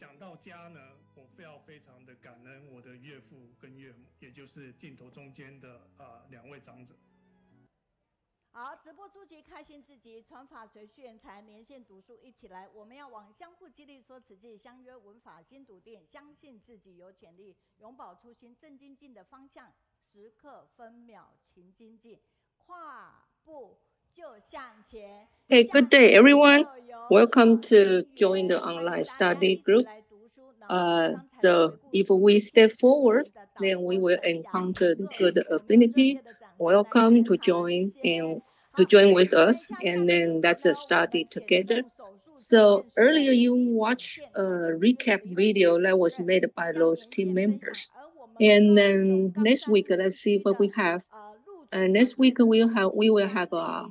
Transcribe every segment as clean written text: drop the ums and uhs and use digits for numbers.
想到家呢，我非常的感恩我的岳父跟岳母，也就是镜头中间的2位长者。好，直播初期开心自己，传法随续缘财，连线读书一起来，我们要往相互激励说此际，相约文法新读店，相信自己有潜力，永葆初心，正精进的方向，时刻分秒勤精进，跨步就向前。Hey, good day, everyone. Welcome to join the online study group. So if we step forward, then we will encounter the good affinity. Welcome to join with us, and then that's a study together. So earlier you watched a recap video that was made by those team members. And then next week, let's see what we have. Next week we will have a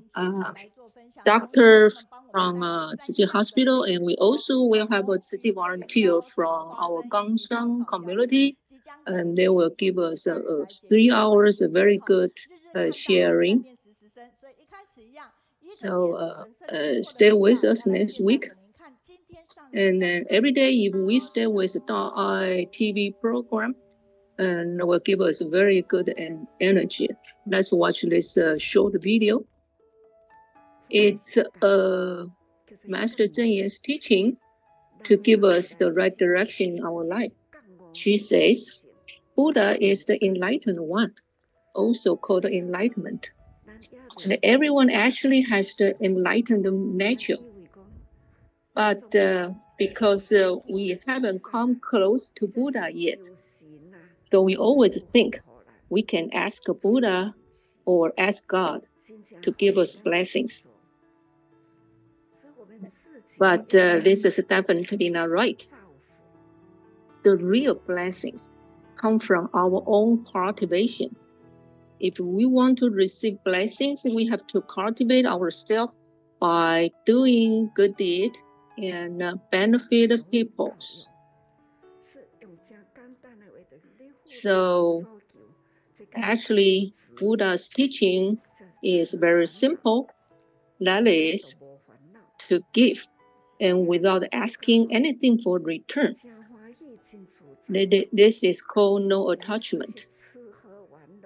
doctor from Tzu Chi Hospital, and we also will have a Tzu Chi volunteer from our Gangshan community, and they will give us 3 hours of very good sharing. So stay with us next week. And then every day, if we stay with the .I TV program, and will give us very good energy. Let's watch this short video. It's Master Zhen Yan's teaching to give us the right direction in our life. She says, Buddha is the enlightened one, also called enlightenment. And everyone actually has the enlightened nature. But because we haven't come close to Buddha yet, so we always think we can ask Buddha or ask God to give us blessings. But this is definitely not right. The real blessings come from our own cultivation. If we want to receive blessings, we have to cultivate ourselves by doing good deed and benefit people. So actually, Buddha's teaching is very simple. That is to give, and without asking anything for return. This is called no attachment.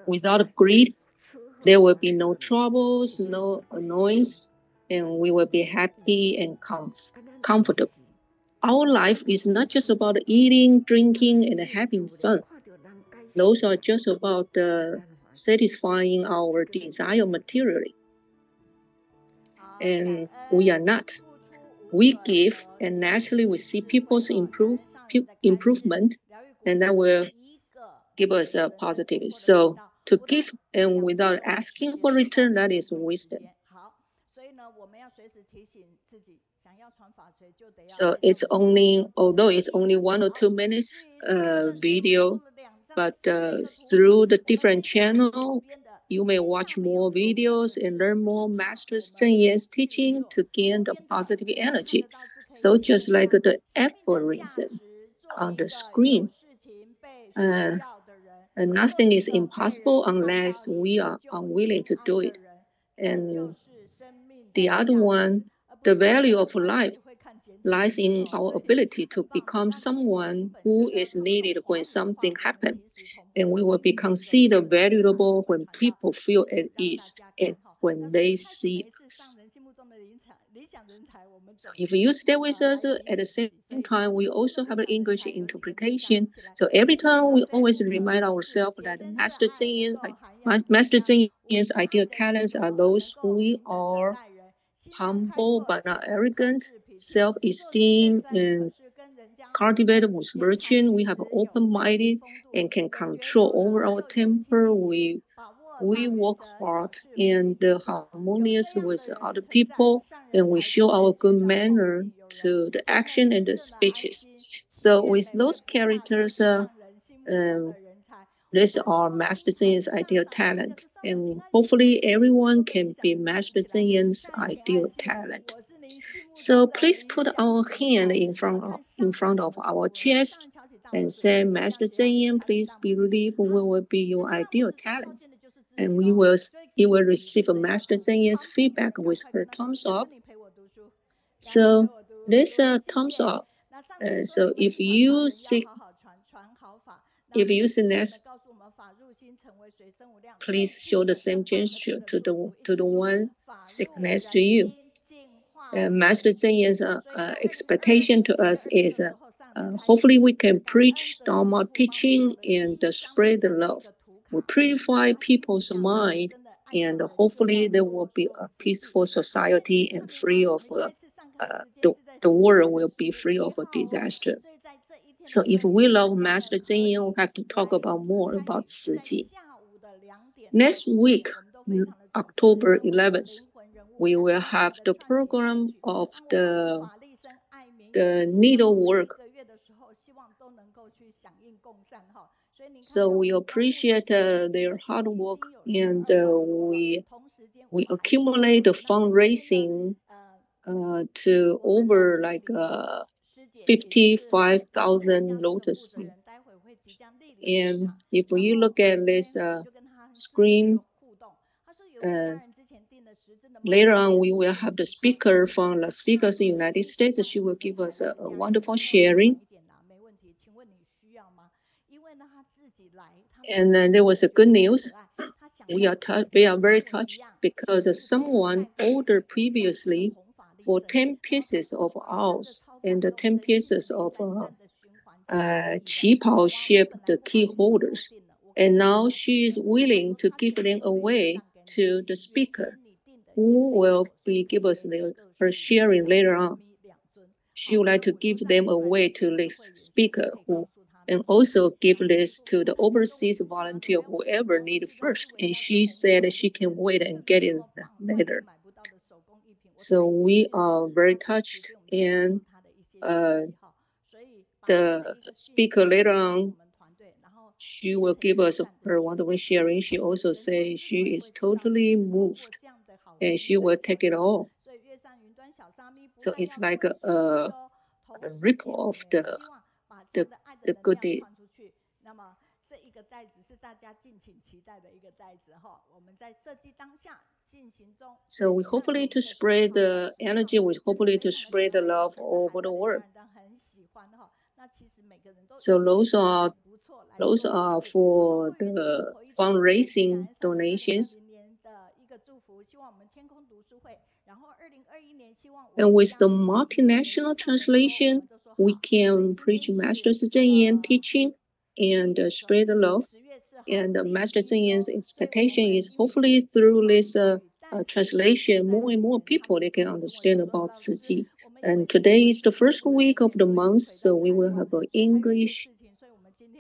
Without greed, there will be no troubles, no annoyance, and we will be happy and comfortable. Our life is not just about eating, drinking, and having fun. Those are just about satisfying our desire materially. And we are not. We give, and naturally we see people's improvement, and that will give us a positive. So to give and without asking for return, that is wisdom. So it's only, although it's only 1 or 2 minutes video, but through the different channel, you may watch more videos and learn more Master Zhen Yan's teaching to gain the positive energy. So just like the aphorism on the screen, and nothing is impossible unless we are unwilling to do it. And the other one, the value of life lies in our ability to become someone who is needed when something happens. And we will be considered valuable when people feel at ease and when they see us. So if you stay with us at the same time, we also have an English interpretation. So every time we always remind ourselves that Master Zhen Yan's ideal talents are those who are humble but not arrogant, self-esteem, and cultivated with virtue. We have open-minded and can control over our temper. We work hard and harmonious with other people, and we show our good manner to the action and the speeches. So with those characters, these are Master Zhen Yan's ideal talent, and hopefully everyone can be Master Zhen Yan's ideal talent. So please put our hand in front of our chest and say, Master Zhen Yan, please believe we will be your ideal talent. And you will receive a Master Zhen Yan's feedback with her thumbs up. So this thumbs up So if you seek next, please show the same gesture to the one sick next to you. Master Zhenyan's expectation to us is hopefully we can preach Dharma teaching and spread the love. We purify people's mind, and hopefully there will be a peaceful society and free of the world will be free of a disaster. So if we love Master Zhenyan, we have to talk about more about Tzu Ji. Next week, October 11th, we will have the program of the needlework. So we appreciate their hard work, and we accumulate the fundraising to over like 55,000 lotus. And if you look at this screen, later on we will have the speaker from Las Vegas, United States. She will give us a wonderful sharing. And then there was a good news. We are very touched because someone ordered previously for 10 pieces of ours and 10 pieces of qipao shaped key holders. And now she is willing to give them away to the speaker, who will give us her sharing later on. She would like to give them away to this speaker, and also give this to the overseas volunteer, whoever needs first. And she said she can wait and get it later. So we are very touched, and the speaker later on, she will give us her wonderful sharing. She also says she is totally moved, and she will take it all. So it's like a ripple of the good deed. So we hopefully to spread the energy, we hopefully to spread the love all over the world. So those are for the fundraising donations. And with the multinational translation, we can preach Master Zhenyan teaching and spread the love. And Master Zhenyan's expectation is hopefully through this translation, more and more people they can understand about Tzu Ji. And today is the first week of the month, so we will have an English.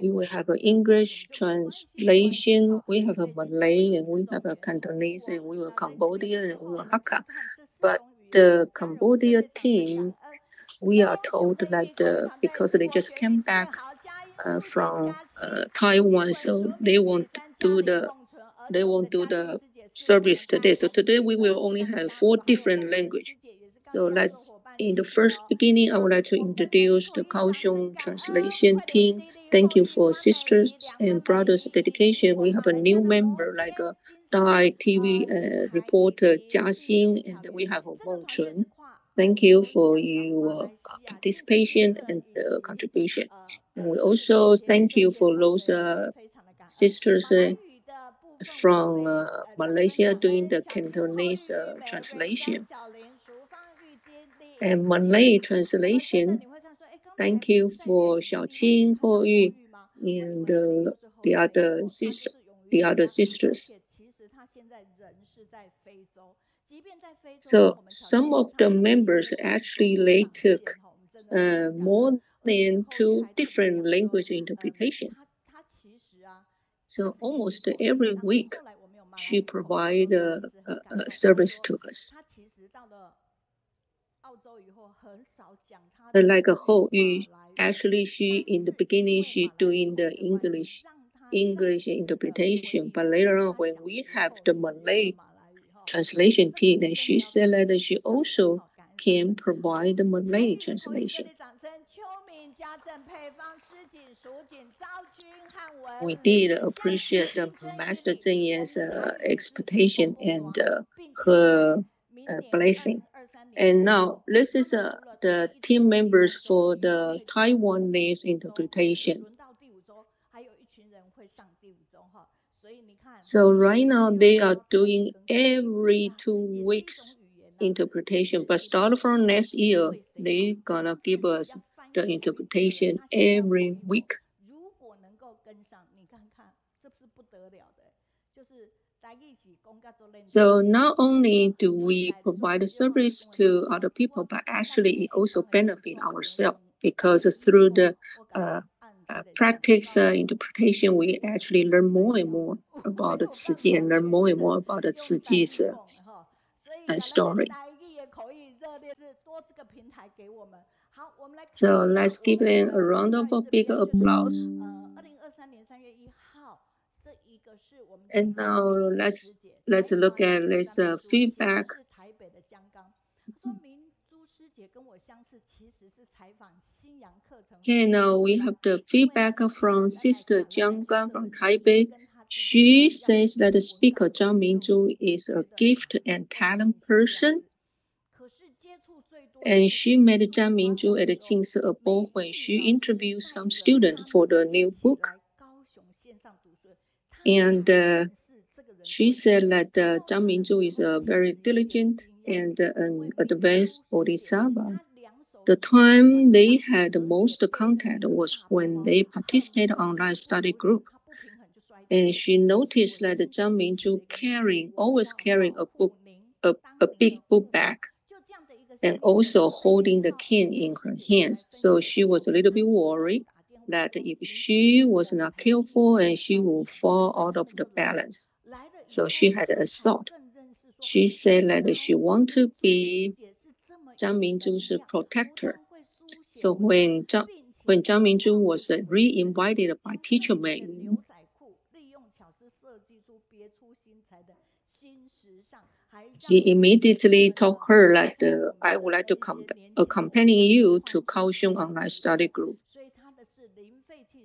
We will have an English translation. We have a Malay, and we have a Cantonese, and we will Cambodia, and we will Hakka. But the Cambodia team, we are told that because they just came back from Taiwan, so they won't do the service today. So today we will only have 4 different languages. So in the first beginning, I would like to introduce the Kaohsiung translation team. Thank you for sisters and brothers' dedication. We have a new member like Dai TV reporter Jia Xin, and we have Meng Chun. Thank you for your participation and contribution. And we also thank you for those sisters from Malaysia doing the Cantonese translation. And Malay translation, thank you for Xiaoqing, Ho Yu, and the other sisters. So some of the members actually they took more than 2 different language interpretation. So almost every week, she provides a service to us. Like a Ho Yu, actually in the beginning she doing the English interpretation, but later on when we have the Malay translation team, and she said that she also can provide the Malay translation. We did appreciate the Master Zhenyan's expectation and her blessing. And now this is the team members for the Taiwanese interpretation. So right now they are doing every 2 weeks interpretation, but start from next year, they're gonna give us the interpretation every week. So not only do we provide a service to other people, but actually it also benefit ourselves, because through the practice interpretation, we actually learn more and more about the Tzu Chi and learn more and more about the Tzu Chi's story. So let's give them a round of big applause. And now let's look at this feedback. Okay, now we have the feedback from Sister Jiang Gan from Taipei. She says that the speaker Zhang Mingzhu is a gift and talent person. And she met Zhang Mingzhu at the Qingsi Abo when she interviewed some students for the new book. And she said that Zhang Mingzhu is a very diligent and an advanced bodhisattva. The time they had the most contact was when they participated in online study group. And she noticed that Zhang Mingzhu always carrying a book, a big book bag, and also holding the cane in her hands. So she was a little bit worried that if she was not careful, and she will fall out of the balance. So she had a thought. She said that she wanted to be Zhang Mingzhu's protector. So when Zhang Mingzhu was re-invited by teacher Meiyun, he immediately told her that I would like to accompany you to Kaohsiung online study group.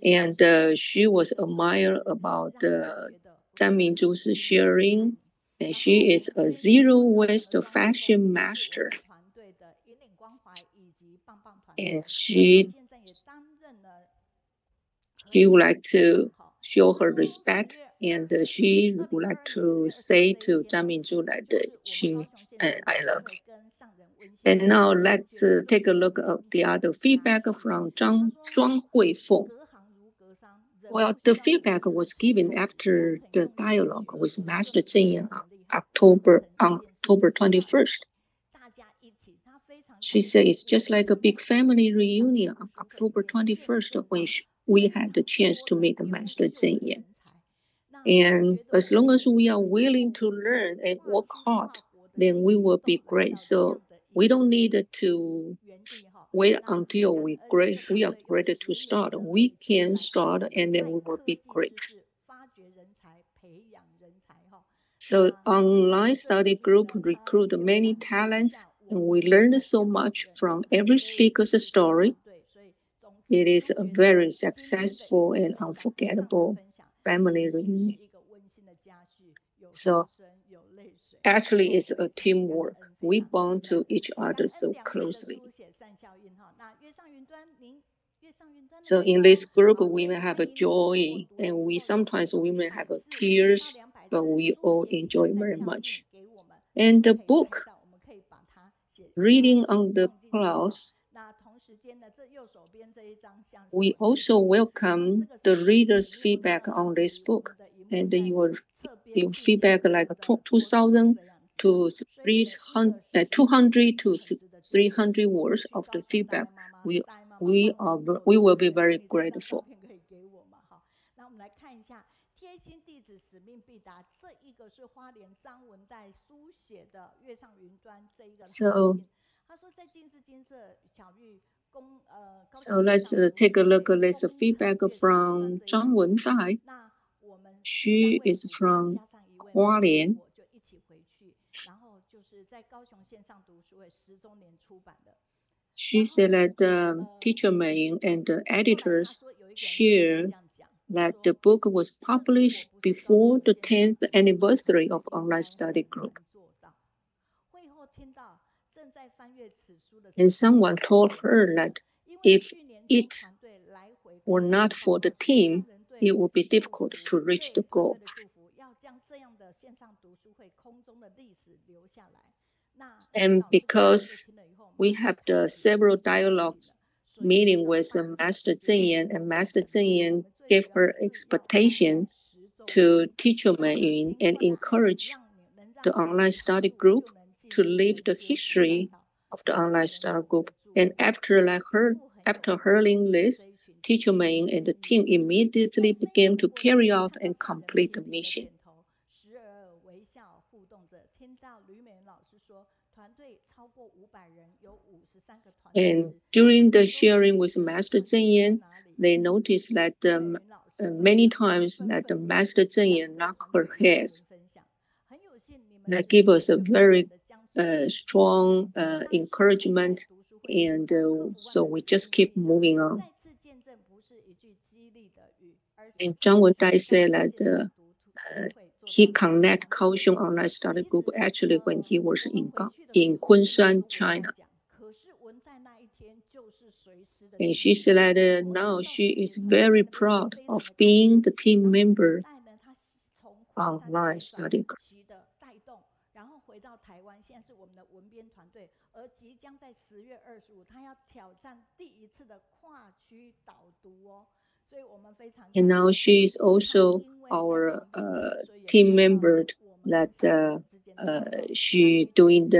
And she was admired about Zhang Mingzhu's sharing, and she is a zero-waste fashion master. And she would like to show her respect, and she would like to say to Zhang Mingzhu that I love you. And now let's take a look at the other feedback from Zhuang Huifeng. Well, the feedback was given after the dialogue with Master Zheng Yan on October 21st. She said it's just like a big family reunion on October 21st when we had the chance to meet Master Zheng Yan. And as long as we are willing to learn and work hard, then we will be great. So we don't need to wait until we are ready to start. We can start, and then we will be great. So online study group recruit many talents, and we learned so much from every speaker's story. It is a very successful and unforgettable family reunion. So actually, it's a teamwork. We bond to each other so closely. So in this group, we may have a joy, and sometimes we may have tears, but we all enjoy very much. And the book, Reading on the Clouds, we also welcome the reader's feedback on this book. And your feedback like 200 to 300 words of the feedback. We will be very grateful. So let's take a look at this feedback from Zhang Wendai. She is from Hualien. She said that teacher Meiyun and the editors share that the book was published before the 10th anniversary of online study group. And someone told her that if it were not for the team, it would be difficult to reach the goal. And because we have the several dialogues meeting with Master Zheng, and Master Zheng gave her expectation to teacher Meiyun and encourage the online study group to leave the history of the online study group. And after hearing this, teacher Meiyun and the team immediately began to carry out and complete the mission. And during the sharing with Master Zheng, they noticed that many times that the Master Zheng knocked her heads. That gave us a very strong encouragement, and so we just keep moving on. And Zhang Wendai said that he connected Kaohsiung Online Study Group actually when he was in Kunshan, China. And she said that now she is very proud of being the team member of Online Study Group. And now she is also our team member that she doing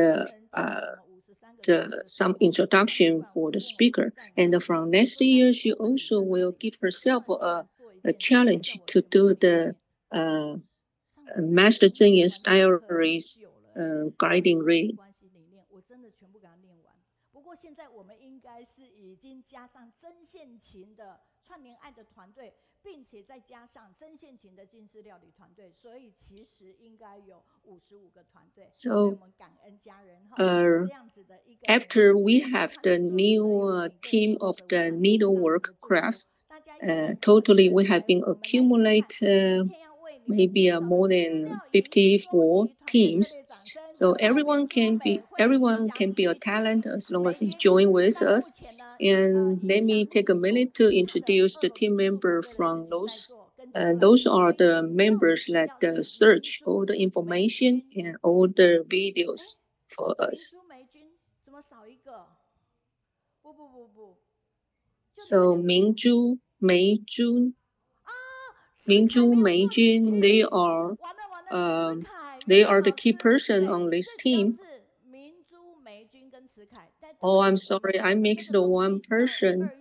some introduction for the speaker. And from next year, she also will give herself a challenge to do the Master Zheng's diaries guiding reading. So after we have the new team of the needlework crafts, totally we have been accumulate maybe more than 54 teams. So everyone can be a talent as long as you join with us. And let me take a minute to introduce the team member from those. Those are the members that search all the information and all the videos for us. So Mingzhu, Meijun, they are the key person on this team. Oh, I'm sorry, I mixed the one person.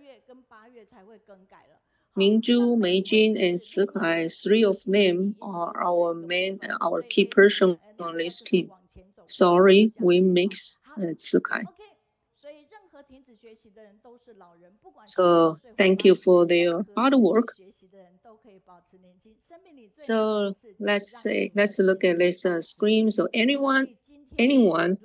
Mingzhu, Meijun, and Cikai, three of them are our key person on this team. Sorry, we mixed Cikai. So thank you for their hard work. So let's look at this screen. So anyone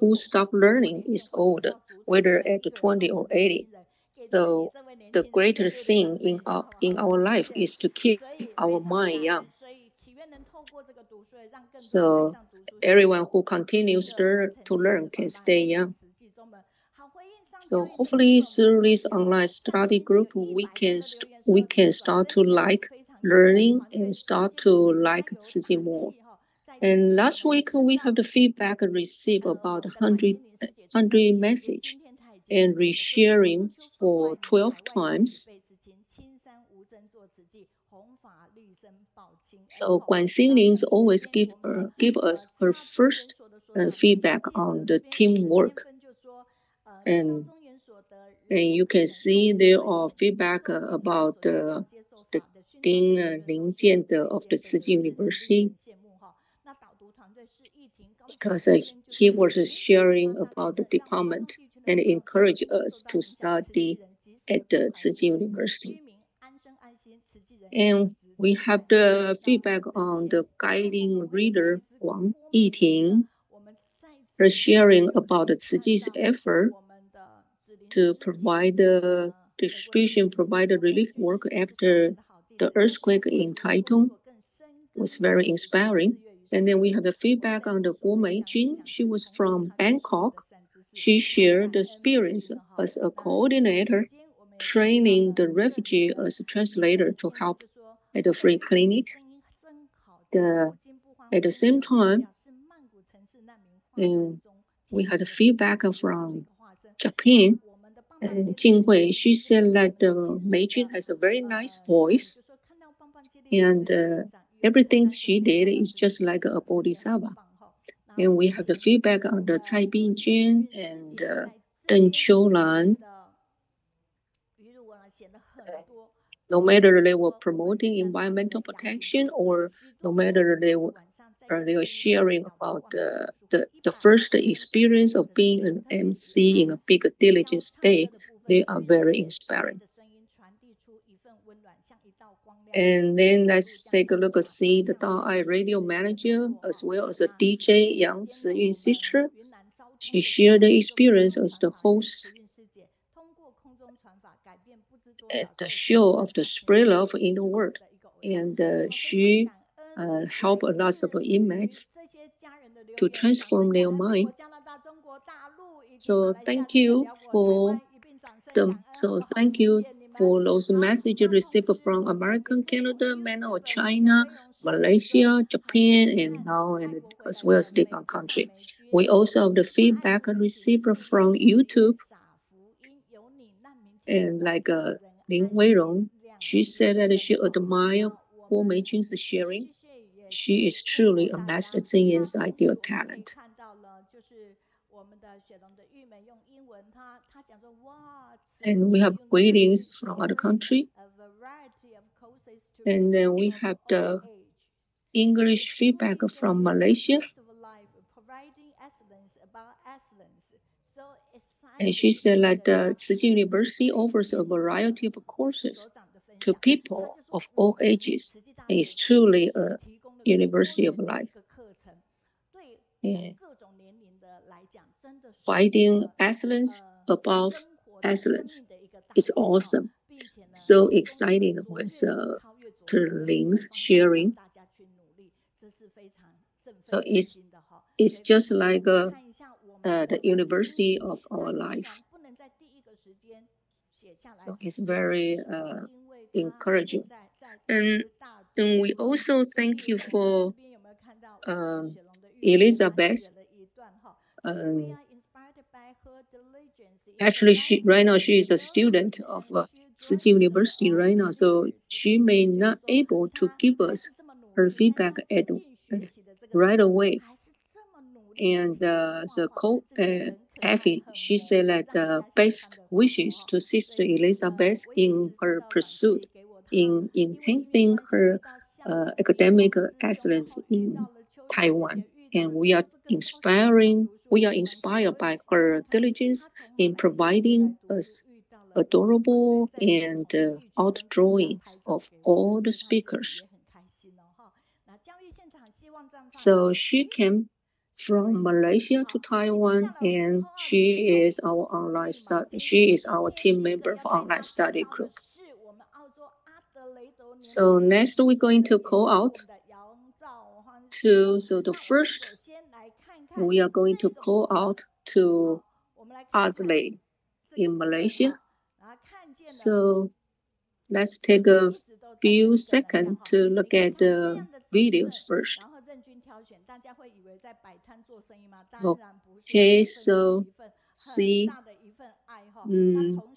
who stopped learning is old, whether at 20 or 80. So the greatest thing in our life is to keep our mind young. So everyone who continues to learn can stay young. So hopefully through this online study group, we can start to like learning and start to like Tzu Chi more. And last week we have the feedback received about 100 message and resharing for 12 times. So Guan Xinling always give us her first feedback on the teamwork. And you can see there are feedback about the Ding Lingjian of the Tzu Chi University, because he was sharing about the department and encouraged us to study at the Tzu Chi University. And we have the feedback on the guiding reader Wang Yiting, her sharing about the Tzu Chi's effort to provide the distribution, provide the relief work after the earthquake in Taichung was very inspiring. And then we have the feedback on the Guo Meijun. She was from Bangkok, she shared the experience as a coordinator, training the refugee as a translator to help at the free clinic. At the same time, we had feedback from Japan. Jihui, she said that Meiyun has a very nice voice, and everything she did is just like a bodhisattva. And we have the feedback on the Cai Bingjun and Deng Qiulan. No matter they were promoting environmental protection or no matter they were sharing about the first experience of being an MC in a big diligence day, they are very inspiring. And then let's take a look and see the Daai radio manager as well as a DJ Yang Ziyun sister. She shared the experience as the host at the show of the spread love in the world. And she helped a lot of inmates to transform their mind. So thank you for those messages received from American, Canada, Mainland China, Malaysia, Japan, and now as well as different countries. We also have the feedback received from YouTube. And like Lin Weirong, she said that she admired Guo Meijun's sharing. She is truly a master Zhenyan's ideal talent. And we have greetings from other country. And then we have the English feedback from Malaysia. And she said that Tsinghua University offers a variety of courses to people of all ages. And it's truly a university of life. And finding excellence above excellence is awesome. So exciting with Lin's sharing. So it's just like the university of our life. So it's very encouraging. And we also thank you for Elizabeth. Actually, right now she is a student of Tsinghua University right now, so she may not able to give us her feedback right away. And Effie, she said that best wishes to Sister Elizabeth in her pursuit in enhancing her academic excellence in Taiwan. And we are inspired by her diligence in providing us adorable and art drawings of all the speakers. So she came from Malaysia to Taiwan, and she is our team member for online study group. So next we're going to call out the first we are going to call out to Adelaide in Malaysia. So let's take a few seconds to look at the videos first. Okay, so see,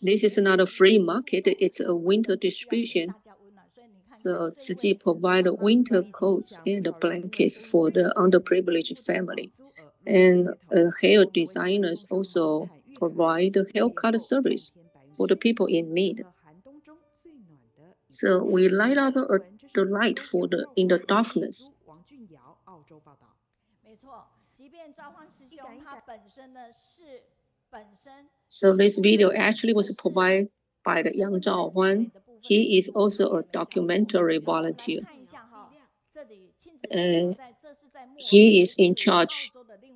this is not a free market, it's a winter distribution. So Tzu provide winter coats and blankets for the underprivileged family. And hair designers also provide haircut service for the people in need. So we light up the light in the darkness. So this video actually was provided by the young Zaohuan. He is also a documentary volunteer. And he is in charge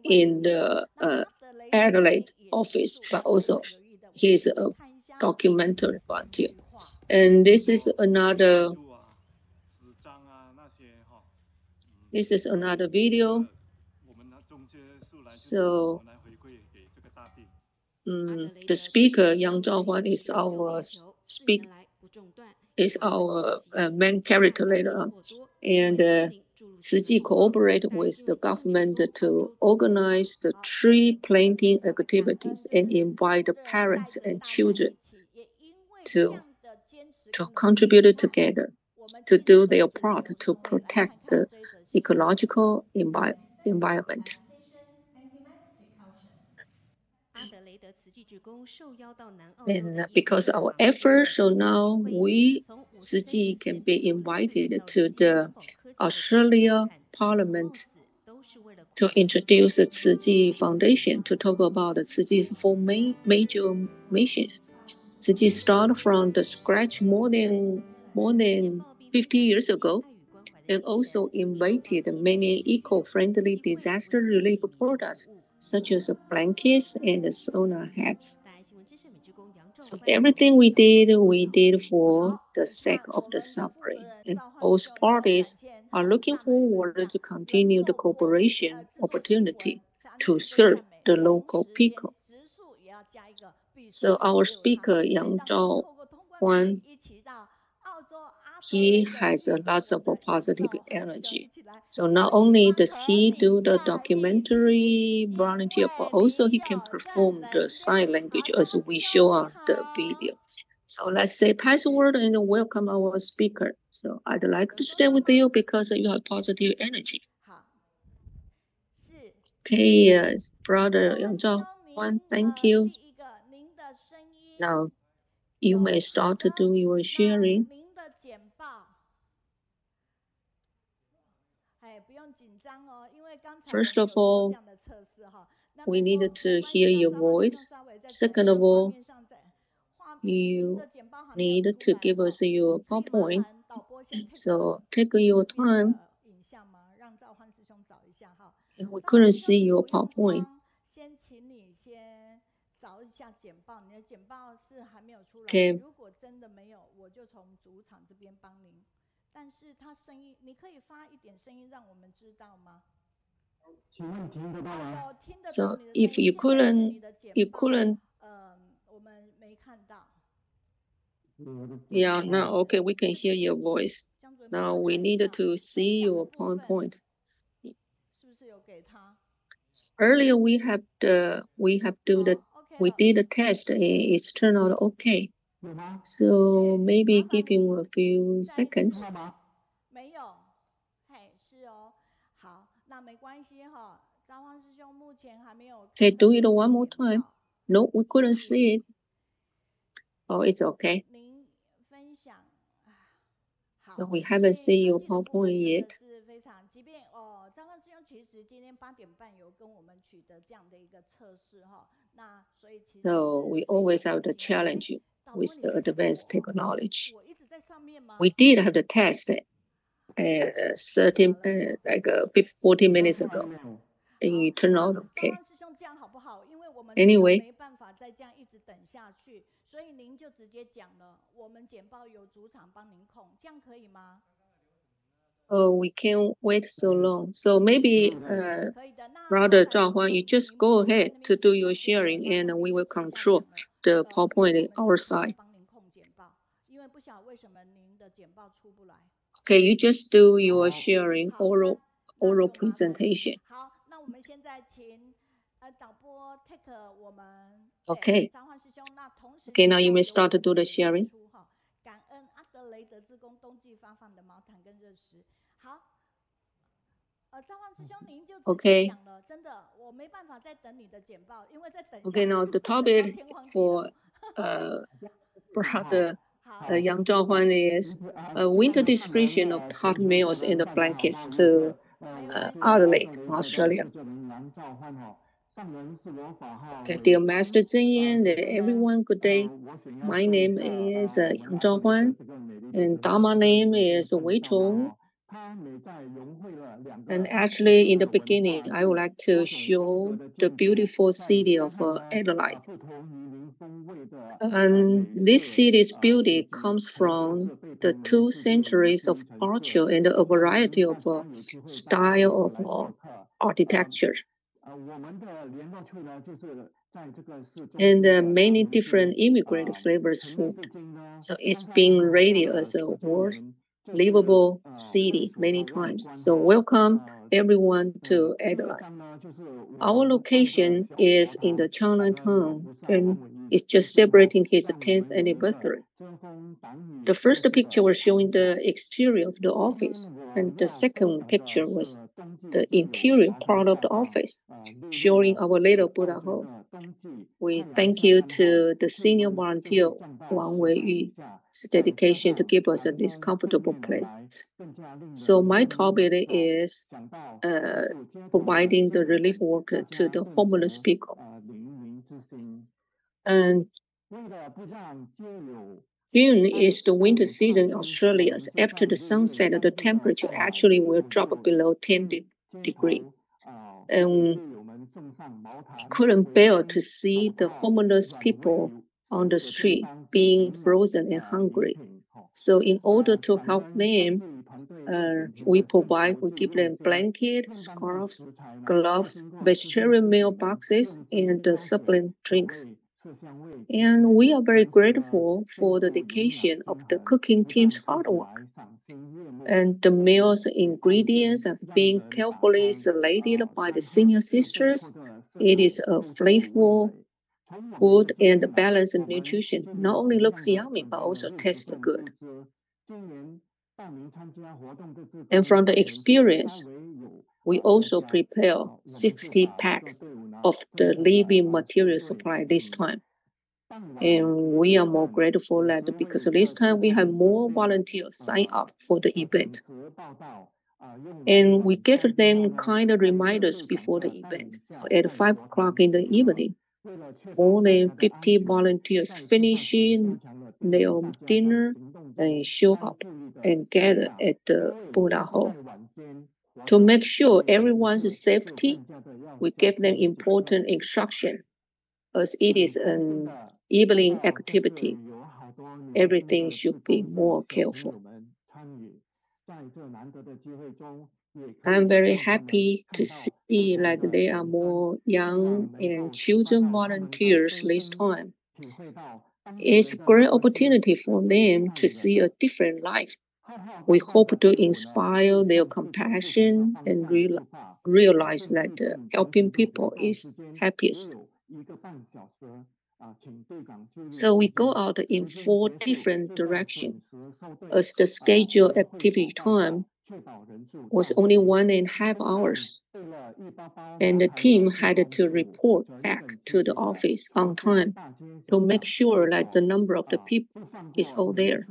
in the Adelaide office, but also he is a documentary volunteer. And this is another video. So the speaker, Yang Zaohuan, is our main character later on. And Tzu Ji cooperated with the government to organize the tree planting activities and invite the parents and children to contribute together to do their part to protect the ecological environment. And because our efforts, so now Tzu Ji can be invited to the Australia Parliament to introduce the Tzu Ji Foundation to talk about the Tzu Ji's 4 major missions. Tzu Ji started from the scratch more than 50 years ago, and also invited many eco-friendly disaster relief products such as blankets and sauna hats. So everything we did for the sake of the suffering. And both parties are looking forward to continue the cooperation opportunity to serve the local people. So our speaker, Yang Zaohuan, he has a lot of positive energy. So not only does he do the documentary volunteer, but also he can perform the sign language as we show on the video. So let's say password and welcome our speaker. So I'd like to stay with you because you have positive energy. Okay, brother Yang Zaohuan, thank you. Now you may start to do your sharing. First of all, we needed to hear your voice. Second of all, you need to give us your PowerPoint. So take your time. We couldn't see your PowerPoint. Okay. So if you couldn't, yeah, now okay, we can hear your voice. Now we need to see your PowerPoint. Earlier we did a test and it's turned out okay. So maybe give him a few seconds. Okay, do it one more time. No, we couldn't see it. Oh, it's okay. So we haven't seen your PowerPoint yet. So we always have the challenge with the advanced technology. We did have the test 40 minutes ago. And it turned out okay. Anyway. Oh, we can't wait so long. So maybe, Brother Zaohuan, you just go ahead to do your sharing and we will control the PowerPoint on our side. Okay, you just do your sharing oral presentation. Okay. Okay, now you may start to do the sharing. Okay. Okay, now the topic for Brother Yang Zaohuan is winter distribution of hot meals and the blankets to Adelaide, Australia. Okay, dear Master Zhenyan, everyone, good day. My name is Yang Zaohuan, and Dharma name is Weichong. And actually, in the beginning, I would like to show the beautiful city of Adelaide. And this city's beauty comes from the 2 centuries of culture and a variety of style of architecture. and many different immigrant flavors food. So it's been rated as a world livable city many times. So welcome everyone to Adelaide. Our location is in the Chinatown and it's just celebrating his 10th anniversary. The first picture was showing the exterior of the office, and the second picture was the interior part of the office, showing our little Buddha hall. We thank you to the senior volunteer Wenrui's dedication to give us this comfortable place. So my topic is providing the relief work to the homeless people. And June is the winter season in Australia. After the sunset, the temperature actually will drop below 10 degrees. And couldn't bear to see the homeless people on the street being frozen and hungry. So in order to help them, we give them blankets, scarves, gloves, vegetarian meal boxes, and supplement drinks. And we are very grateful for the dedication of the cooking team's hard work. And the meal's ingredients have been carefully selected by the senior sisters. It is a flavorful food and balanced nutrition. Not only looks yummy, but also tastes good. And from the experience, we also prepare 60 packs of the living material supply this time. And we are more grateful that because this time we have more volunteers sign up for the event. And we gave them kind of reminders before the event. So at 5 o'clock in the evening, more than 50 volunteers finishing their dinner and show up and gather at the Buddha Hall. To make sure everyone's safety, we gave them important instruction. As it is an evening activity, everything should be more careful. I'm very happy to see that there are more young and children volunteers this time. It's a great opportunity for them to see a different life. We hope to inspire their compassion and realize that helping people is happiest. So we go out in 4 different directions. As the scheduled activity time was only 1.5 hours, and the team had to report back to the office on time to make sure that the number of the people is all there.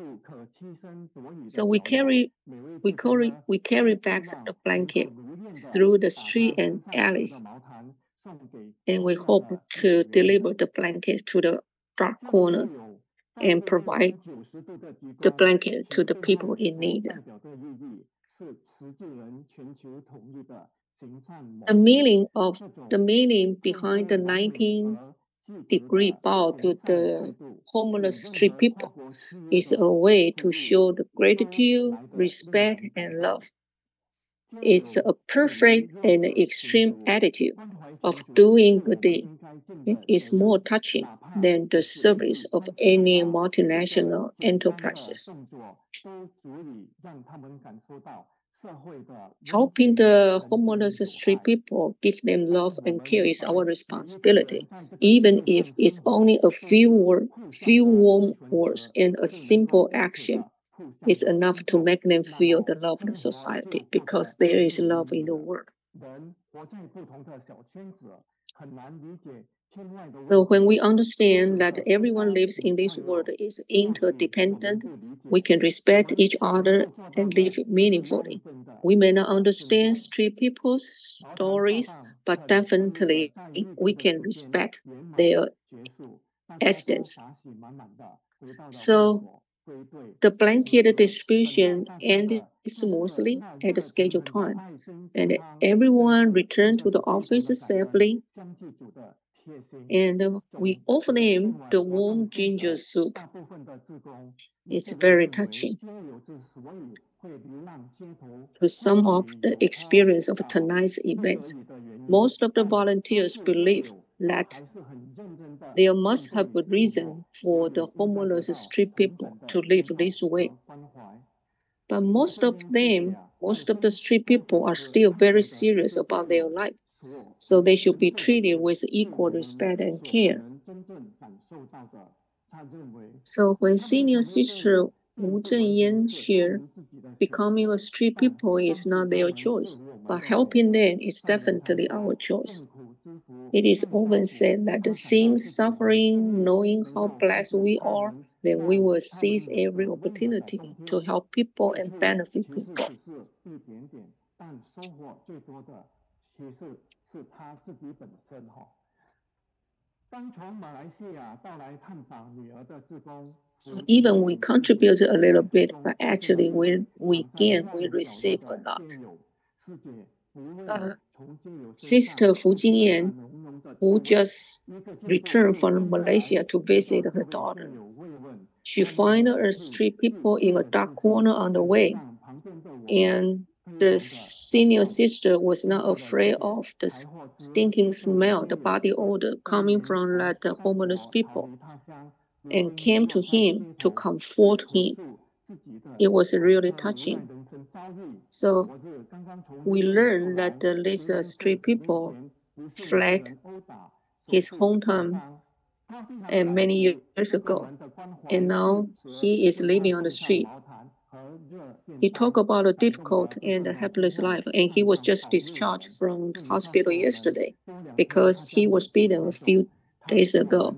So we carry bags of blanket through the street and alleys, and we hope to deliver the blanket to the dark corner and provide the blanket to the people in need. The meaning behind the 19-degree bow to the homeless street people is a way to show the gratitude, respect, and love. It's a perfect and extreme attitude of doing good deed. It's more touching than the service of any multinational enterprises. Helping the homeless street people, give them love and care is our responsibility, even if it's only a few warm words and a simple action. Is enough to make them feel the love of the society, because there is love in the world. So when we understand that everyone lives in this world is interdependent, we can respect each other and live meaningfully. We may not understand street people's stories, but definitely we can respect their essence. So the blanket distribution ended smoothly at the scheduled time, and everyone returned to the office safely. And we offer them the warm ginger soup. It's very touching to sum up the experience of tonight's events. Most of the volunteers believe that there must have a reason for the homeless street people to live this way. But most of the street people are still very serious about their life. So they should be treated with equal respect and care. So when senior sister Wu Zhenyan shared, becoming a street people is not their choice, but helping them is definitely our choice. It is often said that seeing suffering, knowing how blessed we are, then we will seize every opportunity to help people and benefit people. So even we contribute a little bit, but actually we receive a lot. Sister Fu Jingyan, who just returned from Malaysia to visit her daughter, she found a street people in a dark corner on the way, and the senior sister was not afraid of the stinking smell, the body odor coming from the homeless people, and came to him to comfort him. It was really touching. So we learned that these street people fled his hometown and many years ago, and now he is living on the street. He talked about a difficult and a helpless life, and he was just discharged from the hospital yesterday because he was beaten a few days ago.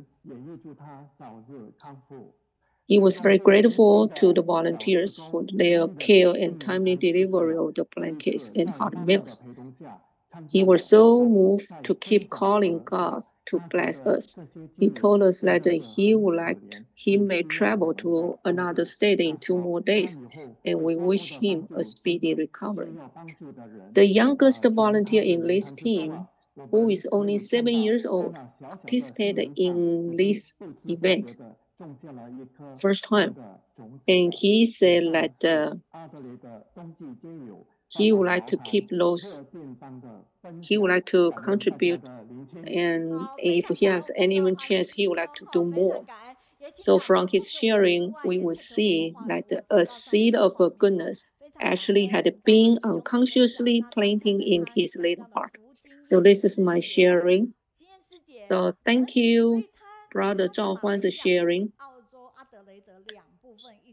He was very grateful to the volunteers for their care and timely delivery of the blankets and hot meals. He was so moved to keep calling God to bless us. He told us that he may travel to another state in 2 more days, and we wish him a speedy recovery. The youngest volunteer in this team, who is only 7 years old, participated in this event first time, and he said that he would like to contribute, and if he has any chance, he would like to do more. So from his sharing, we will see that a seed of goodness actually had been unconsciously planted in his little heart. So this is my sharing. So thank you, Brother Zaohuan's sharing.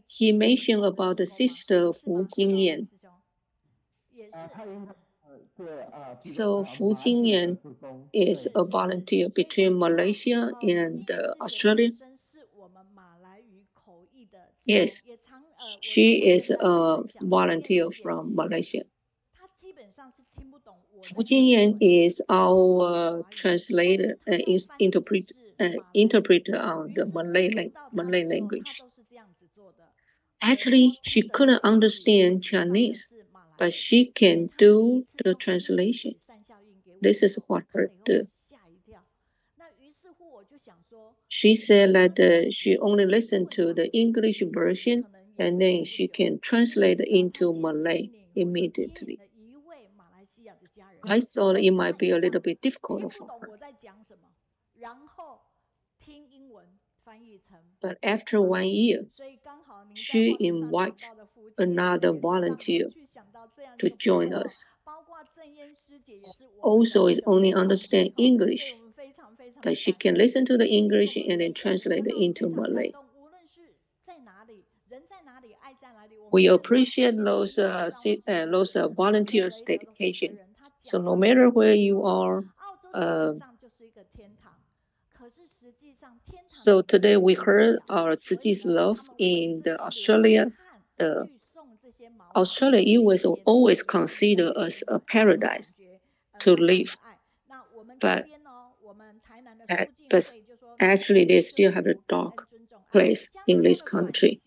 He mentioned about the sister Fu Jingyan. So Fu Jingyan is a volunteer between Malaysia and Australia. Yes, she is a volunteer from Malaysia. Fu Jingyan is our translator, interpreter on the Malay language. Actually, she couldn't understand Chinese, but she can do the translation. This is what her do. She said that she only listened to the English version, and then she can translate into Malay immediately. I thought it might be a little bit difficult for her. But after 1 year, she invited another volunteer to join us. Also, is only understand English, but she can listen to the English and then translate it into Malay. We appreciate those volunteers' dedication. So no matter where you are, so today we heard our Tzu Ji's love in the Australia. Australia was always considered as a paradise to live, but actually they still have a dark place in this country.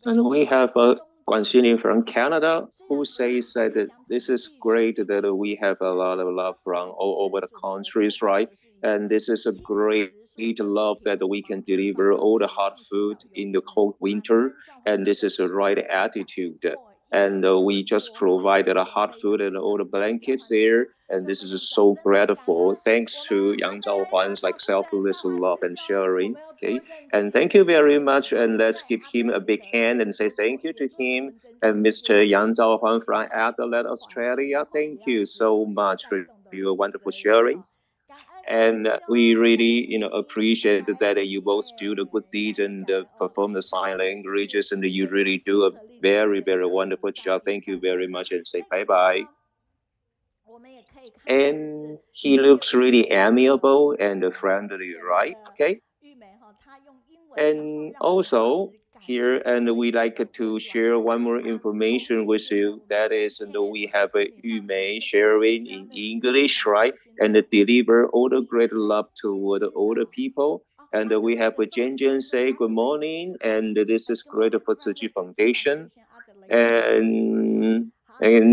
And we have Guanxin from Canada who says that this is great that we have a lot of love from all over the countries, right? And this is a great love that we can deliver all the hot food in the cold winter. And this is the right attitude. And we just provided a hot food and all the blankets there. And this is so grateful. Thanks to Yang Zaohuan's like selfless love and sharing. Okay. And thank you very much. And let's give him a big hand and say thank you to him. And Mr. Yang Zaohuan from Adelaide, Australia. Thank you so much for your wonderful sharing. And we really, appreciate that you both do the good deeds and perform the sign languages, and you really do a very, very wonderful job. Thank you very much, and say bye-bye. And he looks really amiable and friendly, right? Okay. And also here, and we like to share one more information with you. That is, we have a Yumei sharing in English, right? And deliver all the great love toward all the people. And we have a Jen Jen say good morning, and this is great for Tzu Chi Foundation. And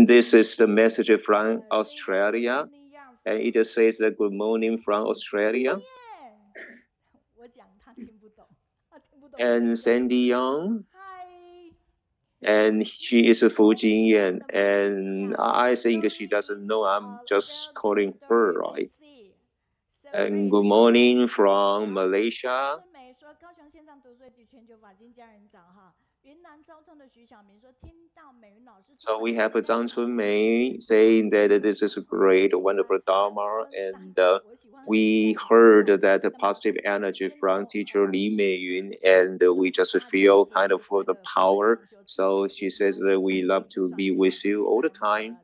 this is the message from Australia. And it says that good morning from Australia. And Sandy Young. And she is a Fu Jingyan, and I think she doesn't know I'm just calling her, right? And good morning from Malaysia. So we have Zhang Chunmei saying that this is a great, wonderful Dharma, and we heard that the positive energy from teacher Li Meiyun, and we just feel kind of for the power. So she says that we love to be with you all the time.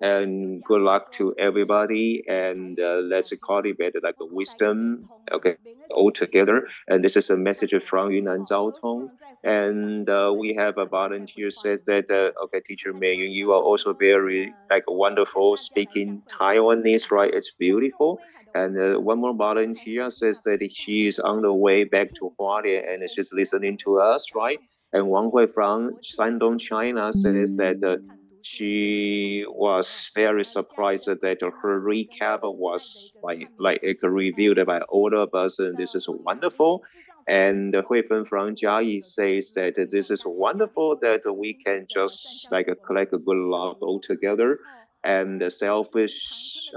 And good luck to everybody, and let's cultivate like a wisdom, okay, all together. And this is a message from Yunnan Zaohuan. And we have a volunteer says that, okay, teacher Meiyun, you are also very like wonderful speaking Taiwanese, right? It's beautiful. And one more volunteer says that she is on the way back to Hualien and she's listening to us, right? And Wang Hui from Shandong, China says that she was very surprised that her recap was like reviewed by all of us, and this is wonderful. And Hui Fen from Jiayi says that this is wonderful that we can just like collect a good love all together, and the selfless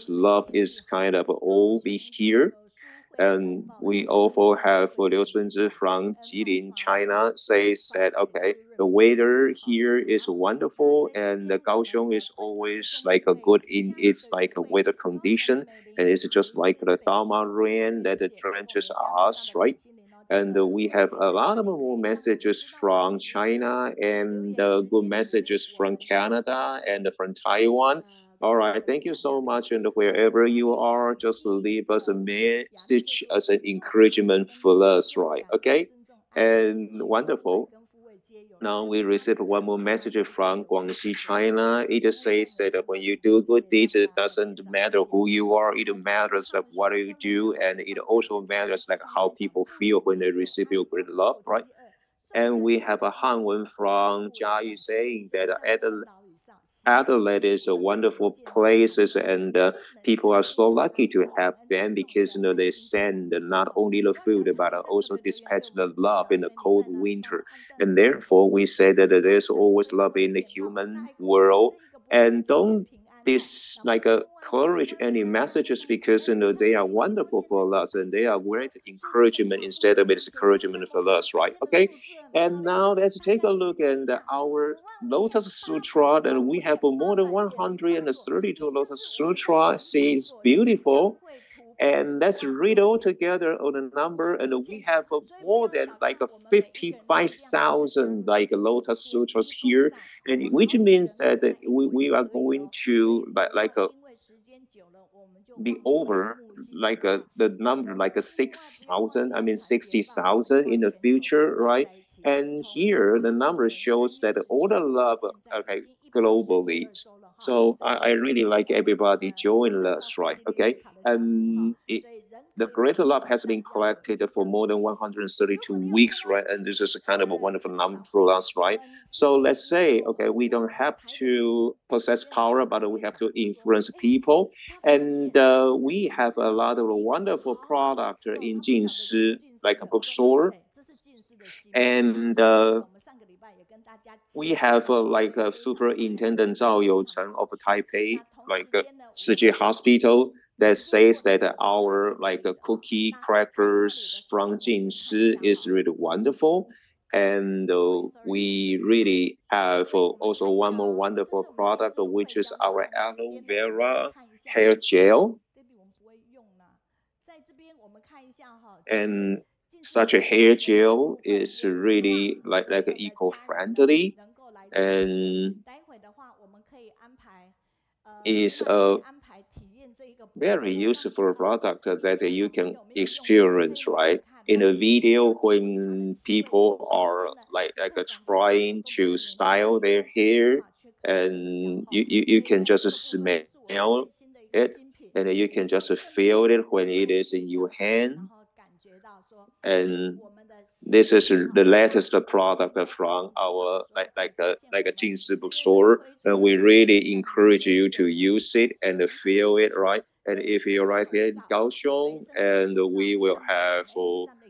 love is kind of all be here. And we also have Liu Sunzi from Jilin, China, says that, okay, the weather here is wonderful, and the Kaohsiung is always like a good in its like a weather condition, and it's just like the Dharma rain that drenches us, right? And we have a lot of more messages from China, and good messages from Canada and from Taiwan. All right, thank you so much. And wherever you are, just leave us a message as an encouragement for us, right? Okay, and wonderful. Now we received one more message from Guangxi, China. It says that when you do good deeds, it doesn't matter who you are. It matters like what you do, and it also matters like how people feel when they receive your great love, right? And we have a Hanwen from Jiayi saying that Adelaide is a wonderful place, and people are so lucky to have them because they send not only the food but also dispatch the love in the cold winter, and therefore we say that there's always love in the human world, and don't discourage any messages because they are wonderful for us and they are great encouragement instead of discouragement for us, right? Okay, and now let's take a look at our Lotus Sutra, and we have more than 132 Lotus Sutra. See, it's beautiful. And let's read all together on the number, and we have more than like 55,000 like Lotus Sutras here, and which means that we are going to be over like the number like 6,000, 60,000 in the future, right? And here the number shows that all the love, okay, globally So I really like everybody join us, right? Okay. The Greater Lab has been collected for more than 132 weeks, right? And this is a kind of a wonderful number for us, right? So let's say, okay, we don't have to possess power, but we have to influence people. And we have a lot of wonderful product in Jinshi, like a bookstore. And we have like a Superintendent Zhao Youcheng of Taipei, like Shiji Hospital, that says that our like cookie crackers from Jinshi is really wonderful. And we really have also one more wonderful product, which is our aloe vera hair gel. And such a hair gel is really like eco-friendly and is a very useful product that you can experience, right? In a video when people are like trying to style their hair, and you can just smell it, and you can just feel it when it is in your hand. And this is the latest product from our like a Jinshi bookstore, and we really encourage you to use it and feel it, right? And if you're right here in Kaohsiung, and we will have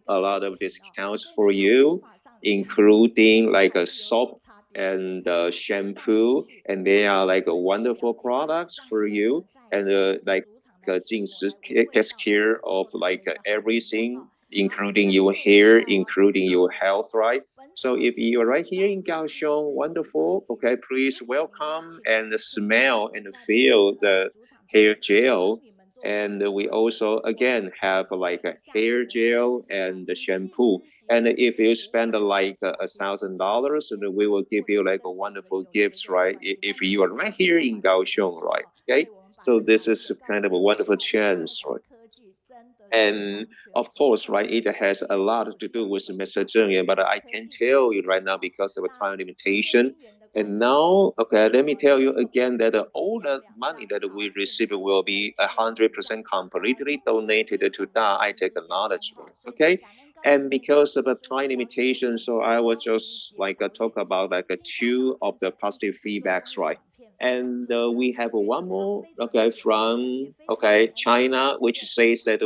a lot of discounts for you, including like a soap and shampoo, and they are like wonderful products for you, and like Jinshi takes care of like everything, including your hair, including your health, right? So if you're right here in Kaohsiung, wonderful, okay, please welcome and smell and feel the hair gel. And we also, again, have like a hair gel and the shampoo. And if you spend like $1,000, we will give you like a wonderful gifts, right? If you are right here in Kaohsiung, right? Okay, so this is kind of a wonderful chance, right? And of course, right, it has a lot to do with Mr. Zheng, but I can tell you right now because of a time limitation. And now, okay, let me tell you again that all the money that we receive will be 100% completely donated to Da Technology, okay? And because of a time limitation, so I will just like talk about like two of the positive feedbacks, right? And we have one more, okay, from, okay, China, which says that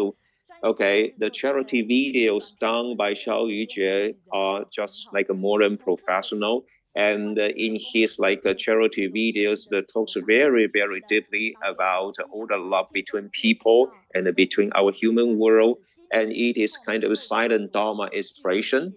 okay, the charity videos done by Xiao Yujie are just like a more than professional. And in his like charity videos, that talks very, very deeply about all the love between people and between our human world. And it is kind of a silent Dharma expression.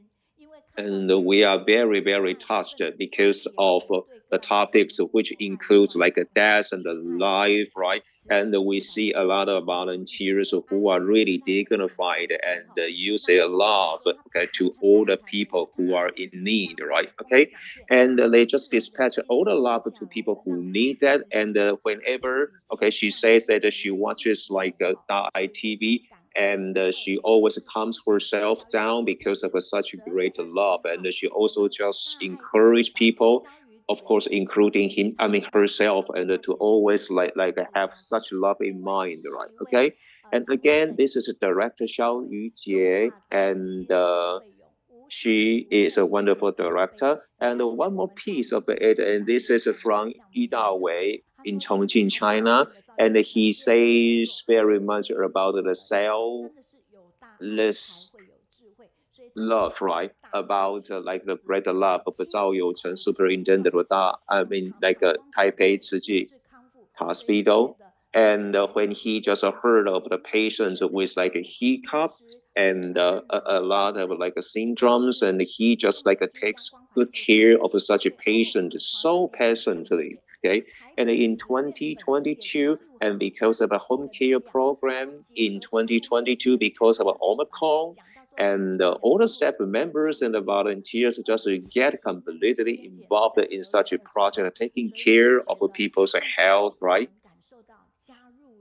And we are very, very touched because of the topics which includes like death and life, right? And we see a lot of volunteers who are really dignified and use their love, okay, to all the people who are in need, right? Okay, and they just dispatch all the love to people who need that. And whenever, okay, she says that she watches like TV, and she always calms herself down because of such great love. And she also just encourage people, of course, including him, I mean herself, and to always like have such love in mind, right? Okay. And again, this is Director Xiao Yujie, and she is a wonderful director. And one more piece of it, and this is from Yi Dawei in Chongqing, China. And he says very much about the selfless love, right? About like the great love of Zhao Youcheng, Superintendent of I mean, like Taipei Ciji Hospital. And when he just heard of the patients with like a hiccup and a lot of like syndromes, and he just like takes good care of such a patient so patiently. Okay, and in 2022, and because of a home care program in 2022, because of Omicron, and all the staff members and the volunteers just get completely involved in such a project, taking care of people's health, right?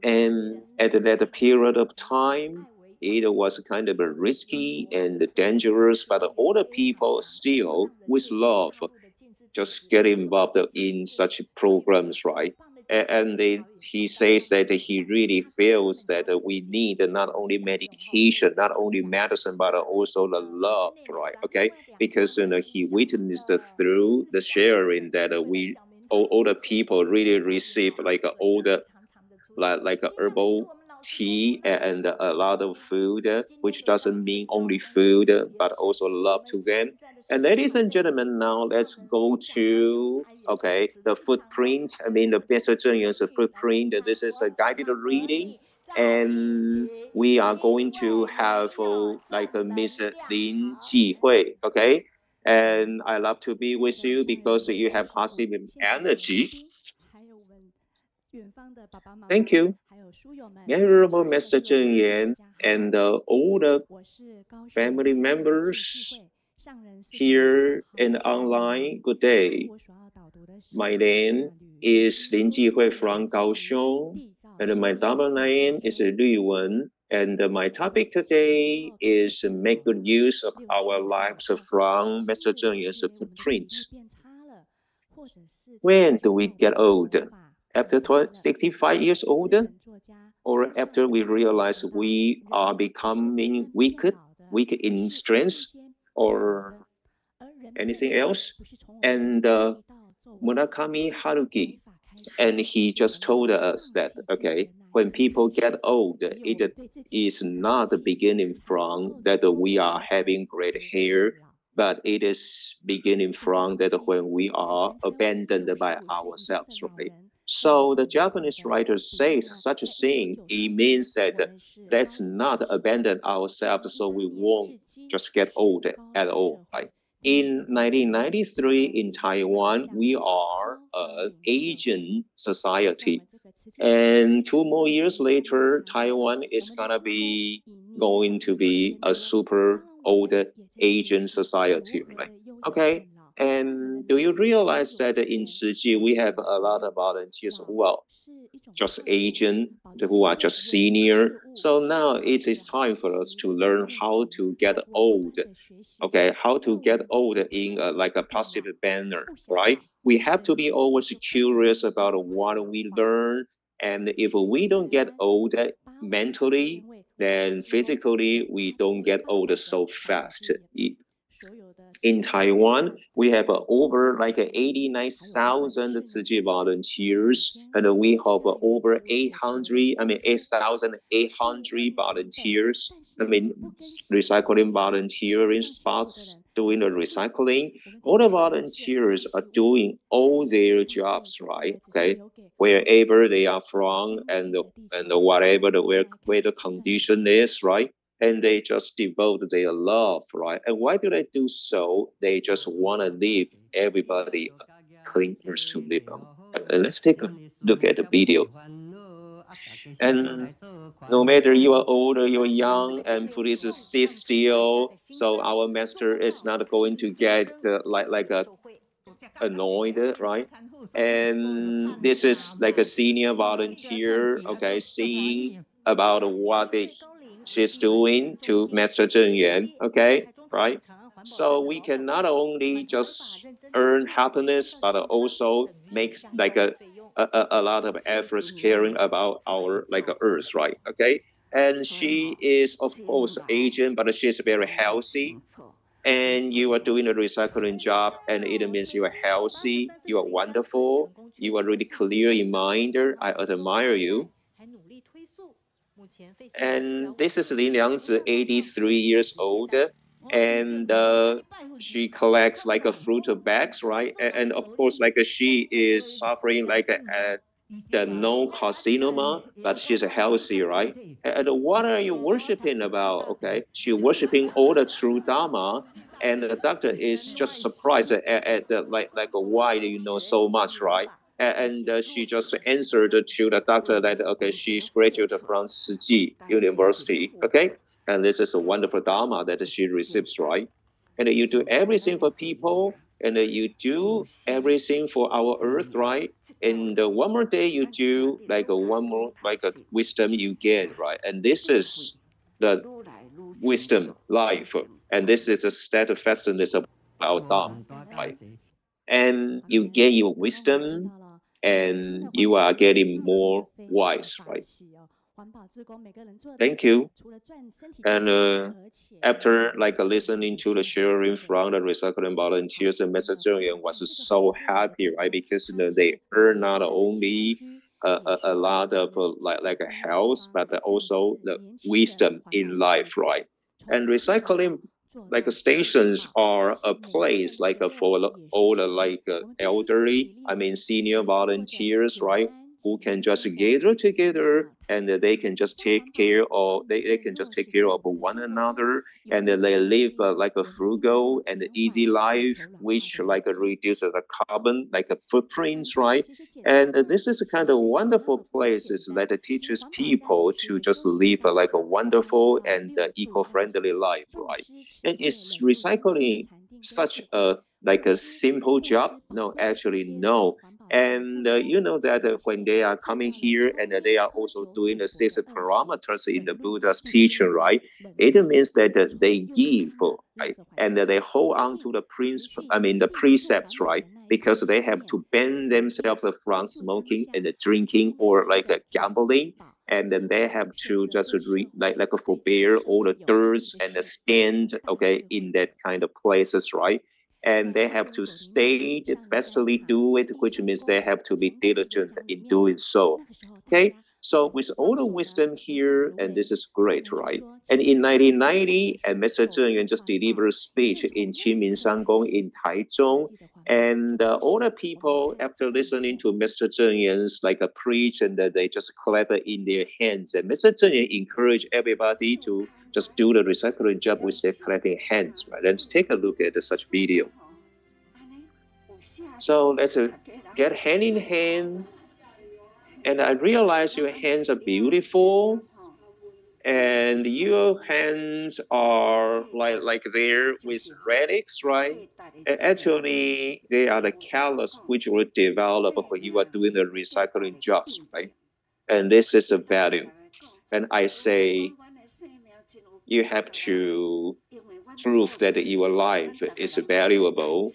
And at that period of time, it was kind of risky and dangerous, but all the people still, with love, just get involved in such programs, right? and he says that he really feels that we need not only medication, not only medicine, but also the love, right? Okay, because he witnessed through the sharing that all the people really receive like all the like herbal tea and a lot of food, which doesn't mean only food, but also love to them. And ladies and gentlemen, now let's go to, okay, the footprint. I mean, the Mr. Zheng Yuan's footprint. This is a guided reading. And we are going to have like a Miss Lin Jihui, okay? And I love to be with you because you have positive energy. Thank you. Venerable Mr. Zheng Yan and all the family members here and online, good day. My name is Lin Jihui from Kaohsiung, and my double name is Lü Wen. And my topic today is make good use of our lives from Mr. Zheng Yan's footprint. When do we get old? After 65 years old? Or after we realize we are becoming weak in strength, or anything else? And Murakami Haruki, and he just told us that, okay, when people get old, it is not beginning from that we are having great hair, but it is beginning from that when we are abandoned by ourselves, right? So the Japanese writer says such a thing, it means that let's not abandon ourselves so we won't just get old at all, right? In 1993 in Taiwan, we are an Asian society. And 2 more years later, Taiwan is going to be a super old Asian society, right? Okay. And do you realize that in Shiji, we have a lot of volunteers who are just Asian, who are just senior. So now it is time for us to learn how to get old. Okay, how to get old in like a positive manner, right? We have to be always curious about what we learn. And if we don't get old mentally, then physically, we don't get old so fast. In Taiwan, we have over like 89,000 Tzu volunteers, and we have over 8,800 volunteers. I mean, recycling volunteering spots doing the recycling. All the volunteers are doing all their jobs, right? Okay, wherever they are from and whatever where the condition is, right? And they just devote their love, right? And why do they do so? They just want to leave everybody a clean earth to live on. And let's take a look at the video. And no matter you are old or you're young, and please sit still. So our master is not going to get like a annoyed, right? And this is like a senior volunteer, okay, seeing about what she's doing to Master Zheng Yuan, okay, right? So we can not only just earn happiness, but also make like a lot of efforts caring about our like earth, right? Okay. And she is of course Asian, but she's very healthy. And you are doing a recycling job, and it means you are healthy, you are wonderful, you are really clear in mind. I admire you. And this is Lin Liangzi, 83 years old, and she collects like a fruit bags, right? And of course, like she is suffering like the no carcinoma, but she's healthy, right? And what are you worshiping about? Okay, she's worshiping all the true Dharma, and the doctor is just surprised at the like why do you know so much, right? And she just answered to the doctor that okay, she's graduated from Tzu University, okay, and this is a wonderful Dharma that she receives, right? And you do everything for people, and you do everything for our earth, right? And one more day you do like one more like a wisdom you gain, right? And this is the wisdom life, and this is a steadfastness of our Dharma, right? And you gain your wisdom, and you are getting more wise, right? Thank you. And after listening to the sharing from the recycling volunteers, and Mr. Zheng was so happy, right? Because they earn not only a lot of like a health, but also the wisdom in life, right? And recycling stations are a place for all the elderly, I mean senior volunteers, right? Who can just gather together and they can just take care of they can just take care of one another, and they live a frugal and easy life, which reduces the carbon footprints, right? And this is a kind of wonderful places that teaches people to just live a wonderful and eco-friendly life, right? And is recycling such a a simple job? No, actually no. And you know that when they are coming here and they are also doing the 6 parameters in the Buddha's teaching, right? It means that they give, right? And they hold on to the the precepts, right? Because they have to ban themselves from smoking and drinking or gambling. And then they have to just forbear all the dirts and the stand, okay, in that kind of places, right? And they have to steadfastly do it, which means they have to be diligent in doing so. Okay, so with all the wisdom here, and this is great, right? And in 1990, and Mr. Zheng Yuan just delivered a speech in Qingming Sangong in Taichung, and all the people, after listening to Mr. Zheng Yuan's a preach, and they just clap in their hands. And Mr. Zheng Yuan encouraged everybody to just do the recycling job with their clapping hands, right? Let's take a look at such video. So let's get hand in hand. And I realize your hands are beautiful. And your hands are like there with relics, right? And actually, they are the callus which will develop when you are doing the recycling jobs, right? And this is the value. And I say, you have to prove that your life is valuable.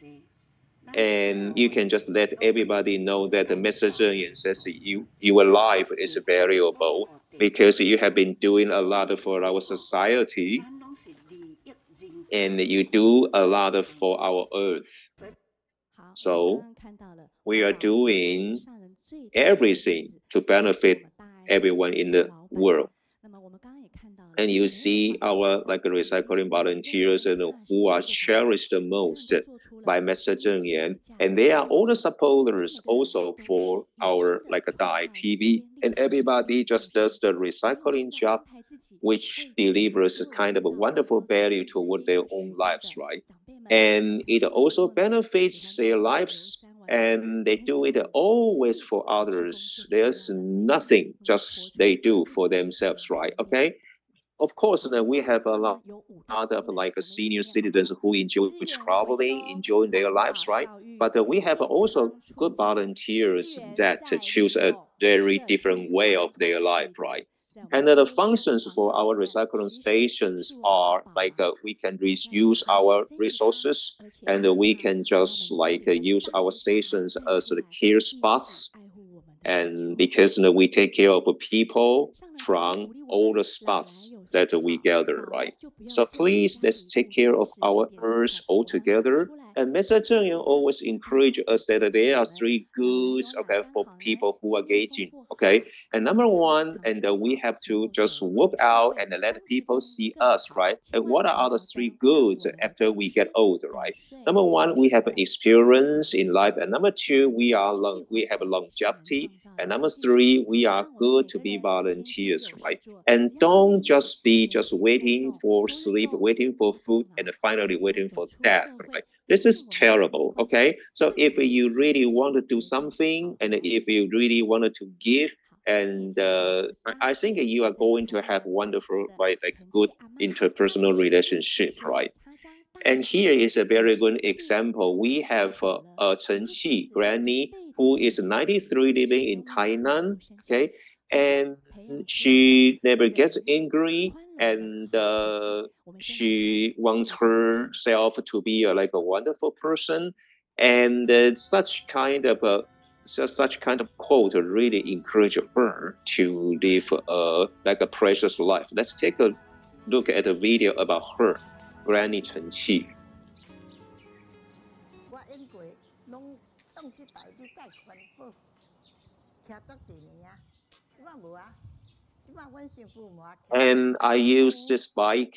And you can just let everybody know that the Mr. Zheng Yuan says your life is valuable because you have been doing a lot for our society and you do a lot for our earth. So we are doing everything to benefit everyone in the world. And you see our recycling volunteers who are cherished the most by Mr. Zheng Yuan, and they are all the supporters also for our Dai TV, and everybody just does the recycling job, which delivers kind of a wonderful value toward their own lives, right? And it also benefits their lives, and they do it always for others. There's nothing just they do for themselves, right? Okay. Of course, we have a lot of senior citizens who enjoy traveling, enjoying their lives, right? But we have also good volunteers that choose a very different way of their life, right? And the functions for our recycling stations are we can reuse our resources, and we can just use our stations as the care spots. And because we take care of people from all the spots that we gather, right? So please, let's take care of our earth all together. And Mr. Zheng Yuan always encourage us that there are 3 goods, okay, for people who are aging, okay? And number 1, and we have to just walk out and let people see us, right? And what are the 3 goods after we get old, right? Number 1, we have experience in life, and number 2, we have longevity, and number 3, we are good to be volunteers, right? And don't just be waiting for sleep, waiting for food, and finally waiting for death, right? This is terrible, okay? So if you really want to do something, and if you really wanted to give, and I think you are going to have wonderful, right, good interpersonal relationship, right? And here is a very good example. We have Chen Qi, granny, who is 93, living in Tainan, okay? And she never gets angry, and she wants herself to be a wonderful person. And such kind of such kind of quote really encourage her to live like a precious life. Let's take a look at a video about her, Granny Chen Qi. And I use this bike,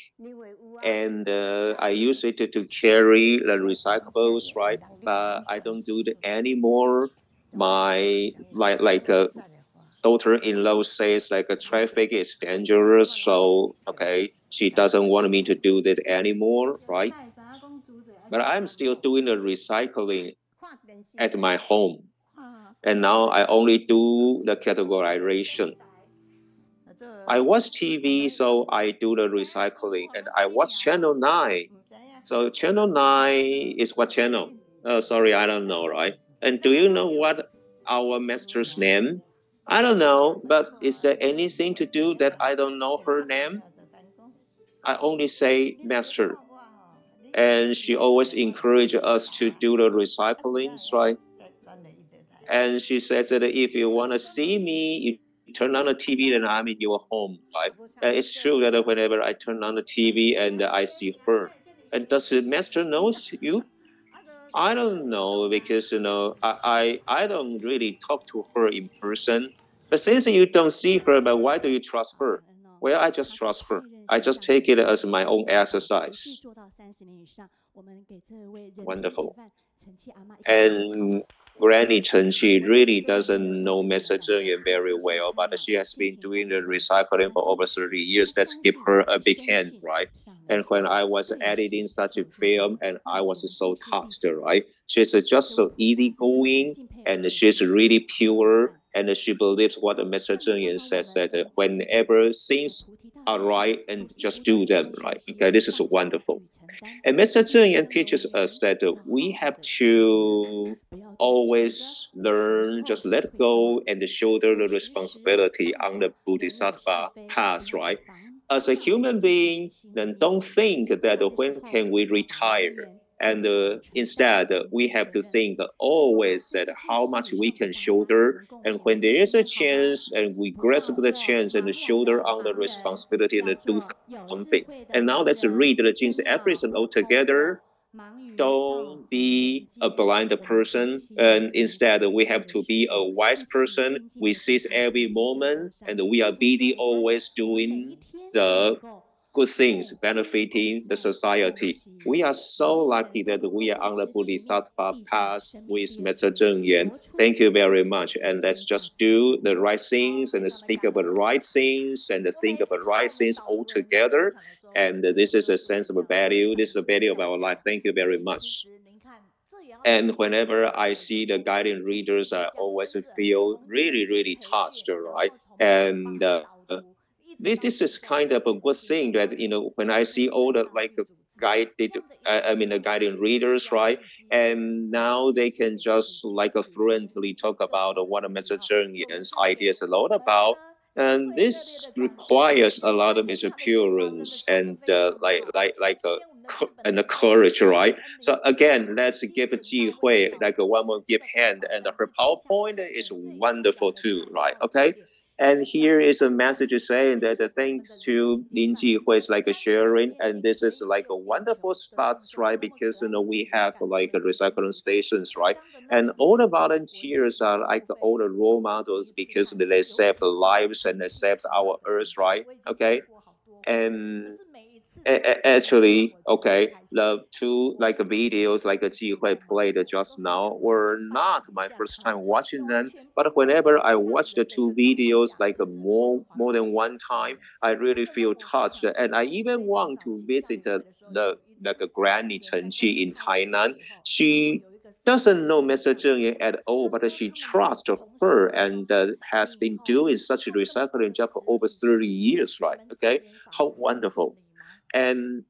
and I use it to carry the recyclables, right? But I don't do it anymore. My daughter-in-law says like a traffic is dangerous, so okay, she doesn't want me to do that anymore, right? But I'm still doing the recycling at my home, and now I only do the categorization. I watch TV, so I do the recycling, and I watch Channel 9. So Channel 9 is what channel? Sorry, I don't know, right? And do you know what our master's name? I don't know, but is there anything to do that I don't know her name? I only say master. And she always encourages us to do the recyclings, right? And she says that if you want to see me, you turn on the TV and I'm in your home, right? It's true that whenever I turn on the TV and I see her, and does the master know you? I don't know, because I don't really talk to her in person. But since you don't see her, but why do you trust her? Well, I just trust her. I just take it as my own exercise. Wonderful. And Granny Chen, she really doesn't know Mr. Zheng very well, but she has been doing the recycling for over 30 years. Let's give her a big hand, right? And when I was editing such a film, and I was so touched, right? She's just so easygoing, and she's really pure, and she believes what Mr. Zheng says, that whenever things are right, and just do them, right? Okay, this is wonderful. And Mr. Zheng teaches us that we have to always learn, just let go and shoulder the responsibility on the Bodhisattva path, right? As a human being, then don't think that when can we retire? And instead, we have to think always that how much we can shoulder. And when there is a chance, and we grasp the chance and shoulder on the responsibility and do something. And now let's read the Jin's episode all together. Don't be a blind person, and instead we have to be a wise person. We seize every moment, and we are busy always doing the good things, benefiting the society. We are so lucky that we are on the Bodhisattva path with Master Zheng Yan. Thank you very much. And let's just do the right things and speak about the right things and think about the right things all together. And this is a sense of a value. This is a value of our life. Thank you very much. And whenever I see the guiding readers, I always feel really, really touched, right? And this is kind of a good thing that, when I see all the the guiding readers, right? And now they can just fluently talk about what Master Zheng Yan's ideas a lot about. And this requires a lot of assurance and and the courage, right? So again, let's give Jihui one more give hand, and her PowerPoint is wonderful too, right? Okay. And here is a message saying that thanks to Lin Jihui's sharing, and this is a wonderful spot, right? Because we have recycling stations, right? And all the volunteers are all the role models because they save the lives and they save our earth, right? Okay. And actually, okay, the two videos Jihui played just now were not my first time watching them, but whenever I watch the two videos more than one time, I really feel touched, and I even want to visit the Granny Chen Qi in Tainan. She doesn't know Mr. Zheng at all, but she trusts her and has been doing such a recycling job for over 30 years, right? Okay, how wonderful. And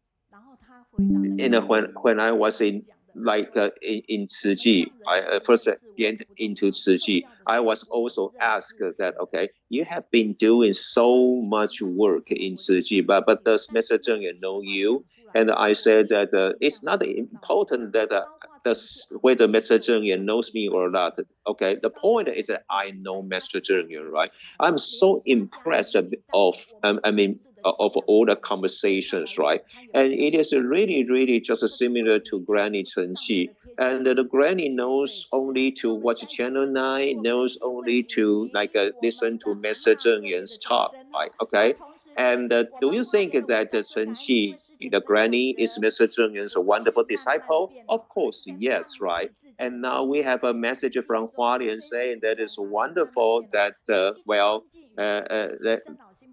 when I was in Ciji, I first get into Ciji, I was also asked that, okay, you have been doing so much work in Ciji, but does Mr. Zheng know you? And I said that it's not important that whether Mr. Zheng Yan knows me or not. Okay, the point is that I know Mr. Zheng Yan, right? I'm so impressed of all the conversations, right? And it is really just similar to Granny Chen Qi. And the granny knows only to watch Channel 9, knows only to listen to Mr. Zheng Yan's talk, right? Okay. And do you think that Chen Qi, the granny, is Mr. Zheng Yan's wonderful disciple? Of course, yes, right? And now we have a message from Hualien saying that it's wonderful that,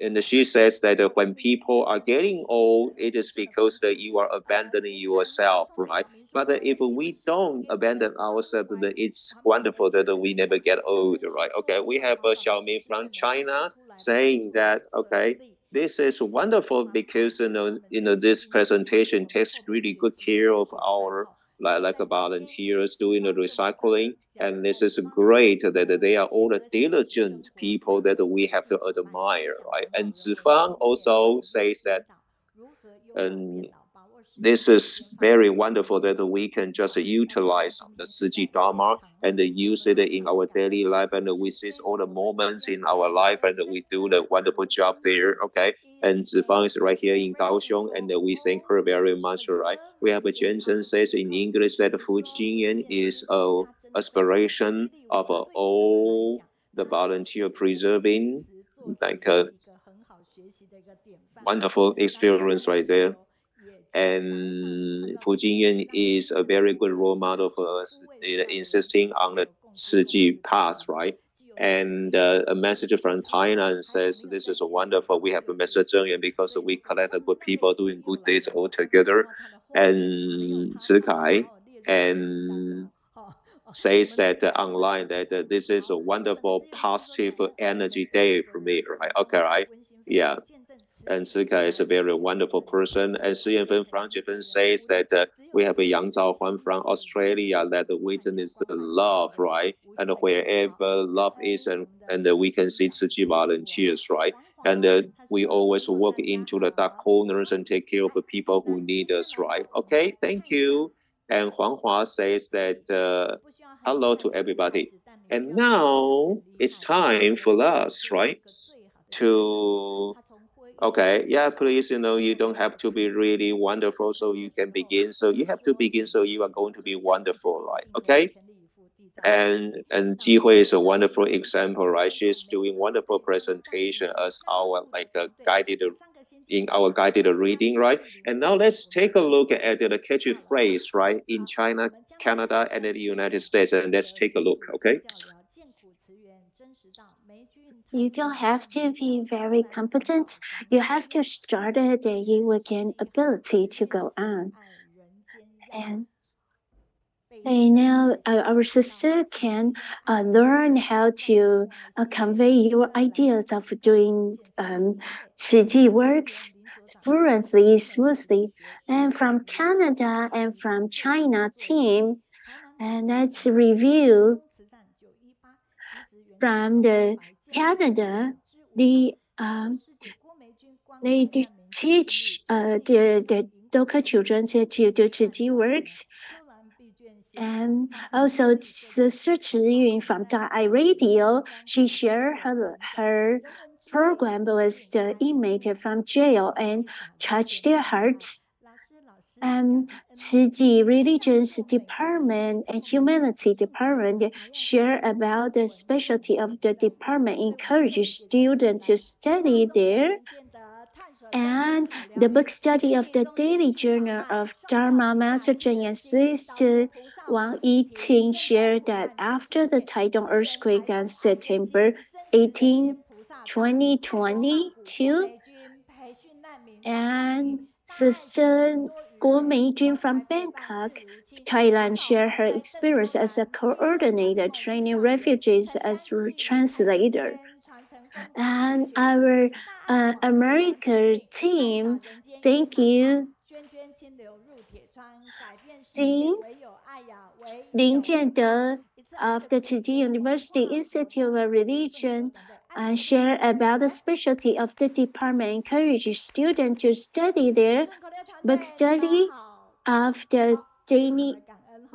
and she says that when people are getting old, it is because that you are abandoning yourself, right? But if we don't abandon ourselves, then it's wonderful that we never get old, right? Okay, we have Xiaoming from China saying that, okay, this is wonderful because this presentation takes really good care of our volunteers doing the recycling, and this is great that they are all the diligent people that we have to admire, right? And Zifang also says that, this is very wonderful that we can just utilize the Siji Dharma and use it in our daily life, and we seize all the moments in our life, and we do the wonderful job there, okay? And Zifang is right here in Kaohsiung, and we thank her very much, right? We have a Jensen says in English that Fu Jingyan is an aspiration of all the volunteer preserving, like a wonderful experience right there. And Fu Jingyan is a very good role model for us, insisting on the Ciji path, right? And a message from Thailand says, this is wonderful. We have Mr. Zheng Yan because we collected good people doing good deeds all together. And Kai and says that online that this is a wonderful positive energy day for me, right? Okay, right? Yeah. And Sika is a very wonderful person. And Shi Yanfen from Japan says that we have a Yang Zaohuan from Australia that witness the love, right? And wherever love is, and we can see Tzu volunteers, right? And we always walk into the dark corners and take care of the people who need us, right? Okay, thank you. And Huang Hua says that hello to everybody. And now it's time for us, right? Okay, yeah, please, you don't have to be really wonderful so you can begin. So you have to begin so you are going to be wonderful, right? Okay? And Jihui is a wonderful example, right? She's doing wonderful presentation as our in our guided reading, right? And now let's take a look at the catchy phrase, right? In China, Canada, and the United States, and let's take a look, okay? You don't have to be very competent. You have to start it, and you will gain ability to go on. And now our sister can learn how to convey your ideas of doing Qiji works fluently, smoothly. And from Canada and from China team, and let's review from the Canada, they teach the local children to do Qiji works. And also the Search Yun from Radio, she shared her program with the inmate from jail and touched their heart. And Qiji Religions Department and Humanity Department share about the specialty of the department, encourage students to study there. And the book study of the Daily Journal of Dharma Master Zheng Yan's sister Wang Yiting shared that after the Taichung earthquake on September 18, 2022, and Sister Guo Meiyun from Bangkok, Thailand, shared her experience as a coordinator training refugees as a translator. And our American team, thank you. Lin Dr of the Tzu University Institute of Religion share about the specialty of the department, encourage students to study there. Book study of the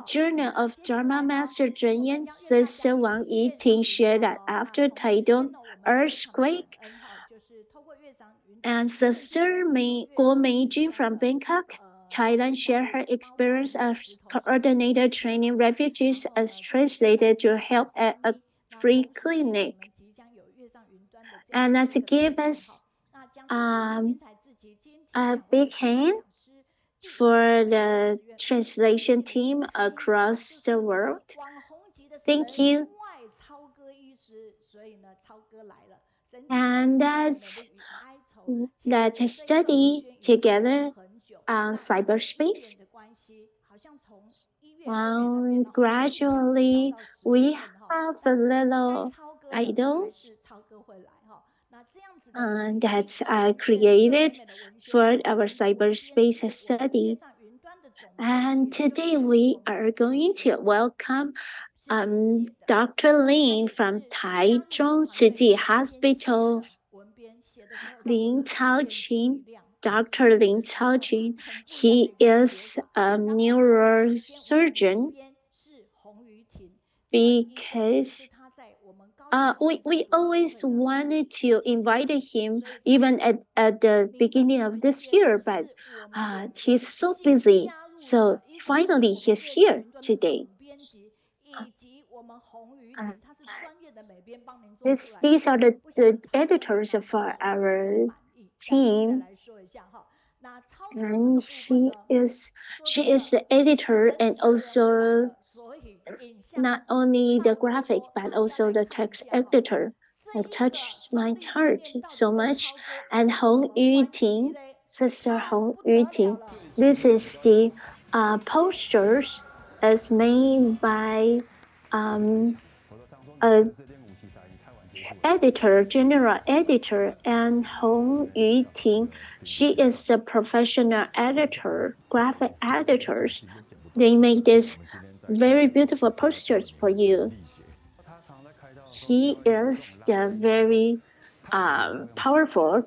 Journal of Dharma Master Zhenyan, Sister Wang Yiting shared that after Taichung earthquake, and Sister Guo Meiyun from Bangkok, Thailand shared her experience as coordinator training refugees as translated to help at a free clinic. And let's give us a big hand for the translation team across the world. Thank you. And let's study together on cyberspace. Gradually, we have a little idols that I created for our cyberspace study. And today we are going to welcome Dr. Lin from Taichung City Hospital. Lin Yingchao, Dr. Lin Yingchao, he is a neurosurgeon because we always wanted to invite him even at the beginning of this year, but he's so busy. So finally he's here today. These are the editors of our team. And she is the editor and also not only the graphic but also the text editor. It touches my heart so much. And Hong Yuting, Sister Hong Yuting, this is the posters as made by general editor, and Hong Yuting, she is the professional editor, graphic editors. They make this very beautiful posters for you. He is the very powerful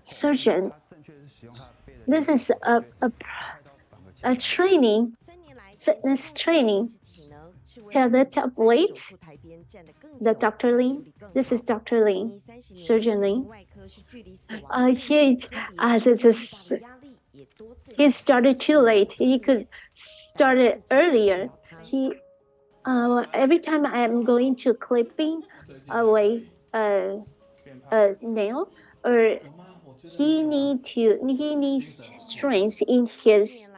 surgeon. This is a training, fitness training. Here, the top weight, the Dr. Lin. This is Dr. Lin, Surgeon Lin. He started too late. He could start it earlier. Every time I am going to clipping away a nail, or he needs strength in his.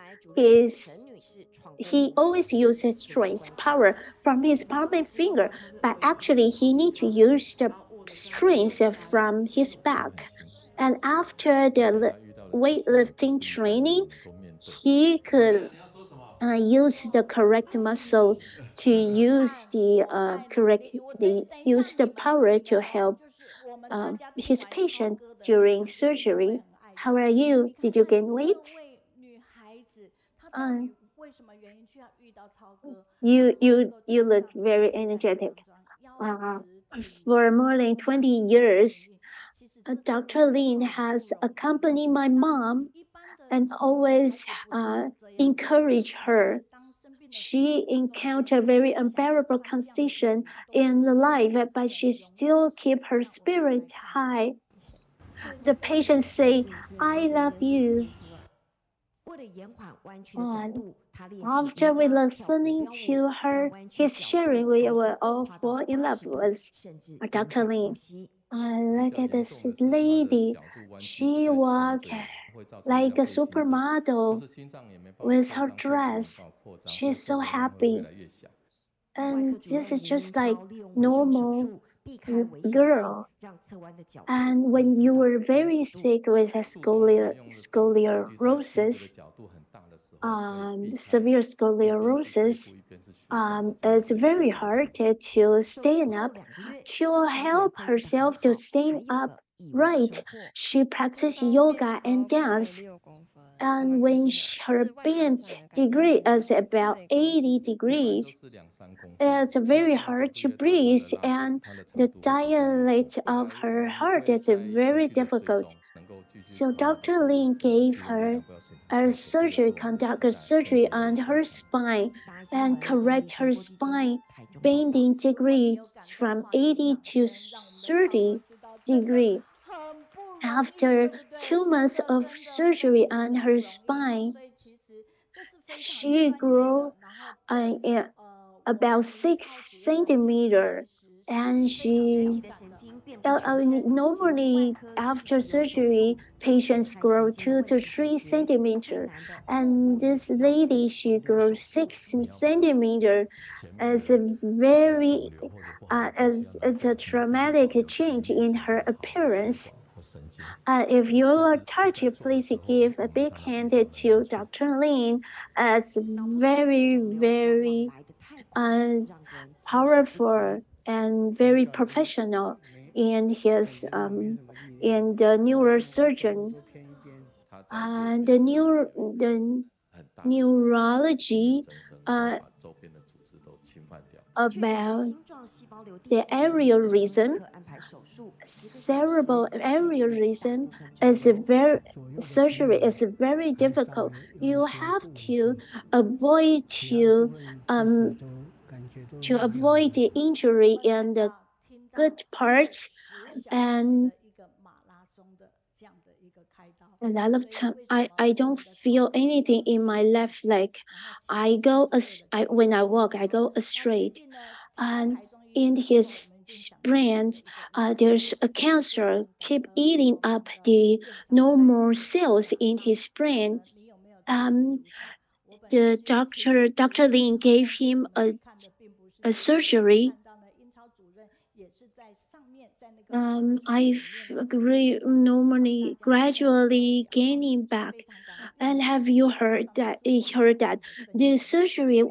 He always uses strength, power from his palm and finger, but actually he needs to use the strength from his back. And after the weightlifting training, he could use the correct muscle to use the power to help his patient during surgery. How are you? Did you gain weight? You look very energetic. For more than 20 years, Dr. Lin has accompanied my mom and always encouraged her. She encountered very unbearable condition in life, but she still keep her spirit high. The patients say, "I love you." After we listening to her, his sharing, we will all fall in love with Dr. Lin. Look at this lady. She walks like a supermodel with her dress. She's so happy. And this is just like normal girl. And when you were very sick with a scoliosis, severe scoliosis, it's very hard to stand up. To help herself to stand up right, she practiced yoga and dance. And when her bent degree is about 80 degrees, it's very hard to breathe, and the dilate of her heart is very difficult. So Dr. Lin gave her conduct a surgery on her spine and correct her spine bending degree from 80 to 30 degree. After 2 months of surgery on her spine, she grew about 6 centimeters, and she normally after surgery patients grow 2 to 3 centimeters, and this lady she grew 6 centimeters as a very as a traumatic change in her appearance. If you are touched, please give a big hand to Dr. Lin as very, very powerful and very professional in his in the neurosurgeon and the neurology about the aneurysm. Cerebral aneurysm is surgery is very difficult. You have to avoid avoid the injury in the good parts, and a lot of time I don't feel anything in my left leg. When I walk I go straight, and in his brain there's a cancer keep eating up the normal cells in his brain. The Dr. Lin gave him a surgery. I've normally gradually gaining back. And have you heard that? The surgery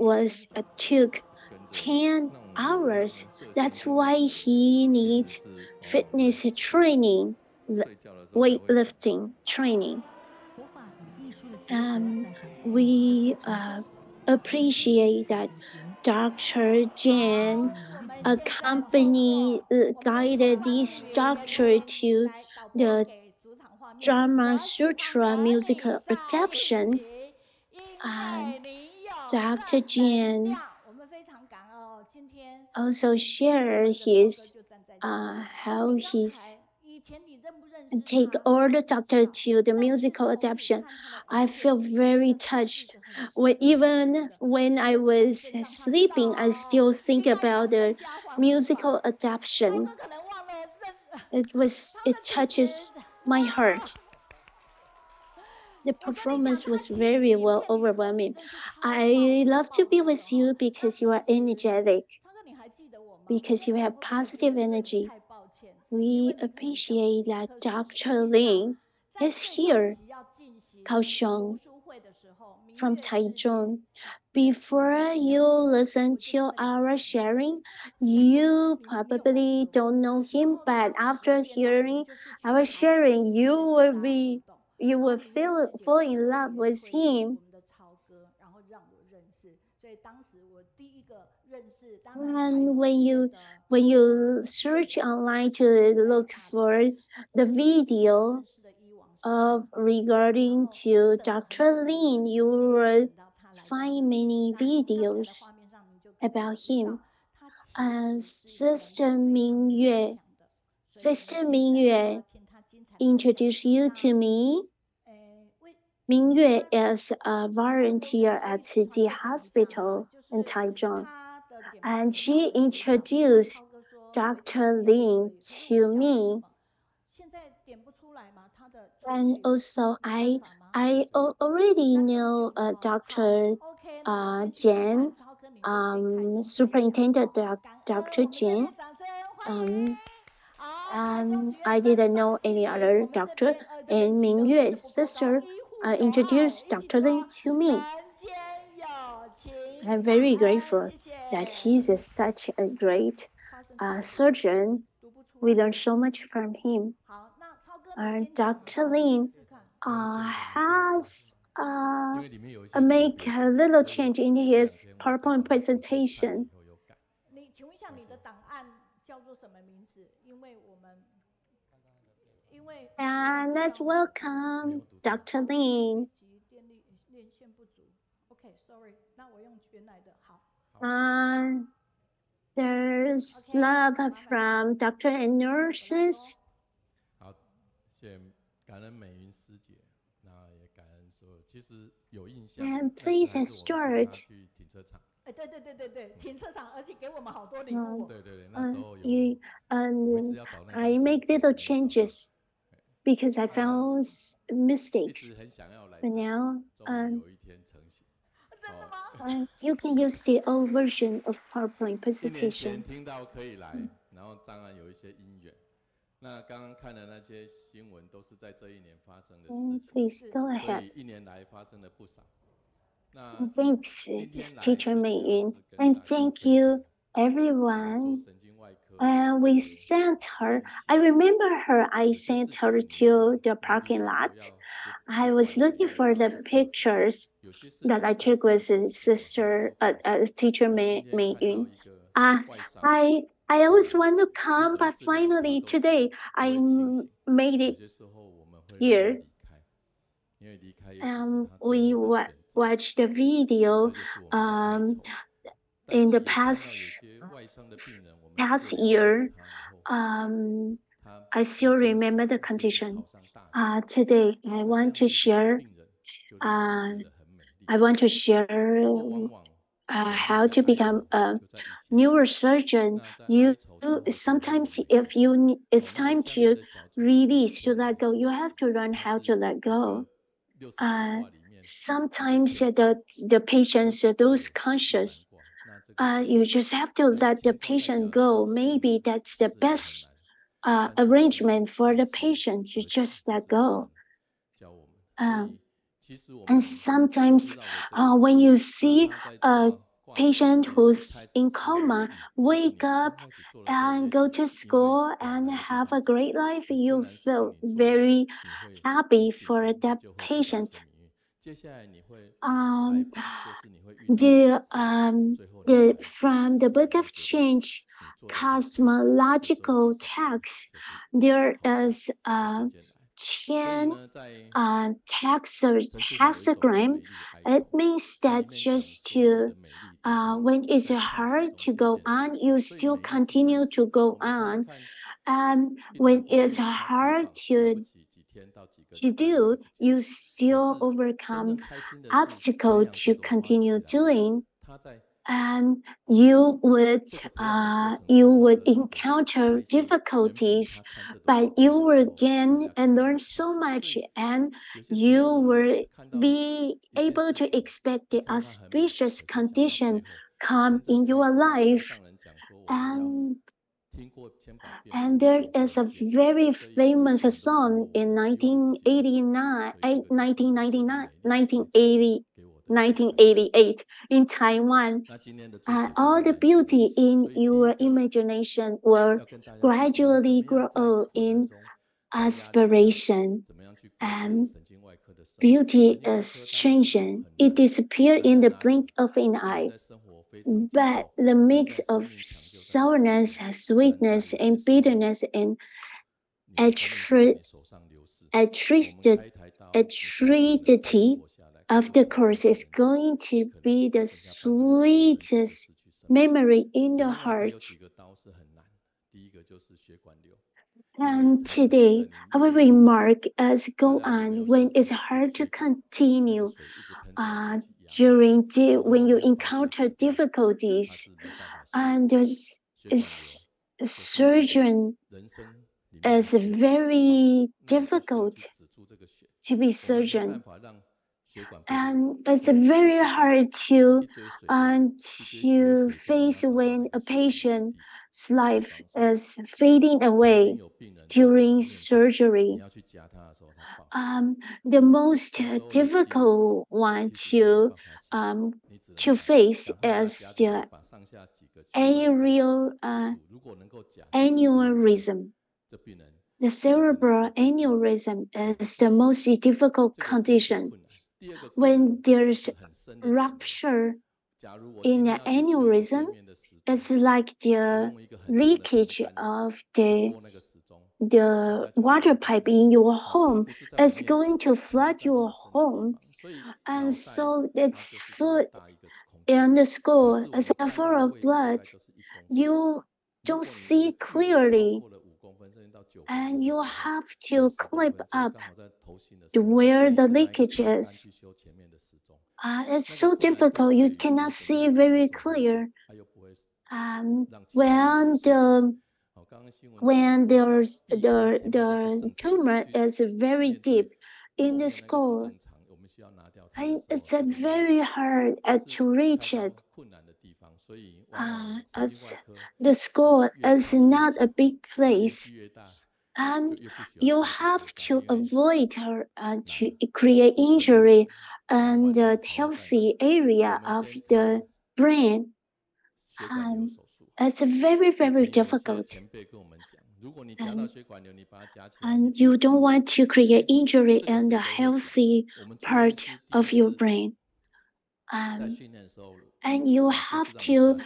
took 10 hours. That's why he needs fitness training, weightlifting training. We appreciate that Dr. Jen guided this doctor to the Drama Sutra musical adaptation. Dr. Jen also shared how he's take all the doctor to the musical adaptation. I feel very touched. Even when I was sleeping, I still think about the musical adaptation. It touches my heart. The performance was very well overwhelming. I love to be with you because you are energetic, because you have positive energy. We appreciate that Dr. Lin is here, Kaohsiung, from Taichung. Before you listen to our sharing, you probably don't know him, but after hearing our sharing, you will fall in love with him. And when you search online to look for the video regarding to Dr. Lin, you will find many videos about him. Sister Meiyun introduced you to me. Meiyun is a volunteer at the hospital in Taichung, and she introduced Dr. Lin to me. And also, I already know Dr. Jen, Superintendent Dr. Jen. I didn't know any other doctor, and Meiyun's sister introduced Dr. Lin to me. I'm very grateful that he's such a great surgeon. We learned so much from him. Dr. Lin has make a little change in his PowerPoint presentation. And let's welcome Dr. Lin. There's love from Dr. and nurses. 好，谢谢感恩美云师姐，那也感恩所有，其实有印象。And please start. 去停车场。对，停车场，而且给我们好多礼物。对，那时候有。I make little changes because I found mistakes. But now, 有一天成型。真的吗？You can use the old version of PowerPoint presentation. 1年前听到可以来，然后当然有一些因缘。那刚刚看的那些新闻，都是在这1年发生的事情。Please go ahead. 所以1年来发生了不少。Thanks, Teacher Meiyun, and thank you, everyone. And we sent her. I remember her. I sent her to the parking lot. I was looking for the pictures that I took with Teacher Meiyun. I always want to come, but finally today I made it here. We watched the video in the past year. I still remember the condition. Today I want to share. How to become a neurosurgeon. You sometimes, if it's time to release, to let go, you have to learn how to let go. Sometimes the patients, those conscious, you just have to let the patient go. Maybe that's the best arrangement for the patient. You just let go. And sometimes when you see a patient who's in coma wake up and go to school and have a great life, you feel very happy for that patient. From the Book of Change cosmological text, there is 10 hexagram. It means that just to when it's hard to go on, you still continue to go on. And when it's hard to do, you still overcome obstacle to continue doing. And you would encounter difficulties, but you will gain and learn so much, and you will be able to expect the auspicious condition come in your life. And there is a very famous song in 1988 in Taiwan. All the beauty in your imagination will gradually grow in aspiration, and beauty is changing. It disappears in the blink of an eye. But the mix of sourness, sweetness, and bitterness, and acidity of the course is going to be the sweetest memory in the heart. And today, our remark is go on when it's hard to continue. When you encounter difficulties, and there's surgeon is very difficult to be surgeon, and it's very hard to face when a patient's life is fading away during surgery. The most difficult one to face is the aneurysm. The cerebral aneurysm is the most difficult condition. When there's rupture in the aneurysm, it's like the leakage of the the water pipe in your home is going to flood your home. And so it's food in the school is full of blood. You don't see clearly, and you have to clip up where the leakage is. It's so difficult. You cannot see very clear. When the tumor is very deep in the skull, it's very hard to reach it. The skull is not a big place, and you have to avoid her to create injury in the healthy area of the brain. It's very, very difficult. And you don't want to create injury in the healthy part of your brain. And you have to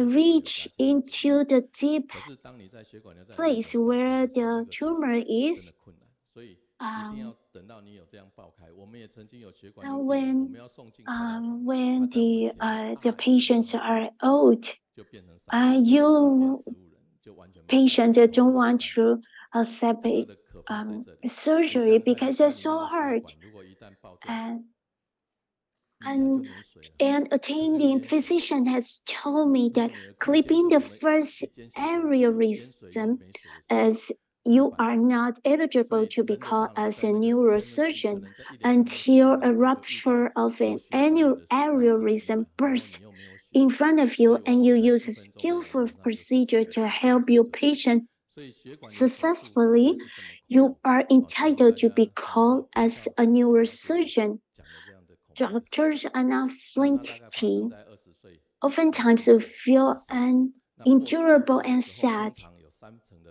reach into the deep place where the tumor is. When the patients are old, patients don't want to accept surgery because it's so hard. And attending physician has told me that clipping the first aneurysm is you are not eligible to be called as a neurosurgeon until a rupture of an aneurysm bursts in front of you and you use a skillful procedure to help your patient successfully. You are entitled to be called as a neurosurgeon. Doctors are not flinty. Oftentimes we feel endurable and sad.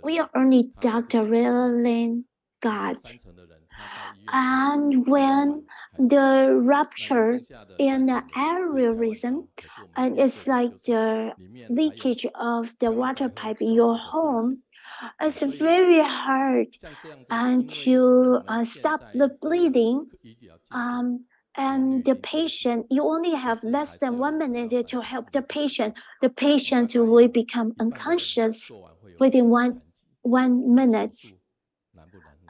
We are only Dr. rather than God. And when the rupture in the aneurysm, and it's like the leakage of the water pipe in your home, it's very hard to stop the bleeding. And the patient, you only have less than 1 minute to help the patient. The patient will become unconscious within one minute.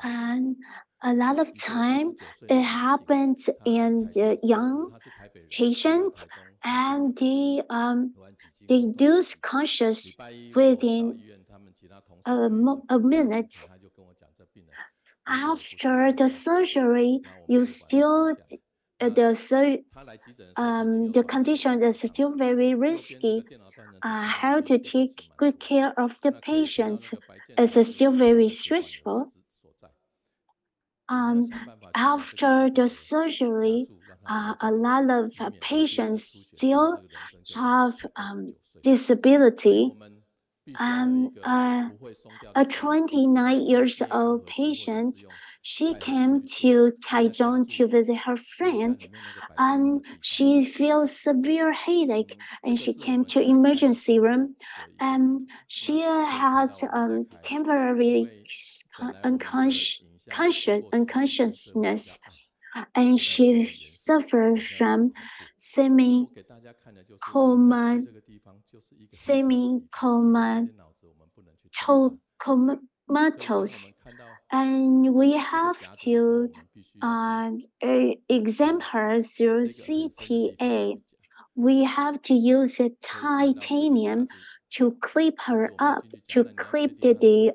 And a lot of time it happens in the young patients, and they lose conscious within a minute. After the surgery, you still the condition is still very risky. How to take good care of the patient is still very stressful. After the surgery, a lot of patients still have disability. A 29 years old patient, she came to Taichung to visit her friend, and she feels severe headache, and she came to emergency room, and she has temporary unconsciousness, and she suffered from comatose, and we have to examine her through CTA. We have to use a titanium to clip her up, to clip the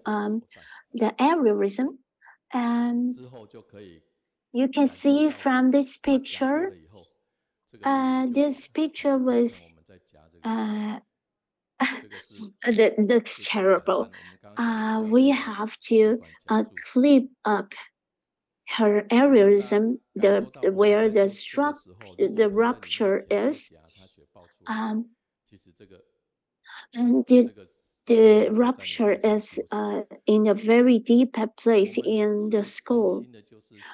aneurysm. And you can see from this picture, this picture was that looks terrible. We have to clip up her aneurysm, where the rupture is, and the rupture is in a very deep place in the skull.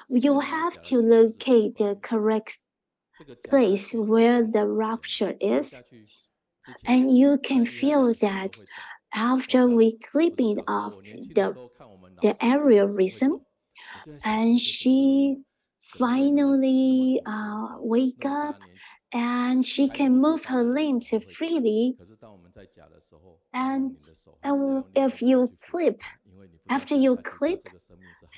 You have to locate the correct place where the rupture is, and you can feel that after we clip it off the the aneurysm, and she finally wake up, and she can move her limbs freely. And if you clip, after you clip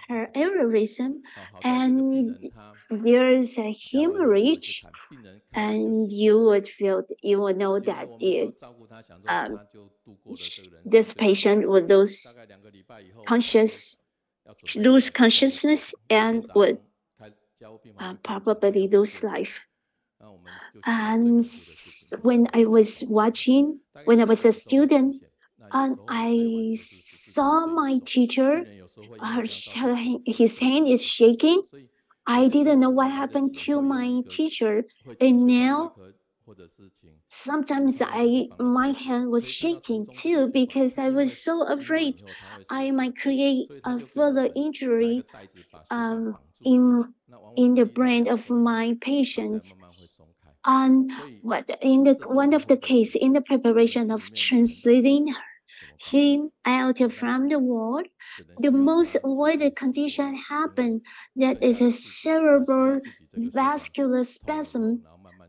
her aneurysm, and there's a hemorrhage, and you will know that this patient would lose consciousness and would probably lose life. And when I was a student, and I saw my teacher, his hand is shaking. I didn't know what happened to my teacher, and now sometimes my hand was shaking too, because I was so afraid I might create a further injury in the brain of my patient. And one of the case in the preparation of translating him out from the ward, the most avoided condition happened. That is a cerebral vascular spasm.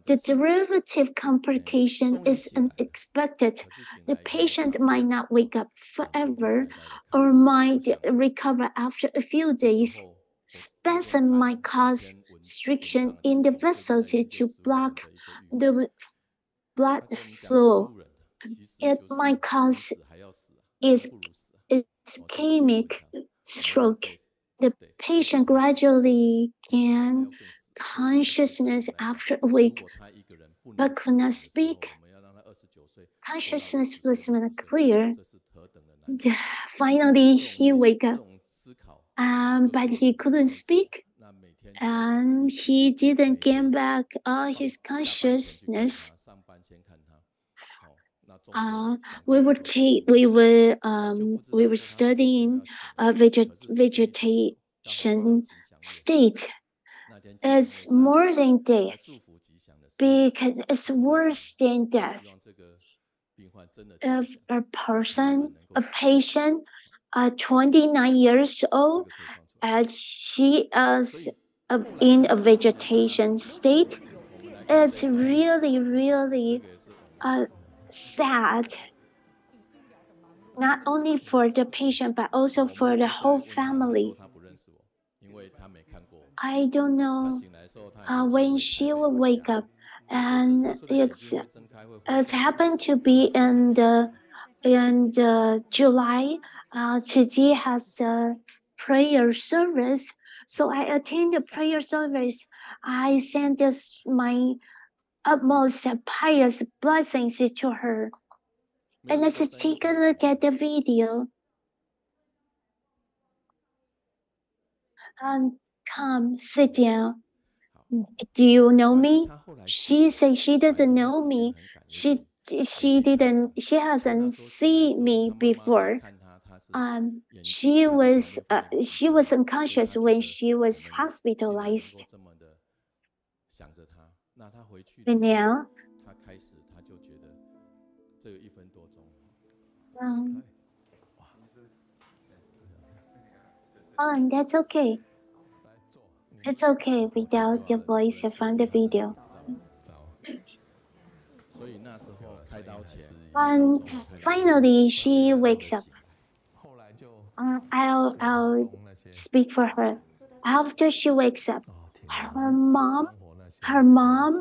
The derivative complication is unexpected. The patient might not wake up forever or might recover after a few days. Spasm might cause restriction in the vessels to block the blood flow. It might cause ischemic stroke. The patient gradually gained consciousness after a week, but could not speak. Consciousness was not clear. Finally, he wake up, but he couldn't speak, and he didn't gain back his consciousness. We were studying vegetation state. It's more than death, because it's worse than death. If a patient, 29 years old, she is in a vegetation state, it's really, really sad, not only for the patient, but also for the whole family. I don't know when she will wake up, and it's happened to be in July. Chiji has a prayer service, so I attend the prayer service. I send my utmost pious blessings to her. And let's take a look at the video. Come, sit down. Do you know me? She said she doesn't know me. She hasn't seen me before. She was unconscious when she was hospitalized. And now, and that's okay. It's okay without the voice from the video. And finally, she wakes up. I'll speak for her. After she wakes up, her mom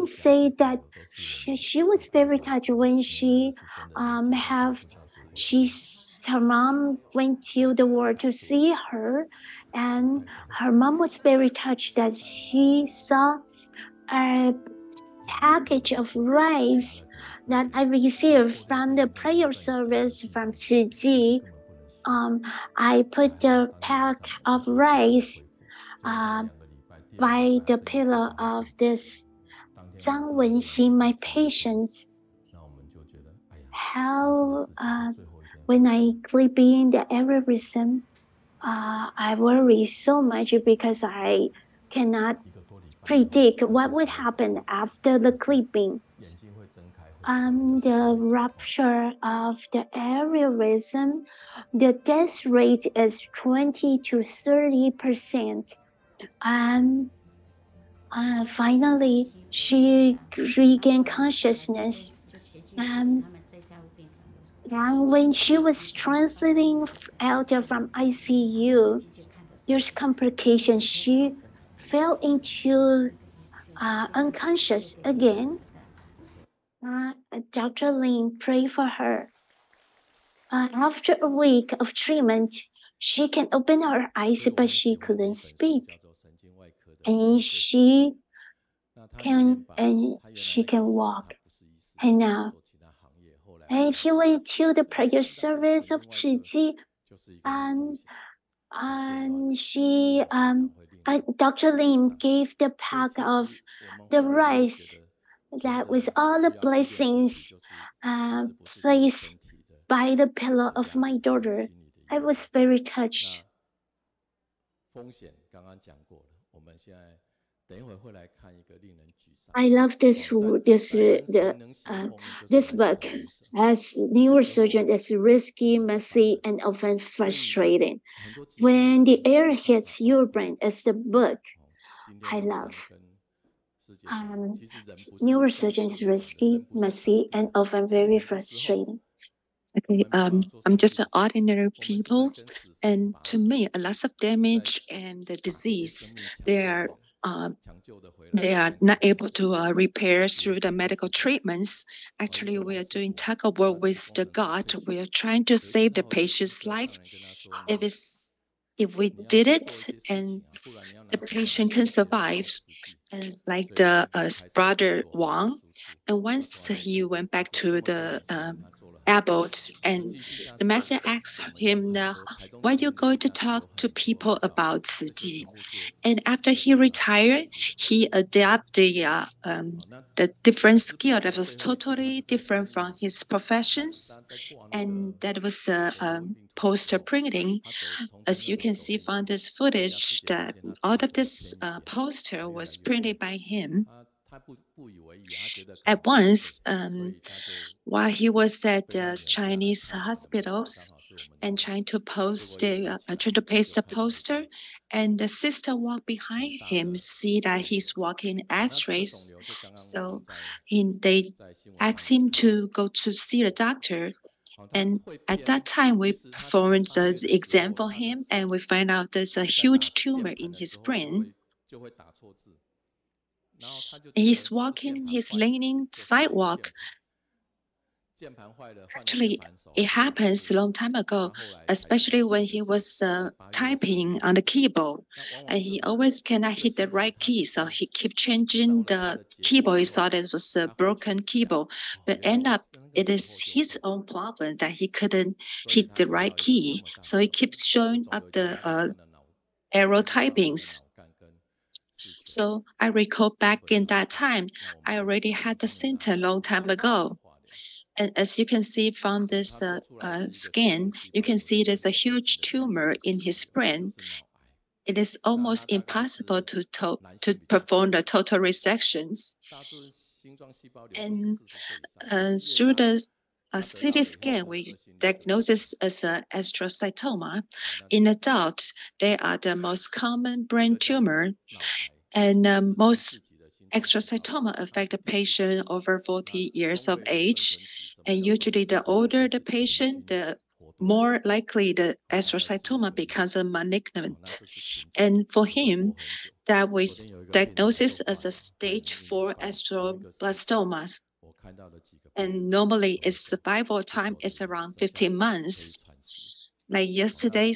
said that she was very touched when her mom went to the ward to see her, and her mom was very touched that she saw a package of rice that I received from the prayer service from Chiji. I put the pack of rice by the pillow of this Zhang Wenxin, my patient. How when I clip in the aneurysm, I worry so much because I cannot predict what would happen after the clipping. the rupture of the aneurysm, the death rate is 20 to 30%. Finally, she regained consciousness. And when she was transiting out from ICU, there's complication. She fell into unconscious again. Dr. Lin prayed for her. After a week of treatment, she can open her eyes, but she couldn't speak. And she can walk. And now, and he went to the prayer service of Chiji, and she Dr. Lin gave the pack of the rice that was all the blessings placed by the pillow of my daughter. I was very touched. I love this book. As neurosurgeon, it's risky, messy, and often frustrating. When the air hits your brain, it's the book I love. Neurosurgeon is risky, messy, and often very frustrating. Okay, I'm just an ordinary people, and to me, a lot of damage and the disease, they are not able to repair through the medical treatments. Actually, we are doing tug of war with the God. We are trying to save the patient's life. If we did it and the patient can survive, like the brother Wang, and once he went back to the Abbott, and the master asked him, why are you going to talk to people about Tzu Chi? And after he retired, he adapted the different skill that was totally different from his professions, and that was poster printing. As you can see from this footage, that all of this poster was printed by him. At once, while he was at the Chinese hospitals and trying to paste the poster, and the sister walked behind him, see that he's walking ashtrays. So they asked him to go to see the doctor. And at that time, we performed the exam for him, and we find out there's a huge tumor in his brain. He's walking, he's leaning sidewalk. Actually, it happens a long time ago, especially when he was typing on the keyboard, and he always cannot hit the right key, so he kept changing the keyboard. He thought it was a broken keyboard, but end up it is his own problem that he couldn't hit the right key, so he keeps showing up the error typings. So I recall back in that time, I already had the symptom long time ago. And as you can see from this scan, you can see there's a huge tumor in his brain. It is almost impossible to perform the total resections. And through the CT scan, we diagnose this as an astrocytoma. In adults, they are the most common brain tumor, and most astrocytoma affect the patient over 40 years of age. And usually the older the patient, the more likely the astrocytoma becomes a malignant. And for him, that was diagnosed as a stage 4 astroblastoma. And normally its survival time is around 15 months. Like yesterday,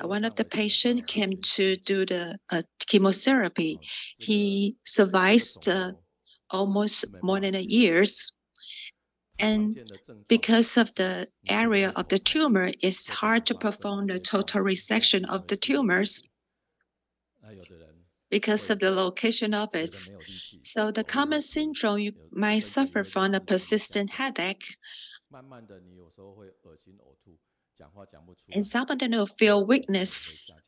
one of the patients came to do the chemotherapy. He survived almost more than a year. And because of the area of the tumor, it's hard to perform the total resection of the tumors because of the location of it. So the common syndrome, you might suffer from a persistent headache. And some of them will feel weakness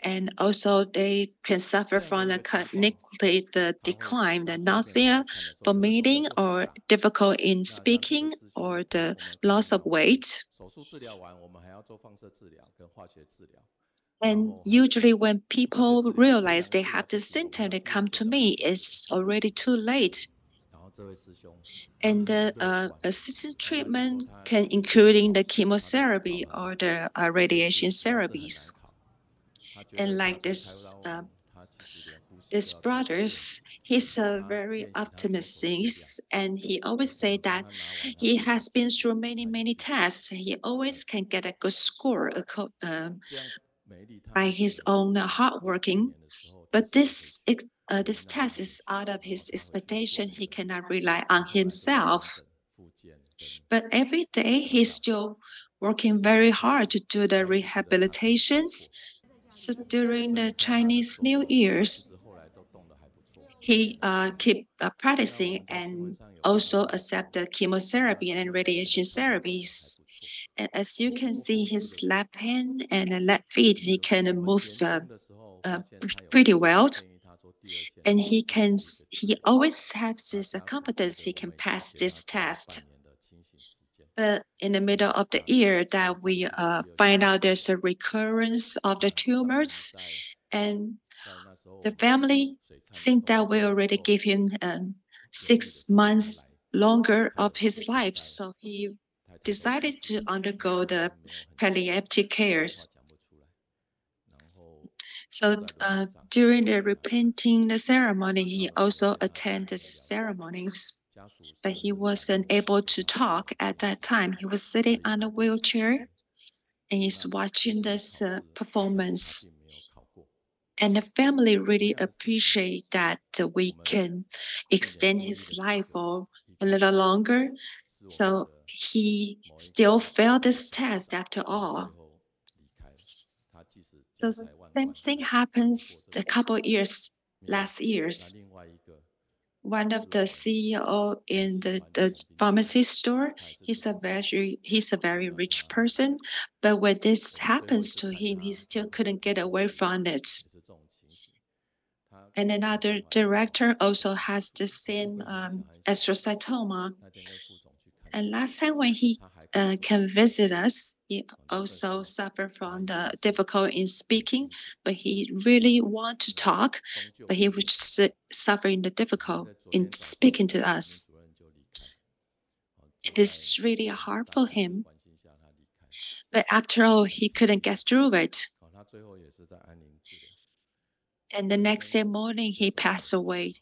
And also they can suffer from the cognitive decline, the nausea, vomiting, or difficult in speaking, or the loss of weight. And usually when people realize they have the symptom, they come to me, it's already too late. And the assisted treatment can including the chemotherapy or the radiation therapies. And like this brothers, he's very optimistic, and he always say that he has been through many tests. He always can get a good score by his own hard working. But this test is out of his expectation. He cannot rely on himself. But every day he's still working very hard to do the rehabilitations. So during the Chinese New Year's, he keep practicing and also accept the chemotherapy and radiation therapies. And as you can see, his left hand and left feet, he can move pretty well. And he always has this confidence he can pass this test. But in the middle of the year that we find out there's a recurrence of the tumors, and the family think that we already give him 6 months longer of his life. So he decided to undergo the palliative cares. So during the repenting ceremony, he also attended the ceremonies, but he wasn't able to talk at that time. He was sitting on a wheelchair and he's watching this performance. And the family really appreciate that we can extend his life for a little longer. So he still failed this test after all. The same thing happens a couple years, last years. One of the CEO in the pharmacy store, he's a very rich person, but when this happens to him, he still couldn't get away from it. And another director also has the same astrocytoma. And last time when he can visit us, he also suffered from the difficult in speaking, but he really want to talk, but he was suffering the difficult in speaking to us. It is really hard for him, but after all, he couldn't get through it. And the next day morning, he passed away.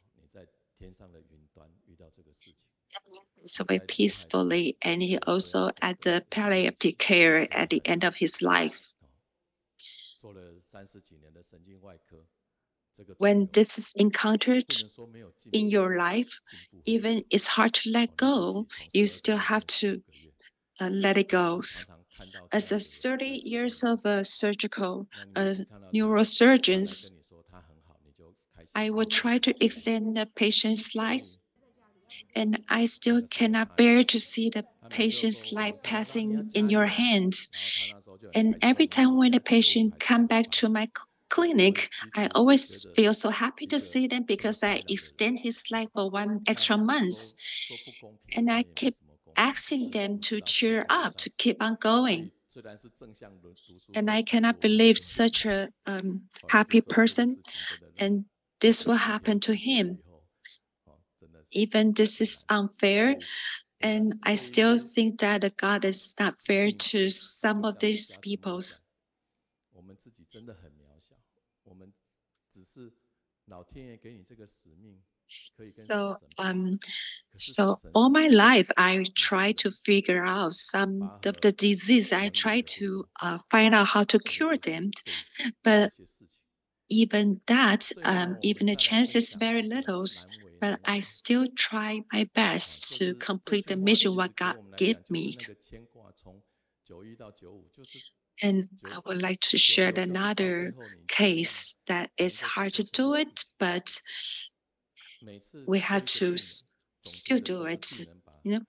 So very peacefully, and he also at the palliative care at the end of his life. When this is encountered in your life, even it's hard to let go, you still have to let it go. As a 30 years of a surgical neurosurgeons, I will try to extend the patient's life, and I still cannot bear to see the patient's life passing in your hands. And every time when the patient come back to my clinic, I always feel so happy to see them because I extend his life for 1 extra month. And I keep asking them to cheer up, to keep on going. And I cannot believe such a happy person, and this will happen to him. Even this is unfair, and I still think that God is not fair to some of these people. So all my life, I try to figure out some of the disease. I try to find out how to cure them, but even that, even the chance is very little. But I still try my best to complete the mission what God gave me. And I would like to share another case that is hard to do it, but we have to still do it. You know?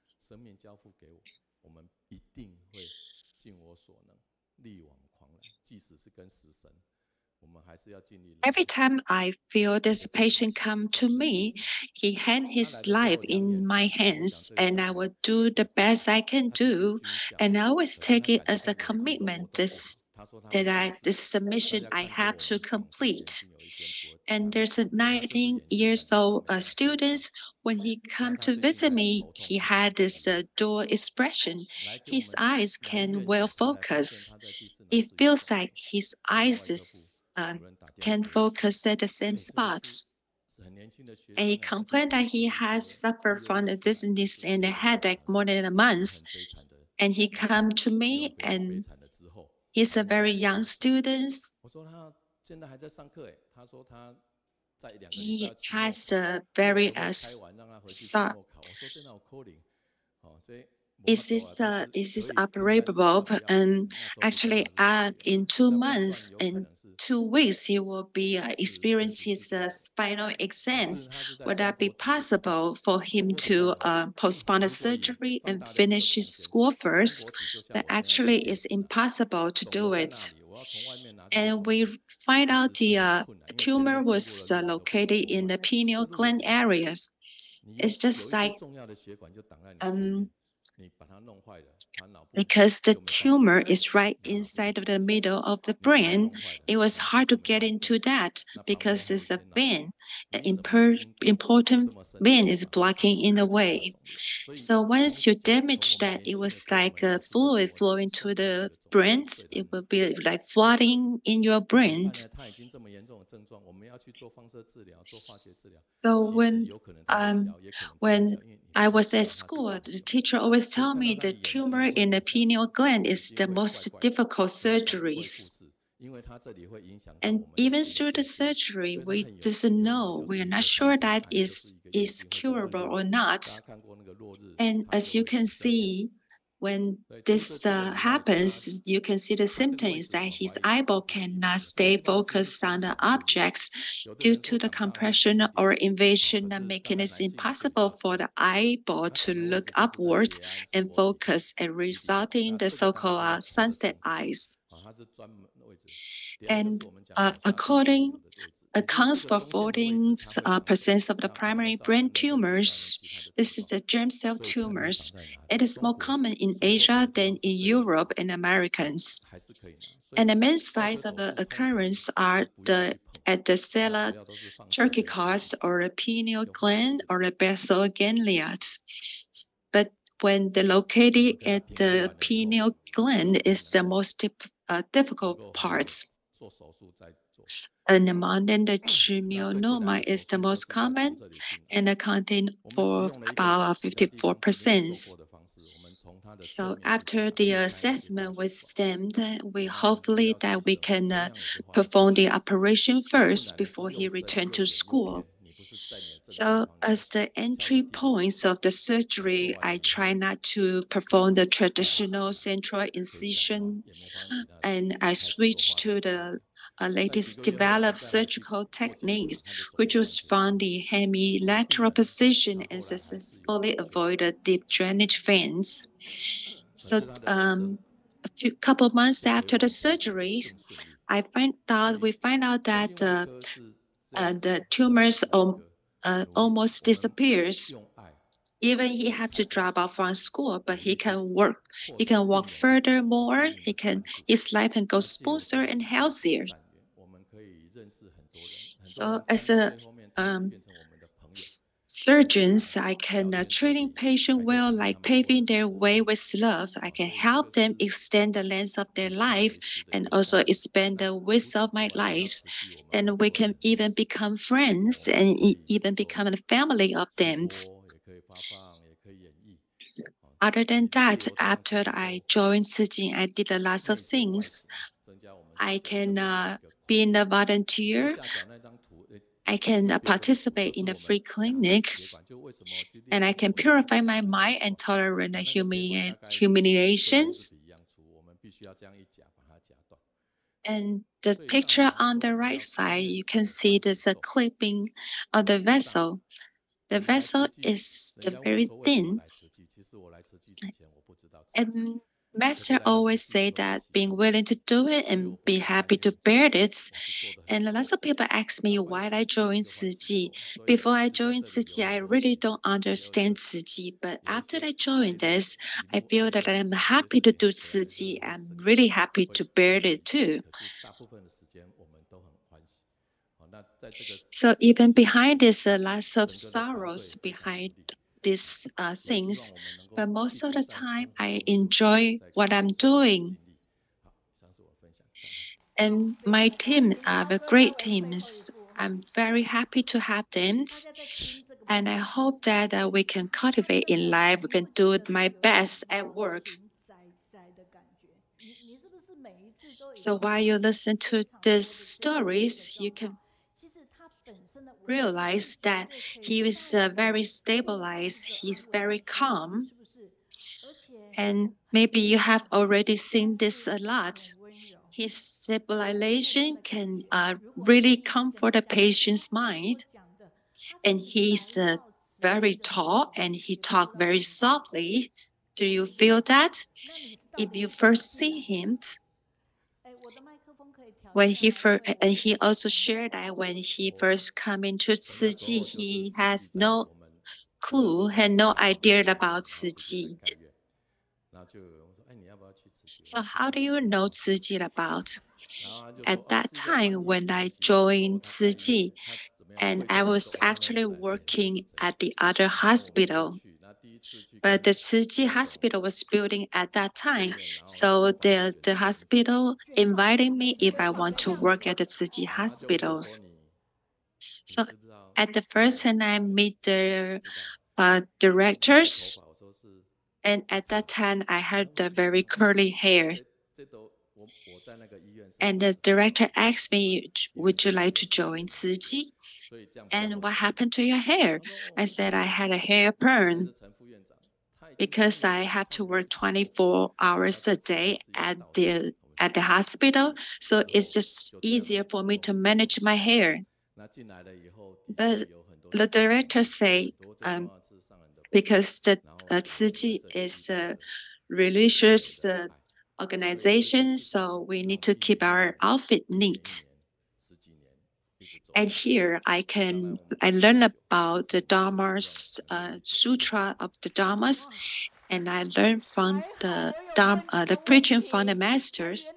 Every time I feel this patient come to me, he hand his life in my hands, and I will do the best I can do, and I always take it as a commitment. This is a mission I have to complete. And there's a 19 years old student. When he come to visit me, he had this dual expression. His eyes can well focus. It feels like his eyes can focus at the same spot. And he complained that he has suffered from the dizziness and a headache more than a month. And he come to me, and he's a very young student. He has a very this is operable, and actually in 2 months and 2 weeks he will be experience his spinal exams. Would that be possible for him to postpone the surgery and finish his school first? But actually it's impossible to do it. And we find out the tumor was located in the pineal gland areas. It's just like because the tumor is right inside of the middle of the brain, it was hard to get into that because it's a vein. An important vein is blocking in the way. So once you damage that, it was like a fluid flowing to the brains. It will be like flooding in your brains. So when I was at school, the teacher always told me the tumor in the pineal gland is the most difficult surgeries. And even through the surgery, we doesn't know. We are not sure that is curable or not. And as you can see, when this happens, you can see the symptoms that his eyeball cannot stay focused on the objects due to the compression or invasion that making it impossible for the eyeball to look upwards and focus, and resulting in the so-called sunset eyes. And accounts for 14% of the primary brain tumors. This is the germ cell tumors. It is more common in Asia than in Europe and Americans. And the main sites of the occurrence are at the sella turcicalis or the pineal gland or the basal ganglia. But when they're located at the pineal gland is the most difficult parts. And among them, the trimelanoma is the most common and accounting for about 54%. So after the assessment was stemmed, we hopefully that we can perform the operation first before he returned to school. So as the entry points of the surgery, I try not to perform the traditional central incision, and I switch to the latest developed surgical techniques, which was found the hemilateral position and successfully avoided deep drainage veins. So a couple months after the surgery, we find out that the tumors almost disappears. Even he had to drop out from school, but he can work. He can walk further more. His life can go smoother and healthier. So as a surgeons, I can treating patients well, like paving their way with love. I can help them extend the length of their life and also expand the width of my life. And we can even become friends and even become a family of them. Other than that, after I joined Sijing, I did a lot of things. I can be a volunteer. I can participate in the free clinics, and I can purify my mind and tolerate the humiliations. And the picture on the right side, you can see there's a clipping of the vessel. The vessel is very thin. And Master always say that being willing to do it and be happy to bear it. And lots of people ask me why I joined Tzu Chi. Before I joined Tzu Chi, I really don't understand Tzu Chi. But after I joined this, I feel that I'm happy to do Tzu Chi. I'm really happy to bear it too. So even behind this, lots of sorrows behind these things, but most of the time I enjoy what I'm doing. And my team are great teams. I'm very happy to have them. And I hope that we can cultivate in life. We can do my best at work. So while you listen to these stories, you can realize that he is very stabilized. He's very calm. And maybe you have already seen this a lot. His stabilization can really comfort a patient's mind. And he's very tall and he talks very softly. Do you feel that? If you first see him, when and he also shared that when he first come into Tzu Chi, he has no clue, had no idea about Tzu Chi. So how do you know Tzu Chi about? At that time when I joined Tzu Chi, and I was actually working at the other hospital. But the Tzu Chi hospital was building at that time. So the hospital invited me if I want to work at the Tzu Chi hospitals. So at the first time I meet the directors, and at that time I had the very curly hair. And the director asked me, would you like to join Tzu Chi? And what happened to your hair? I said I had a hair burn because I had to work 24 hours a day at the hospital. So it's just easier for me to manage my hair. But the director said, because the Tzu Chi is a religious organization, so we need to keep our outfit neat. And here I learn about the Dharma's Sutra of the Dharmas, and I learn from the preaching from the masters.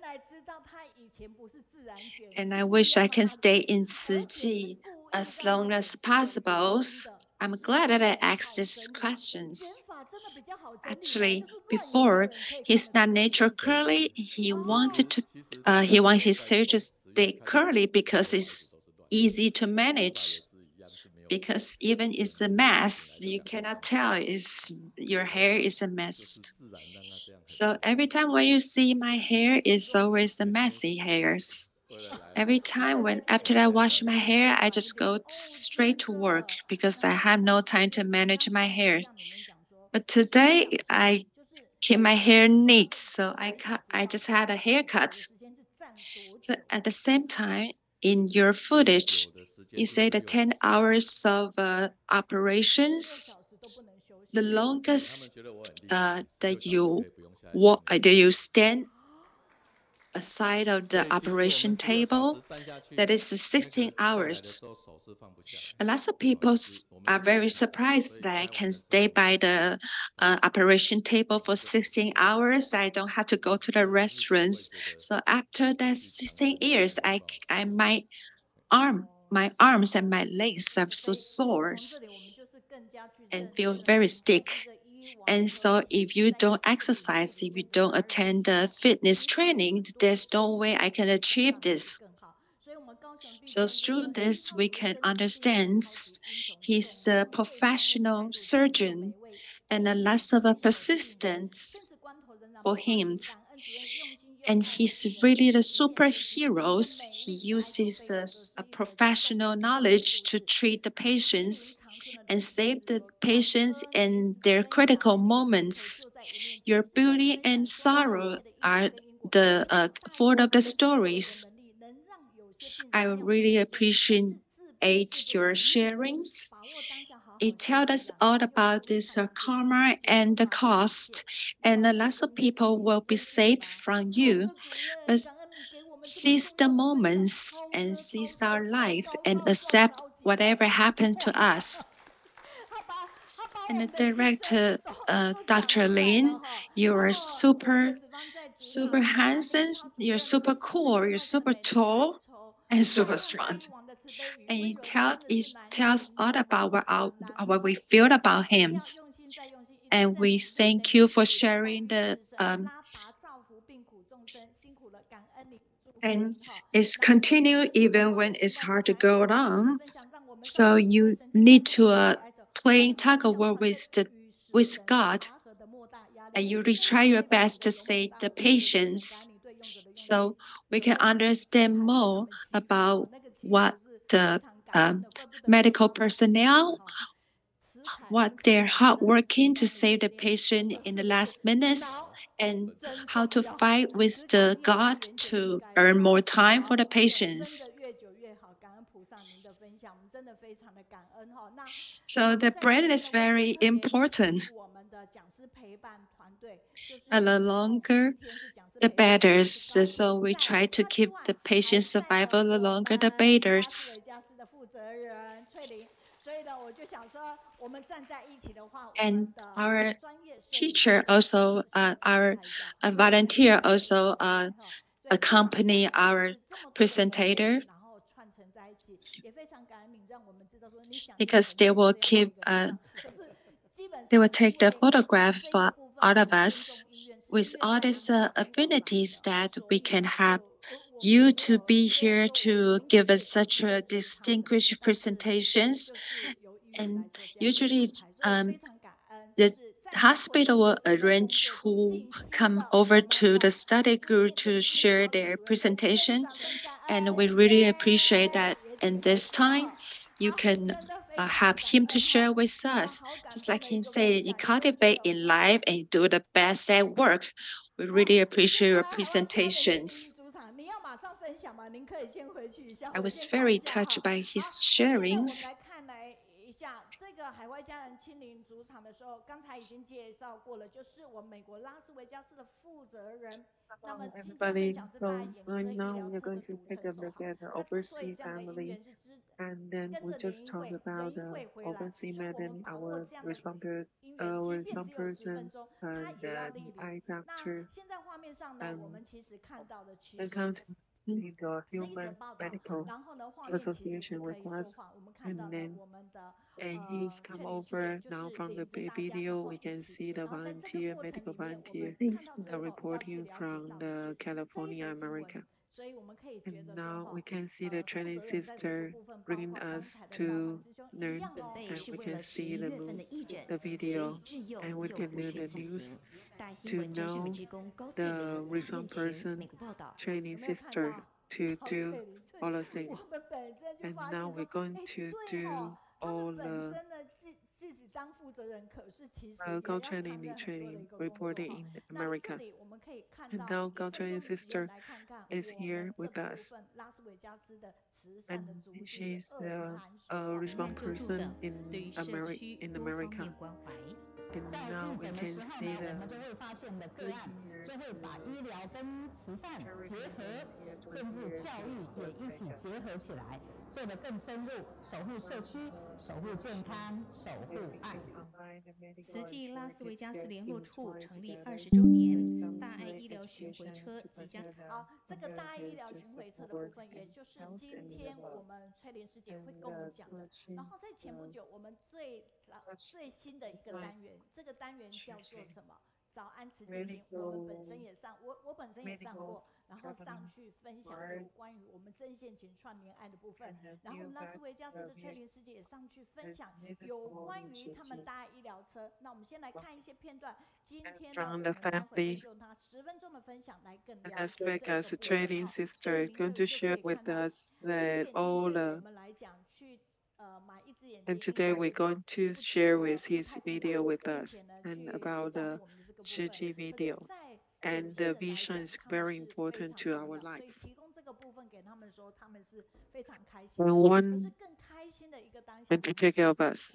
And I wish I can stay in Tzu Chi as long as possible. I'm glad that I asked these questions. Actually, before he's not natural curly, he wants his hair to stay curly because it's easy to manage. Because even it's a mess, you cannot tell your hair is a mess. So every time when you see my hair, it's always a messy hairs. Every time after I wash my hair, I just go straight to work because I have no time to manage my hair. But today I keep my hair neat, so I just had a haircut. So at the same time, in your footage, you say the 10 hours of operations, the longest that you stand aside of the operation table, that is 16 hours. And lots of people are very surprised that I can stay by the operation table for 16 hours. I don't have to go to the restaurants. So after that 16 years, my arms and my legs are so sore and feel very stiff. And so if you don't exercise, if you don't attend the fitness training, there's no way I can achieve this. So through this, we can understand he's a professional surgeon and a loss of a persistence for him. And he's really the superhero. He uses a professional knowledge to treat the patients and save the patients in their critical moments. Your beauty and sorrow are the four of the stories. I really appreciate your sharings. it tells us all about this karma and the cost, and lots of people will be saved from you. But seize the moments and seize our life and accept whatever happens to us. And the director, Dr. Lin, you are super handsome, you're super cool, you're super tall, and super strong. And it tells all about what we feel about him. And we thank you for sharing the and it's continue even when it's hard to go on. So you need to play tug of war with God, and you try your best to save the patients, so we can understand more about what the medical personnel, what they're hard working to save the patient in the last minutes, and how to fight with the God to earn more time for the patients. So the brand is very important. And the longer, the better. So we try to keep the patient survival the longer, the better. And our teacher also, our volunteer also accompany our presenter, because they will take the photograph for all of us with all these affinities that we can have you to be here to give us such a distinguished presentations. And usually the hospital will arrange who come over to the study group to share their presentation. And we really appreciate that. And this time, you can have him to share with us. Just like him said, you cultivate in life and do the best at work. We really appreciate your presentations. I was very touched by his sharings. Everybody, so right now we are going to take a look at the overseas family, and then we just talk about the overseas Maiden, our responsible person, and the eye doctor, and counting the human medical association with us, and then he's come over now from the video. We can see the volunteer, medical volunteer, reporting from the California, America. And now we can see the training sister bringing us to learn, and we can see the video, and we can know the news to know the reform person, training sister to do all the things. And now we're going to do all the Go training reported in America. And now Go training sister is here with us. And she's a responsible person in America. And now we can see the 做得更深入，守护社区，守护健康，守护爱。慈济拉斯维加斯联络处成立20周年，大爱医疗巡回车即将。好，这个大爱医疗巡回车的部分，也就是今天我们翠莲师姐会跟我们讲的。然后在前不久，我们最新的一个单元，这个单元叫做什么？早安慈济行，我们本身也上，我本身也上过，然后上去分享有关于我们针线琴串联爱的部分，然后拉斯维加斯的翠莲师姐也上去分享有关于他们大爱医疗车。那我们先来看一些片段，今天呢，我们待会就他10分钟的分享来更了解。Las Vegas training sister going to share with us all the. And today we're going to share with his video with us and about the Shichi video. And the vision is very important to our life. And one and to take care of us.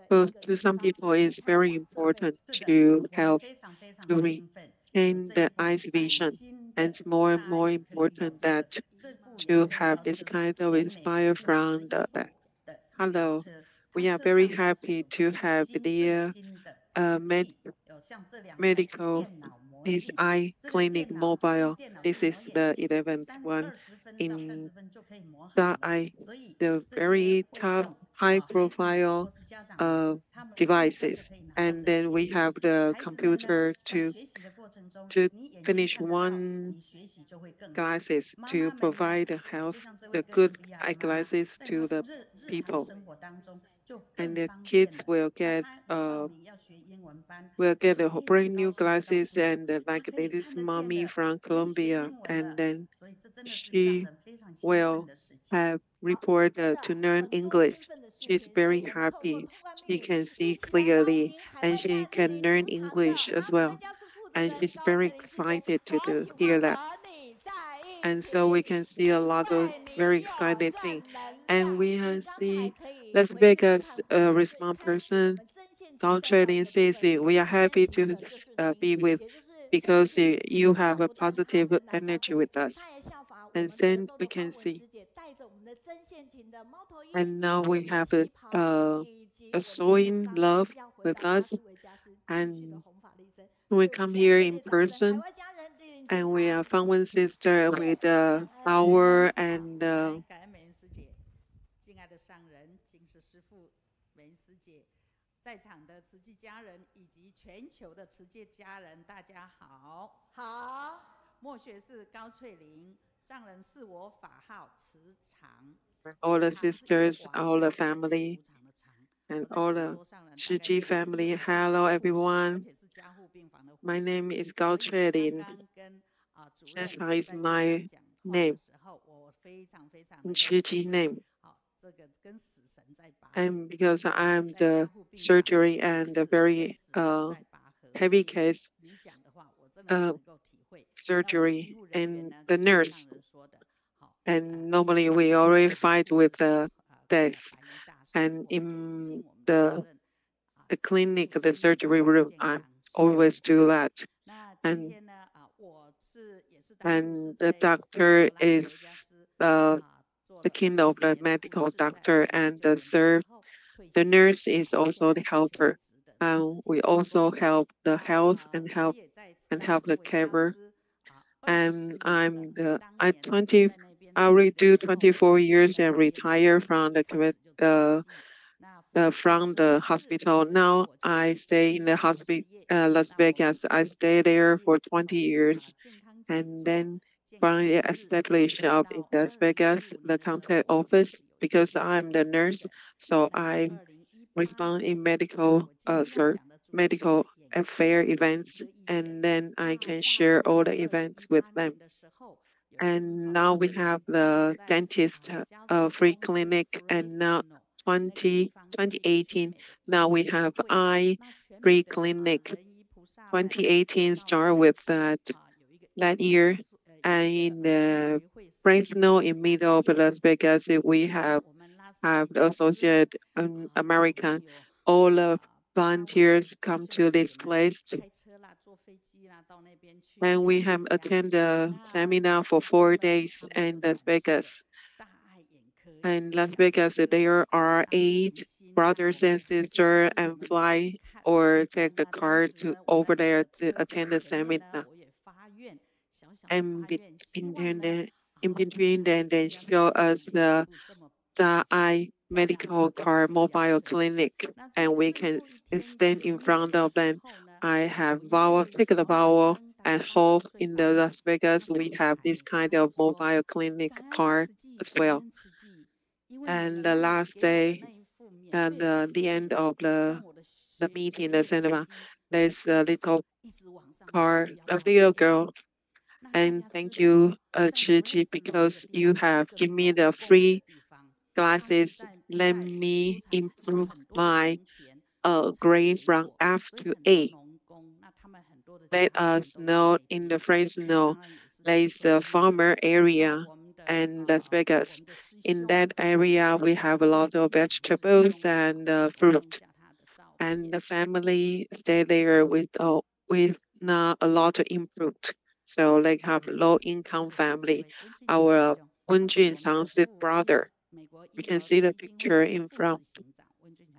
But to some people, it's very important to have to retain the eyes vision, and it's more and more important that to have this kind of inspire from the hello. We are very happy to have the medical this eye clinic mobile. This is the 11th one in the eye, the very top high profile devices. And then we have the computer to finish one glasses to provide the health, the good eyeglasses to the people. And the kids will get the brand new glasses and like this mommy from Colombia, and then she will have report to learn English. She's very happy. She can see clearly and she can learn English as well. And she's very excited to hear that. And so we can see a lot of very excited things. And we see Las Vegas response person, Gao Trading says we are happy to be with because you have a positive energy with us. And then we can see. And now we have a sewing love with us. And we come here in person. And we are Fangwen sister with our and 在场的慈济家人以及全球的慈济家人，大家好。好。末学是高翠玲，上人是我法号慈常。all the sisters, all the family, and all the Shiji family. Hello, everyone. My name is Gao Chuelin. This is my name, Shiji name. And because I'm the surgery and the very heavy case surgery and the nurse. And normally we already fight with death. And in the clinic, the surgery room, I always do that. And the doctor is the king of the medical doctor, and the nurse is also the helper. We also help the health and help the carer. And I already do 24 years and retire from the hospital. Now I stay in the hospital, Las Vegas. I stay there for 20 years, and then finally established up in Las Vegas, the contact office, because I'm the nurse. So I respond in medical affair events, and then I can share all the events with them. And now we have the dentist free clinic, and now 2018, now we have eye free clinic. 2018 start with that year, and in the Fresno, in middle of Las Vegas, we have the Associate American. All the volunteers come to this place. And we have attended a seminar for 4 days in Las Vegas. And Las Vegas, there are 8 brothers and sisters and fly or take the car to over there to attend the seminar. And in between, then they show us the eye medical car mobile clinic, and we can stand in front of them. I have take the vowel and hope in the Las Vegas we have this kind of mobile clinic car as well. And the last day, and the end of the meeting, the cinema, there's a little car, a little girl. And thank you, Chiji, because you have given me the free glasses. Let me improve my grade from F to A. Let us know in the Fresno, there is a farmer area and Las Vegas. In that area, we have a lot of vegetables and fruit. and the family stay there with not a lot of input. So they have low income family. Our Wen Junchang's brother. You can see the picture in front.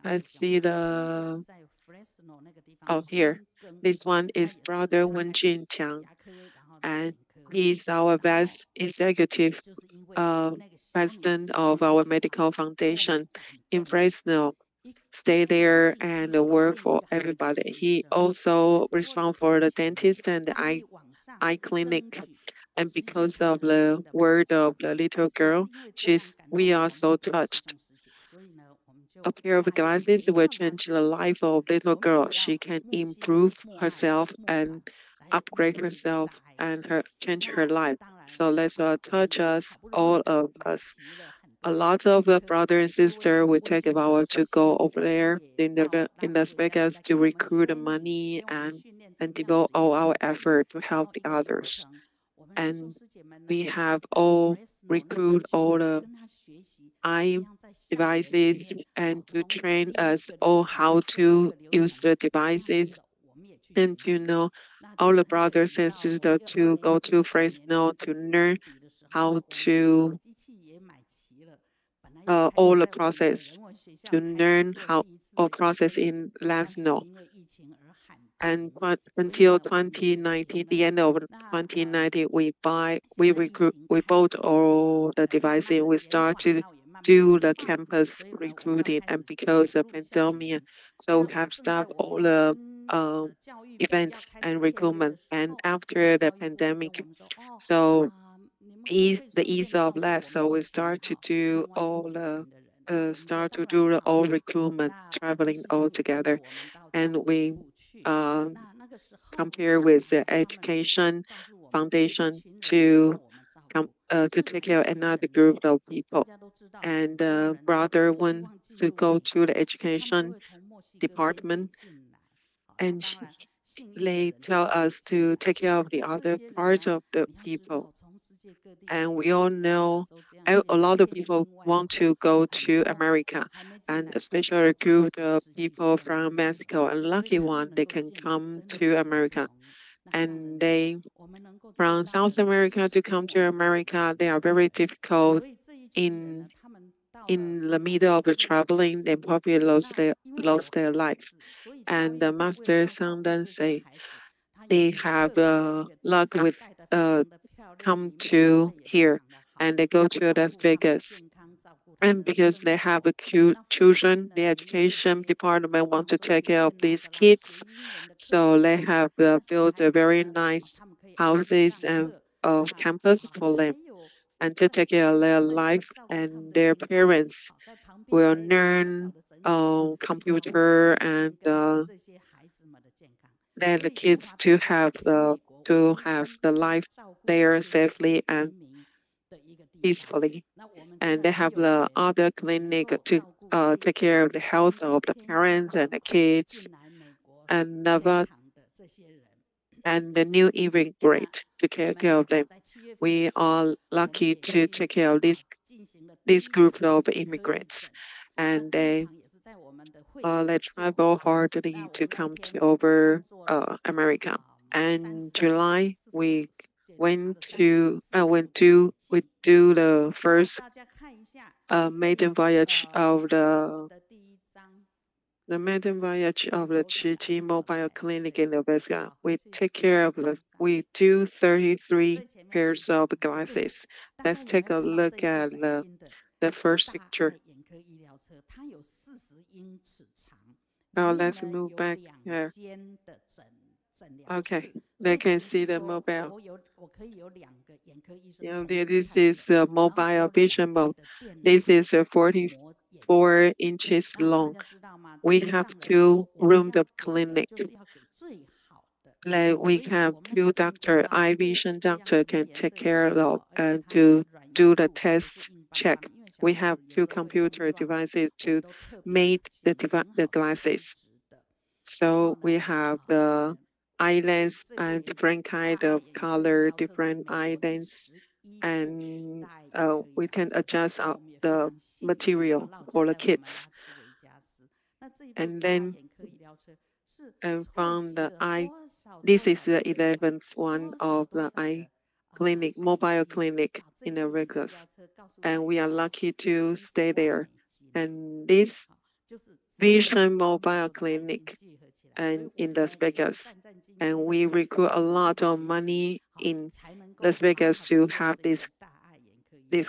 I see the here. This one is brother Wen Junchang, and he's our best executive president of our medical foundation in Fresno. Stay there and work for everybody. He also responds for the dentist and the eye clinic. And because of the word of the little girl, we are so touched. A pair of glasses will change the life of little girl. She can improve herself and upgrade herself and change her life. So let's touch us, all of us. A lot of brother and sister will take a vow to go over there in Las Vegas to recruit the money and devote all our effort to help the others. And we have all recruit all the eye devices and to train us all how to use the devices and to know all the brothers and sisters to go to Fresno to learn how to all the process to learn how all process in Fresno. And until 2019, the end of 2019, we bought all the devices. We start to do the campus recruiting, and because of pandemic, so we have stopped all the events and recruitment. And after the pandemic, so the ease of that, so we start to do all the all recruitment, traveling all together, and we compare with the education foundation to take care of another group of people. And brother wants to go to the education department, and they tell us to take care of the other parts of the people. And we all know a lot of people want to go to America, and especially a group of people from Mexico. And lucky one, they can come to America. And they from South America to come to America, they are very difficult in the middle of the traveling. They probably lost their life. And the master sometimes say they have luck with come to here, and they go to Las Vegas. And because they have a cute children, the education department want to take care of these kids, so they have built a very nice houses and campus for them, and to take care of their life. And their parents will learn computer and let the kids to have the life there safely and peacefully. And they have the other clinic to take care of the health of the parents and the kids, and the new immigrant to take care of them. We are lucky to take care of this group of immigrants, and they travel hardly to come to over America. And July we do the first maiden voyage of the maiden voyage of the Chiji Mobile Clinic in Nebraska. We do 33 pairs of glasses. Let's take a look at the first picture. Now let's move back here. Okay, they can see the mobile. This is a mobile vision mode. This is 44 inches long. We have 2 rooms of clinic. We have 2 doctor, eye vision doctor can take care of and to do the test check. We have 2 computer devices to make the glasses. So we have the eye lens and different kind of color, different eye lens, and we can adjust the material for the kids. And then and found the eye. This is the 11th one of the eye clinic, mobile clinic in the Regulus. And we are lucky to stay there. And this Vision Mobile Clinic and in Las Vegas. And we recruit a lot of money in Las Vegas to have this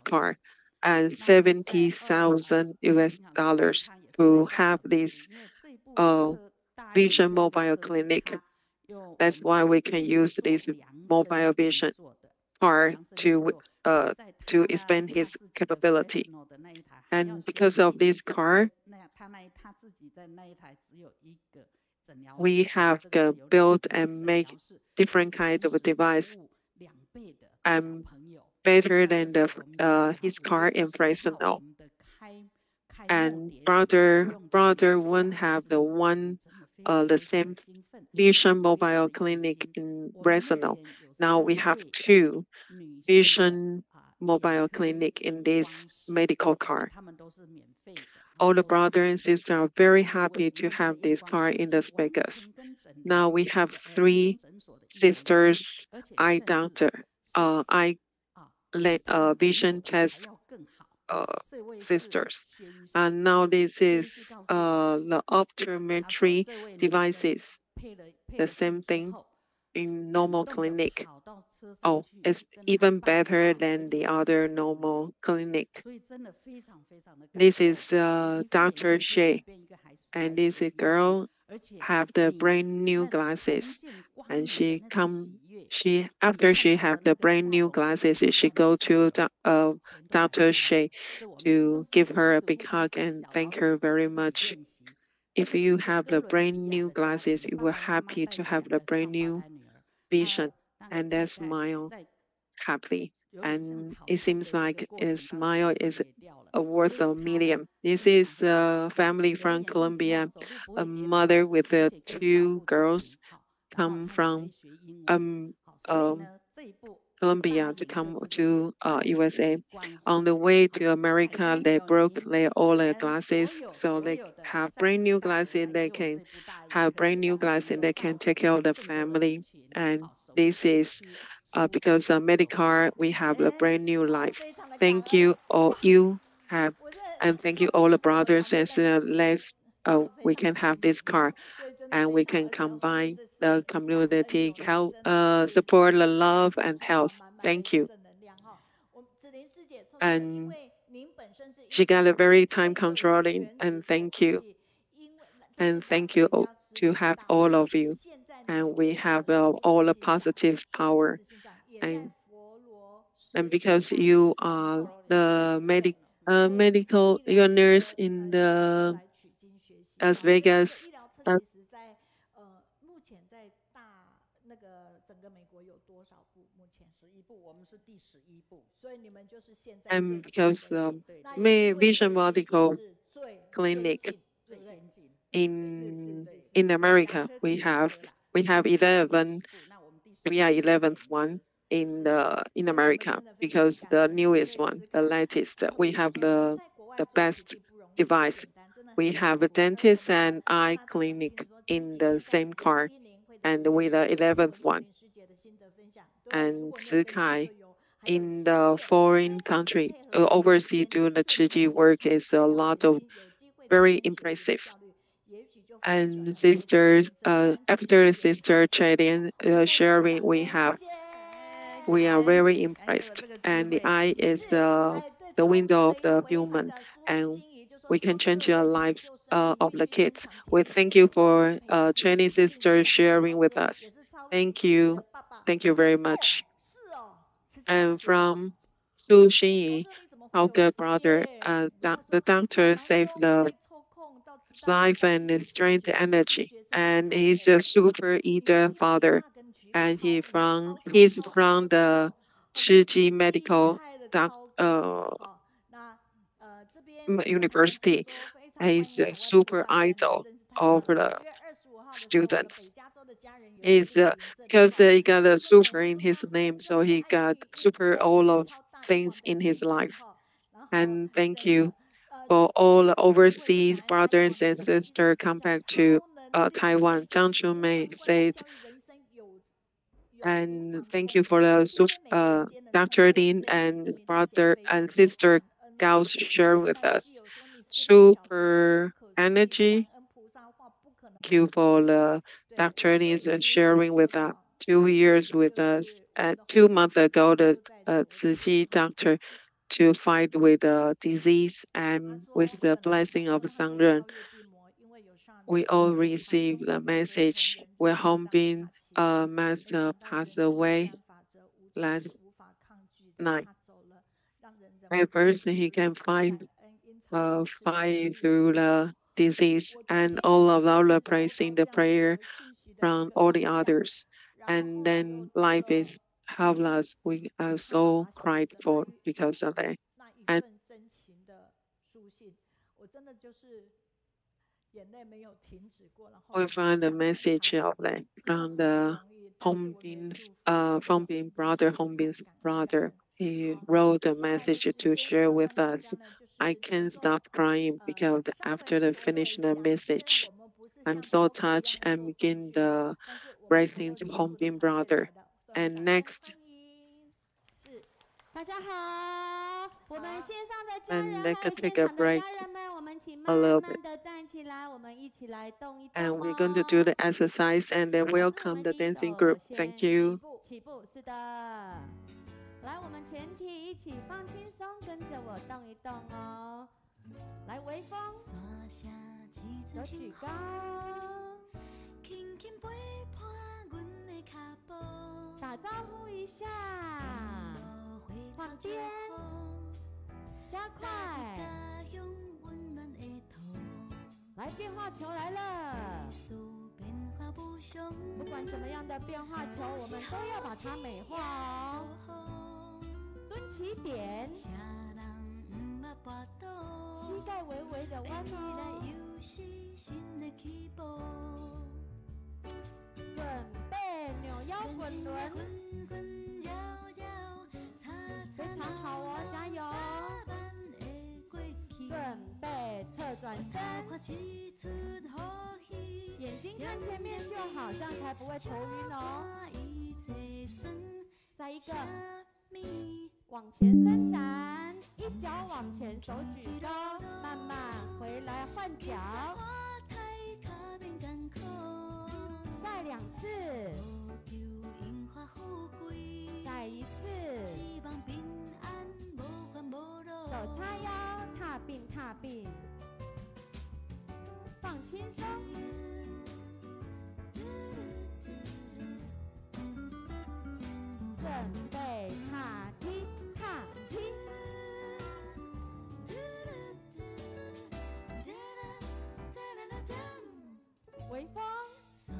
car and 70,000 US dollars to have this Vision Mobile Clinic. That's why we can use this mobile vision car to expand his capability. And because of this car, we have built and make different kinds of device better than his car in Fresno. And brother won't have the same Vision Mobile Clinic in Fresno. Now we have 2 Vision Mobile Clinic in this medical car. All the brother and sister are very happy to have this car in Las Vegas. Now we have 3 sisters, eye doctor, vision test sisters. And now this is the optometry devices, the same thing in normal clinic. Oh, it's even better than the other normal clinic. This is Dr. Shea, and this girl have the brand new glasses, and after she have the brand new glasses, she go to Dr. Shea to give her a big hug and thank her very much. If you have the brand new glasses, you were happy to have the brand new vision, and that smile happily. And it seems like a smile is worth a million. This is a family from Colombia, a mother with 2 girls come from Colombia to come to USA. On the way to America, they broke all their glasses, so they have brand new glasses. They can have brand new glasses. They can take care of the family, and this is because Medicare we have a brand new life. Thank you all you have, and thank you all the brothers and sisters. We can have this car, and we can combine the community help, support the love and health. Thank you. And she got a very time controlling, and thank you. And thank you to have all of you. And we have all the positive power. And because you are the medical, you're a nurse in the Las Vegas. And because the Vision Medical Clinic in America, we have 11. We are 11th one in America because the newest one, the latest. We have the best device. We have a dentist and eye clinic in the same car, and we're the 11th one. And Zikai in the foreign country, overseas doing the Chiji work is a lot of very impressive. And after sister trading sharing, we are very impressed. And the eye is the window of the human, and we can change the lives of the kids. We thank you for training sister sharing with us. Thank you very much. And from Su Xinyi, our good brother, the doctor saved his life and his strength and energy. And he's a super eater father. And he's from the Chiji Medical University. He's a super idol of the students. Is because he got a super in his name, so he got super all of things in his life. And thank you. for all the overseas brothers and sisters come back to Taiwan. Zhang Chumei said, and thank you for the Dr. Lin and brother and sister Gao's share with us. Super energy. Thank you for the Dr. Lin's sharing with us. 2 years with us. 2 months ago, the Ziqi doctor to fight with the disease, and with the blessing of Sangren, we all received the message when Hongbin master passed away last night. At first, he can fight through the disease, and all of our praising the prayer from all the others. And then life is helpless. We are so grateful because of that. And we find a message of that from the Hongbin brother, Hongbin's brother. He wrote a message to share with us. I can't stop crying because after the finish the message, I'm so touched and begin the blessing to Hongbin brother. And next. And let's take a break a little bit. And we're going to do the exercise and then welcome the dancing group. Thank you. 来，我们全体一起放轻松，跟着我动一动哦。来，微风，手举高，打招呼一下，换边，加快。来，变化球来了。不管怎么样的变化球，我们都要把它美化哦。 蹲起点，膝盖微微的弯哦。准备扭腰滚轮，非常好哦，加油！准备侧转身，眼睛看前面就好，这样才不会头晕哦。再一个。 往前伸展，一脚往前，手举高，慢慢回来换脚，再2次，再1次，手叉腰，踏并踏并，放轻松，准备踏踢。 微风，手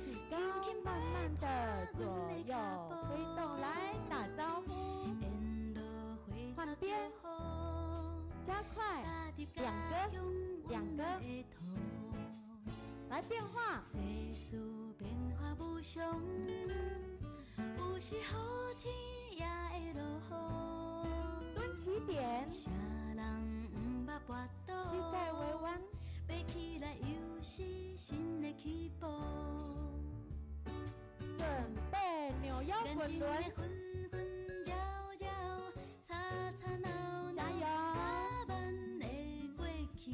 举高，慢慢的左右挥动，来打招呼，换边，加快2个，来变化。 蹲起点，膝盖微弯，准备扭腰滚轮，加油！准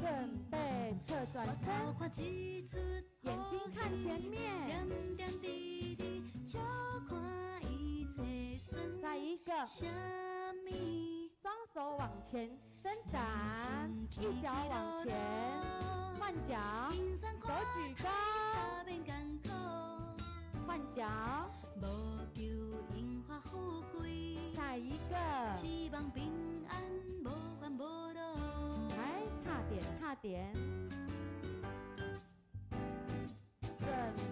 备侧转身，眼睛看前面。 再一个，双手往前伸展，一脚往前，换脚，手举高，换脚，再一个，来踏点，准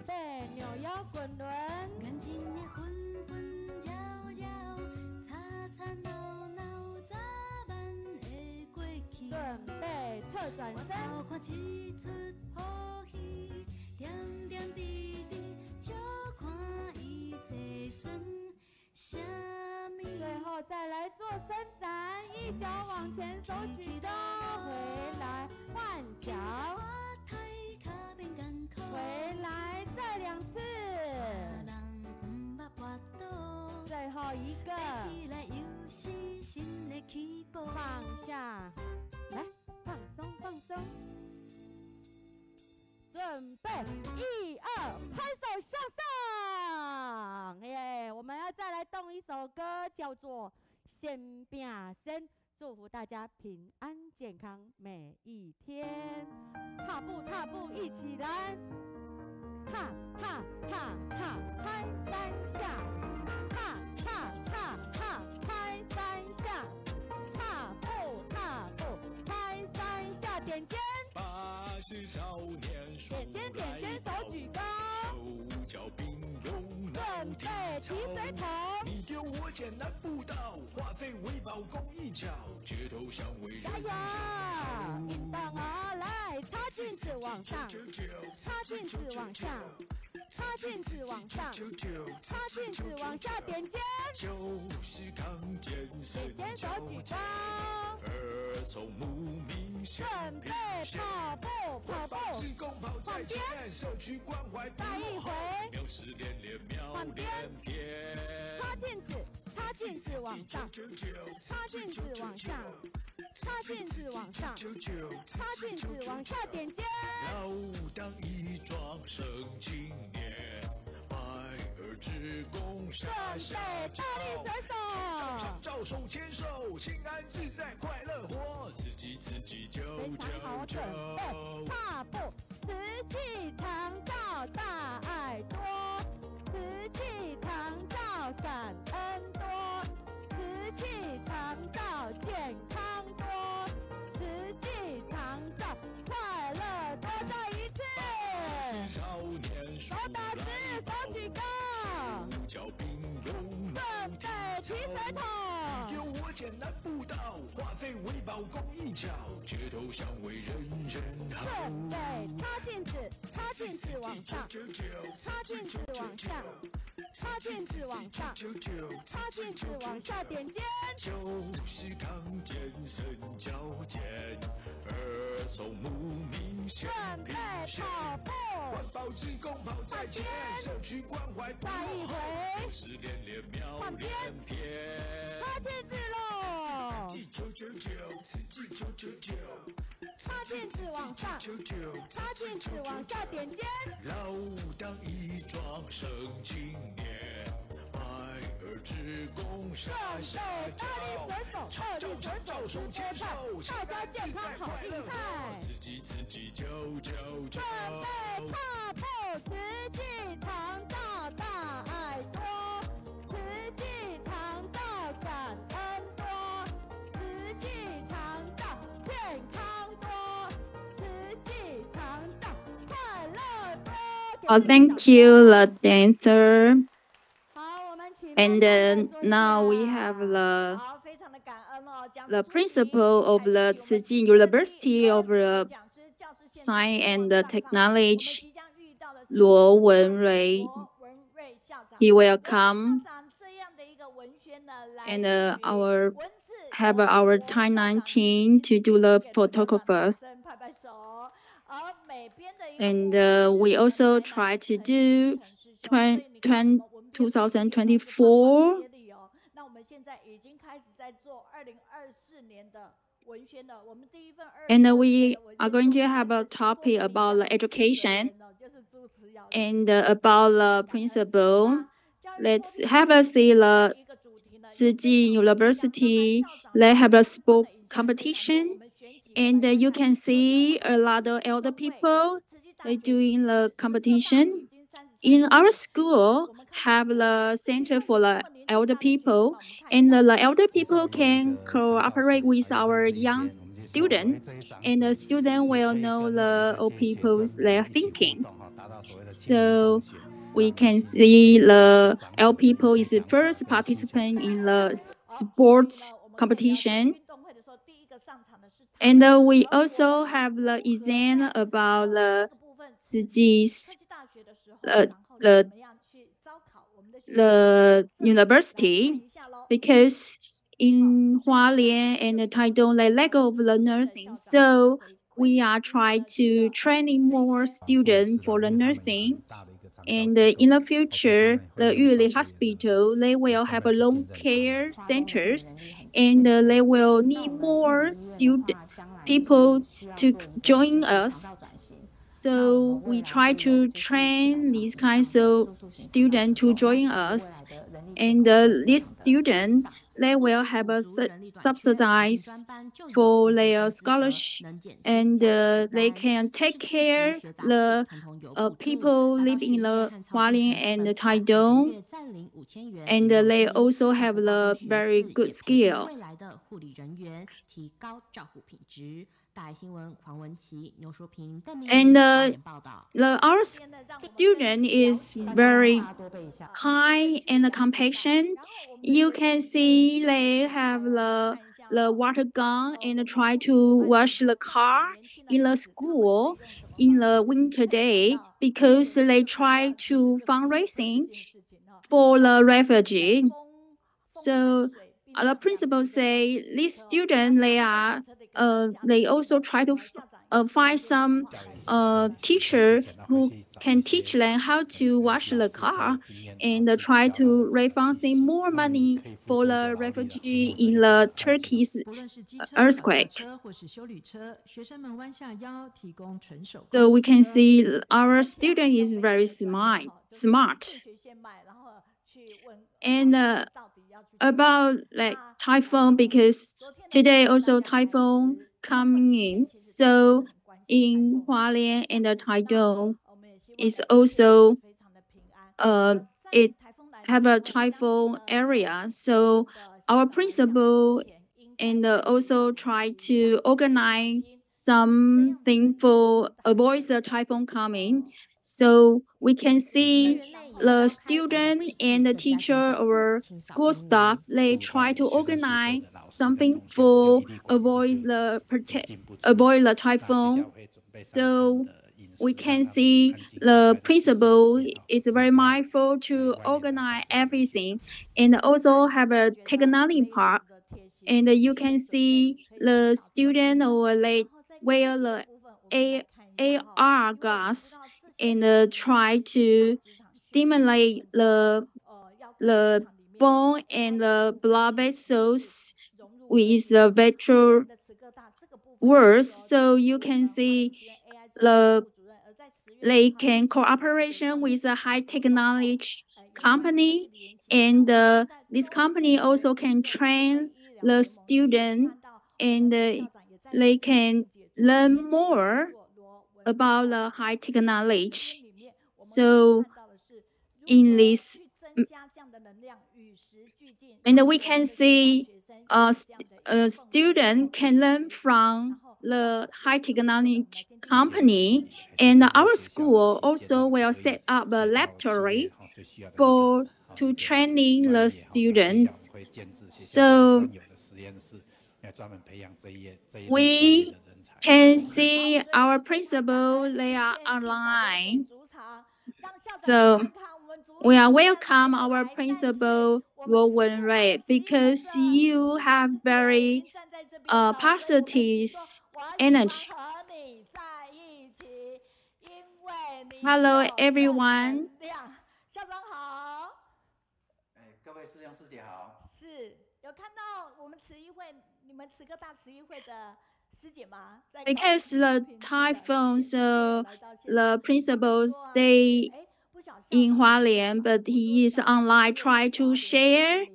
备扭腰滚轮。 准备侧转身，最后好，再来做伸展，一脚往前，手举高，回来换脚，回来再2次，最后一个，放下，来放松放松，准备1、2，拍手向上，耶！我们要再来动一首歌，叫做《先拼先》，祝福大家平安健康每一天。踏步踏步一起来，踏踏踏踏拍3下，踏踏踏踏拍3下，踏步踏步拍3下，点肩，点肩点肩，手举高，准备提水桶，你丢我捡难不倒，化废为宝功一巧，街头巷尾加油！运动哦，来擦镜子往上，擦镜子往下，擦镜子往上，擦镜子往下，点肩，点肩手举高，准备跑步跑步，换边，再一回，换边，擦镜子擦镜子往上，擦镜子往下，擦镜子往上，擦镜子往下，点肩，要当一桩生青年，百儿之功准备大力水手，照手牵手，心安自在快乐活，自己就准备踏步，瓷器常照大爱多，瓷器常照感恩多，瓷器常照健康多，瓷器常照快乐多，再一次，手打直，手举高，准备提水桶，你丢我捡难不倒，化废为宝功一巧，街头巷尾人人好，准备擦镜子擦镜子往上，擦镜子往下，擦镜子往上，擦镜子往下，点肩，就是刚健身矫健，儿童慕名准备跑步，环保志工跑在前，社区关怀再一回，换边，擦镜子喽，擦镜子往上，擦镜子往下，点肩，要当一桩生青年，百儿之功准备大力水手，二力水手出街派，大家健康好运派，自己就准备踏步，瓷器常照大爱多，瓷器常照感恩多，瓷器常照健康多，瓷器常照快乐多。Thank you, the dancer. And now we have the principal of the Tsinghua University of Science and Technology, Wenrui. He will come and have our time 19 to do the photographers. And we also try to do 2024. And we are going to have a topic about the education and about the principle. Let's have a see the Tsinghua University. They have a sport competition, and you can see a lot of elder people doing the competition. In our school, have the center for the elder people, and the elder people can cooperate with our young student, and the student will know the old people's their thinking. So we can see the old people is the first participant in the sports competition. And we also have the exam about the the university, because in Hualien and Taichung, they lack of the nursing. So we are trying to training more students for the nursing. And in the future, the Yuli Hospital, they will have a long care centers, and they will need more people to join us. So we try to train these kinds of students to join us. And these students, they will have a subsidize for their scholarship, and they can take care the people living in the Hualien and the Taichung, and they also have the very good skill. And our student is very kind and compassion. You can see they have the water gun and try to wash the car in the school in the winter day because they try to fundraising for the refugee. So the principal say these students they also try to find some teacher who can teach them how to wash the car and try to raise funding more money for the refugee in the Turkey's earthquake. So we can see our student is very smart. And about like typhoon, because today also typhoon coming in. So in Hualien and the Taichung is also it have a typhoon area. So our principal and also try to organize something for avoid the typhoon coming. So we can see the student and the teacher or school staff, they try to organize something for avoid the typhoon. So we can see the principal is very mindful to organize everything and also have a technology part. And you can see the student or they wear the AR glass and try to stimulate the bone and the blood vessels with the virtual words. So you can see they can cooperation with a high technology company, and this company also can train the student, and they can learn more about the high technology. So in this, and we can see a student can learn from the high technology company, and our school also will set up a laboratory to training the students. So we can see our principal, they are online. So we are welcome our principal Wenrui because you have very positive energy. Hello, everyone. 校长好。各位师兄师姐好。是，有看到我们慈义会，你们慈科大慈义会的师姐吗？ Because the typhoon, so the principal stay in Hualien, but he is online, try to share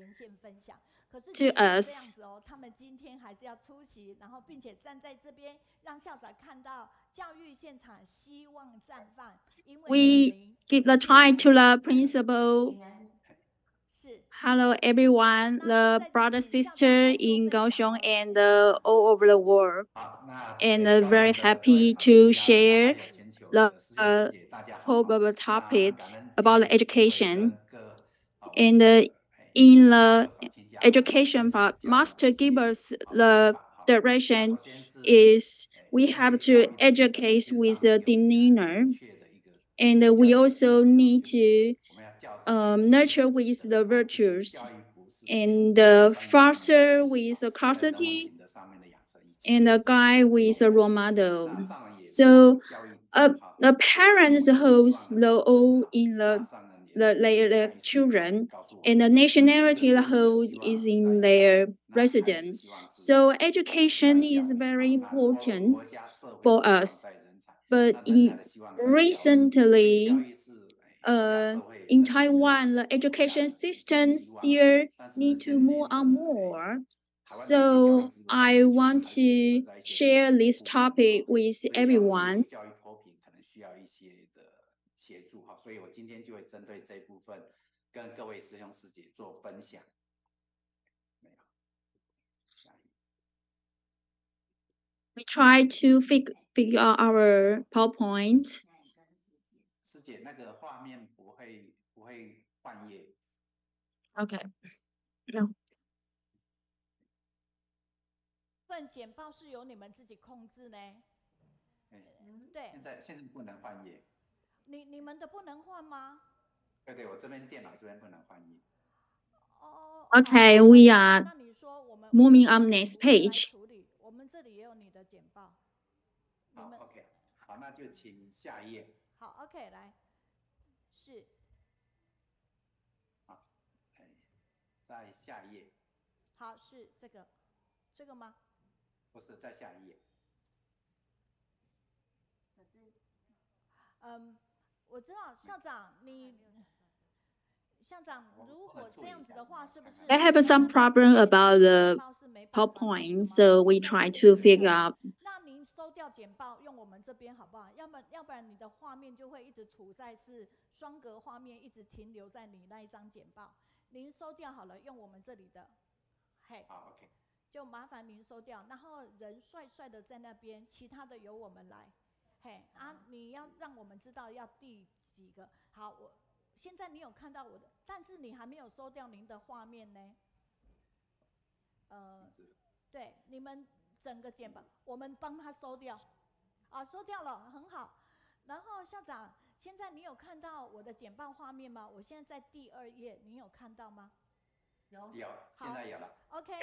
to us. We give the time to the principal. Hello, everyone, the brother, sister in Kaohsiung and all over the world. And very happy to share the whole of the topic about education. And in the education part, Master gives us the direction is we have to educate with the demeanor. And we also need to nurture with the virtues. and the father with a custody, and a guy with a role model. So the parents holds the role in the children, and the nationality hold is in their resident. So education is very important for us. But recently, in Taiwan, the education system still need to move on more. So I want to share this topic with everyone. 协助哈，所以我今天就会针对这部分跟各位师兄师姐做分享。没有，下一页。We try to figure out our PowerPoint. 师姐，那个画面不会换页。Okay. No. 份简报是由你们自己控制呢？对。现在不能换页。你们的不能换吗？对，我这边电脑这边不能换页。Okay, we are moving on next page. 我们这里也有你的简报。好 ，OK， 好，那就请下一页。好 ，OK， 来，是。好，在下一页。好，是这个吗？不是，在下一页。我知道校长，校长，如果这样子的话，是不是 I have some problem about the PowerPoint, so we try to figure out. 那您收掉简报，用我们这边好不好？要不然你的画面就会一直处在是双格画面，一直停留在你那一张简报。您收掉好了，用我们这里的，嘿，好 ，OK， 就麻烦您收掉，然后人帅帅的在那边，其他的由我们来。嘿你要让我们知道要第几个。好，现在你有看到我的，但是你还没有收掉您的画面呢。对，你们整个简报我们帮他收掉，收掉了，很好。然后校长，现在你有看到我的简报画面吗？我现在在第2页，你有看到吗？有，现在有了。OK，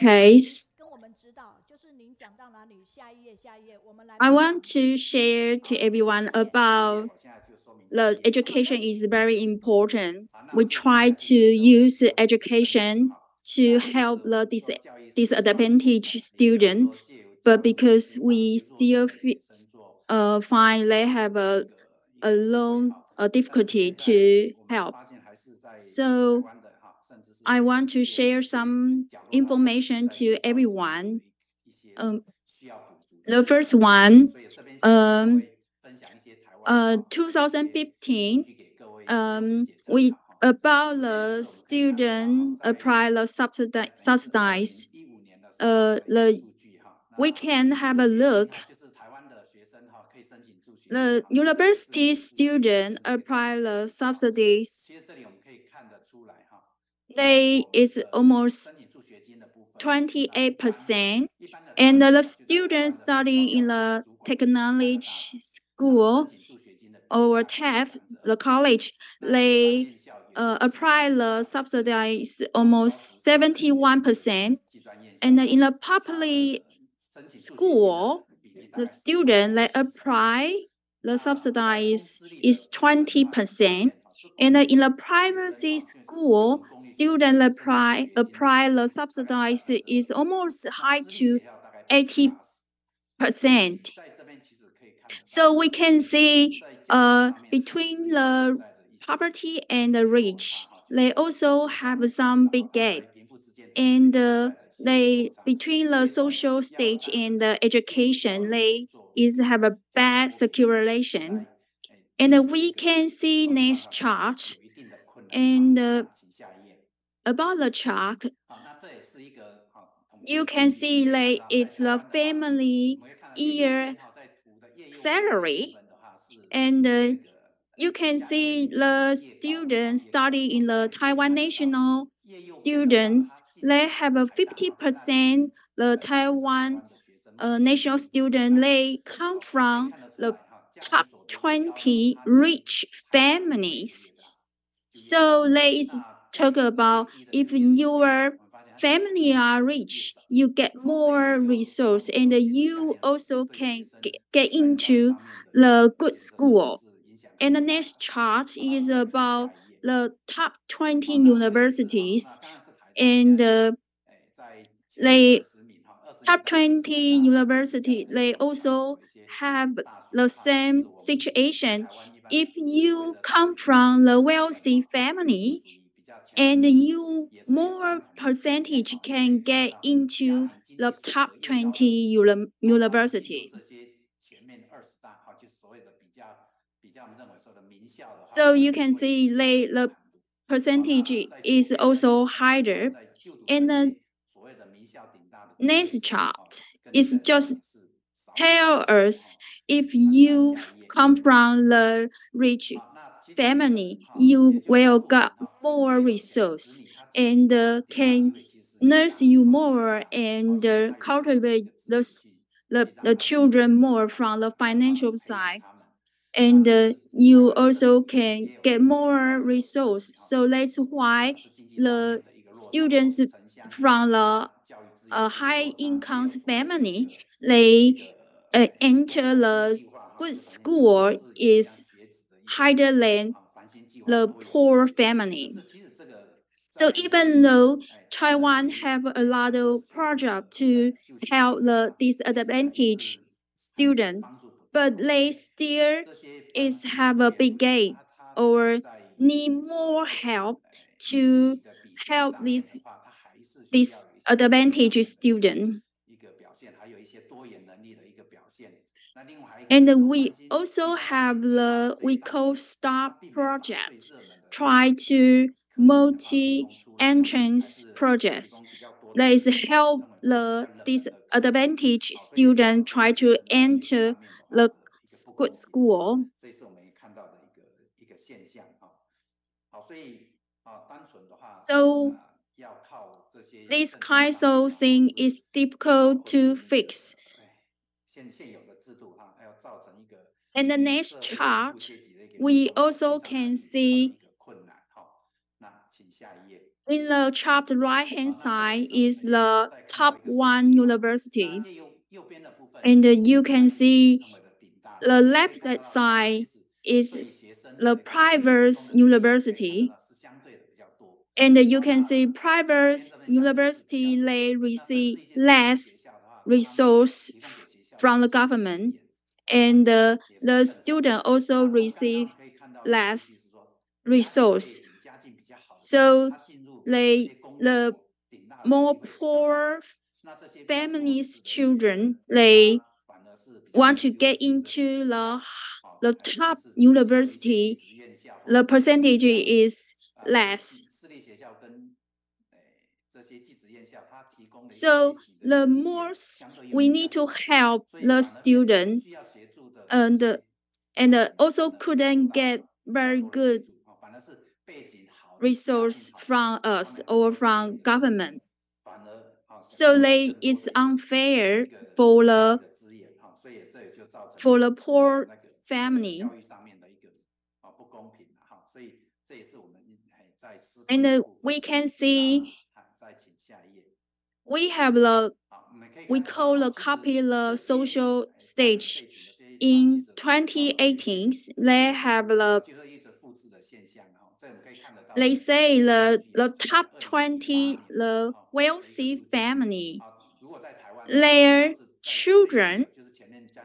跟我们指导，就是您讲到哪里，下一页，我们来。I want to share to everyone about the education is very important. We try to use education to help the disadvantaged student, but because we still find they have a difficulty to help. So I want to share some information to everyone. The first one, 2015, about the student apply the subsidize. We can have a look. The university student apply the subsidies. They is almost 28%, and the students study in the technology school or TAF, the college, they apply the subsidies almost 71%, and in the public school, the student they apply the subsidies is 20%. And in the private school, student apply the subsidies is almost high to 80%. So we can see between the poverty and the rich, they also have some big gap. And they between the social stage and the education, they have a bad circulation. And we can see next chart. And about the chart, you can see like it's the family year salary. And you can see the students study in the Taiwan national students. They have a 50% the Taiwan national student. They come from the top 20 rich families. So let's talk about if your family are rich, you get more resource, and you also can get into the good school. And the next chart is about the top 20 universities, and they top 20 university, they also have the same situation. If you come from the wealthy family, and you more percentage can get into the top 20 university. So you can see the percentage is also higher. And the next chart is just tell us if you come from the rich family, you will get more resource and can nurse you more and cultivate the children more from the financial side. And you also can get more resource. So that's why the students from the high income family, they enter the good school is higher than the poor family. So even though Taiwan have a lot of project to help the disadvantaged student, but they still have a big gap or need more help to help this disadvantaged student. And we also have the we call STAR project, try to multi-entrance projects. That is help the disadvantaged student try to enter the good school. So this kind of thing is difficult to fix. And the next chart, we also can see in the chart right hand side is the top 1 university. And you can see the left side is the private university. And you can see private university, they receive less resource from the government, and the student also receive less resource. So the more poor families' children, they want to get into the top university, the percentage is less. So the most we need to help the student, and also couldn't get very good resource from us or from government. So it's unfair for the poor family. And we can see we have we call the copy the social stage. In 2018, they say the top 20 the wealthy family, their children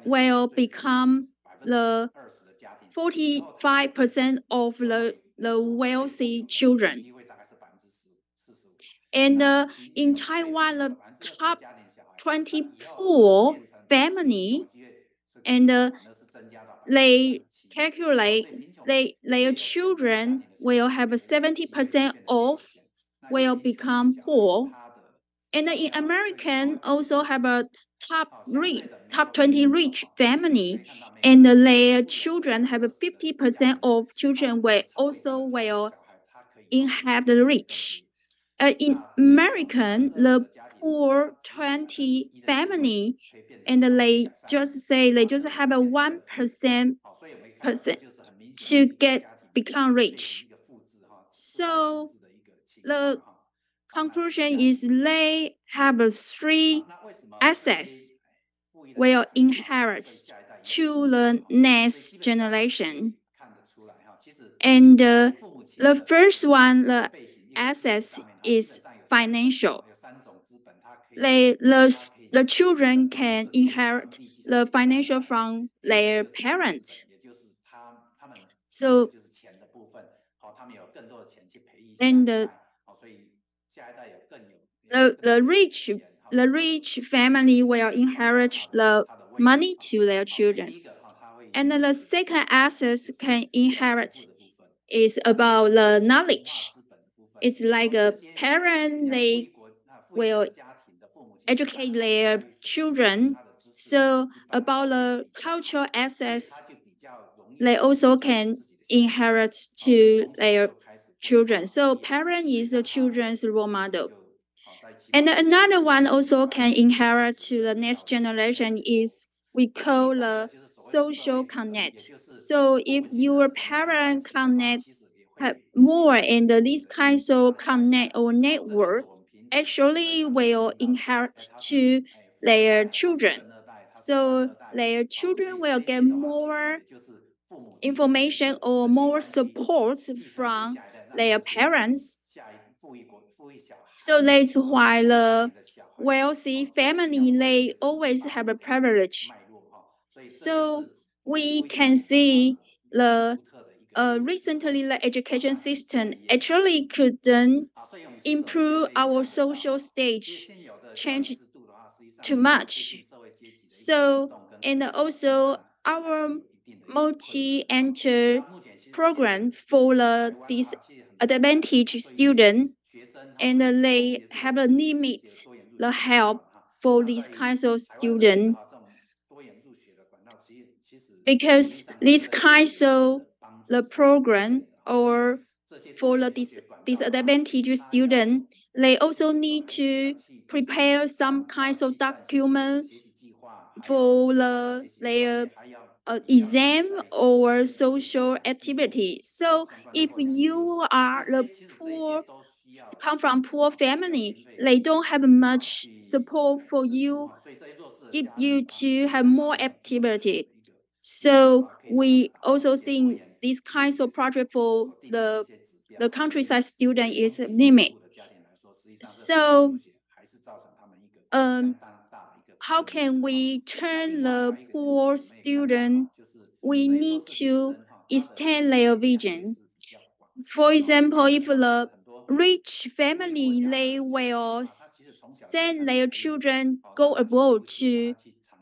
will become the 45% of the wealthy children. And in Taiwan, the top 20 poor family, and they calculate their children will have 70% of will become poor. And in American also have a top 20 rich family, and their children have 50% of children will also inherit the rich. In American, the poor 20 family, and they just have a 1% to become rich. So the conclusion is they have three assets will inherit to the next generation. And the first one, the assets is financial. The children can inherit the financial from their parents. So, and the rich family will inherit the money to their children. And then the second asset can inherit is about the knowledge. It's like a parent, they will educate their children. So about the cultural assets, they also can inherit to their children. So parent is the children's role model. And another one also can inherit to the next generation is we call the social connect. So if your parent connect more and this kind of connect or network actually will inherit to their children. So their children will get more information or more support from their parents. So that's why the wealthy family, they always have a privilege. So we can see the recently the education system actually couldn't improve our social stage, change too much. So, and also our multi-enter program for the disadvantaged student, and they have a limit the help for these kinds of students. Because these kinds of the program or for the disadvantaged student, they also need to prepare some kinds of document for their exam or social activity. So if you are the poor, come from poor family, they don't have much support for you, give you to have more activity. So we also think these kinds of project for the countryside student is limit. So how can we turn the poor student? We need to extend their vision. For example, if the rich family, they will send their children go abroad to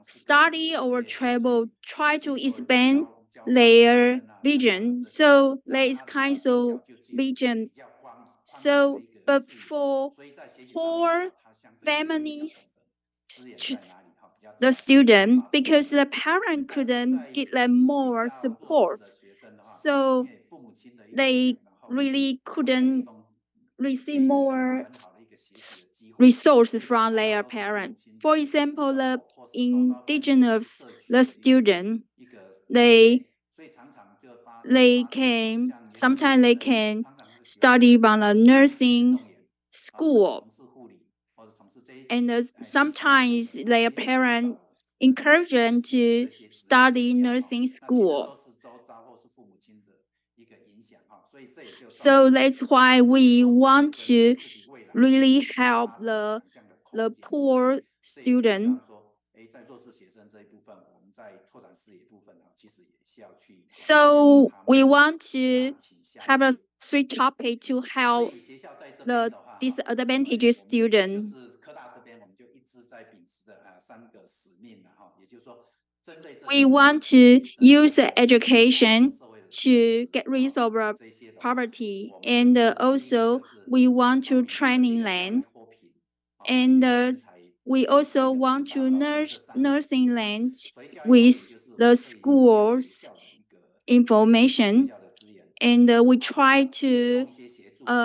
study or travel, try to expand their vision. So there is kind of vision. So, but for poor families, the student, because the parent couldn't give them more support, so they really couldn't receive more resources from their parents. For example, the indigenous, the student, they can sometimes they can study from a nursing school, and sometimes their parents encourage them to study nursing school. So that's why we want to really help the poor student. So we want to have a three topic to help the disadvantaged student. We want to use education to get rid of poverty, and also we want to training land, and we also want to nursing land with the schools information, and we try to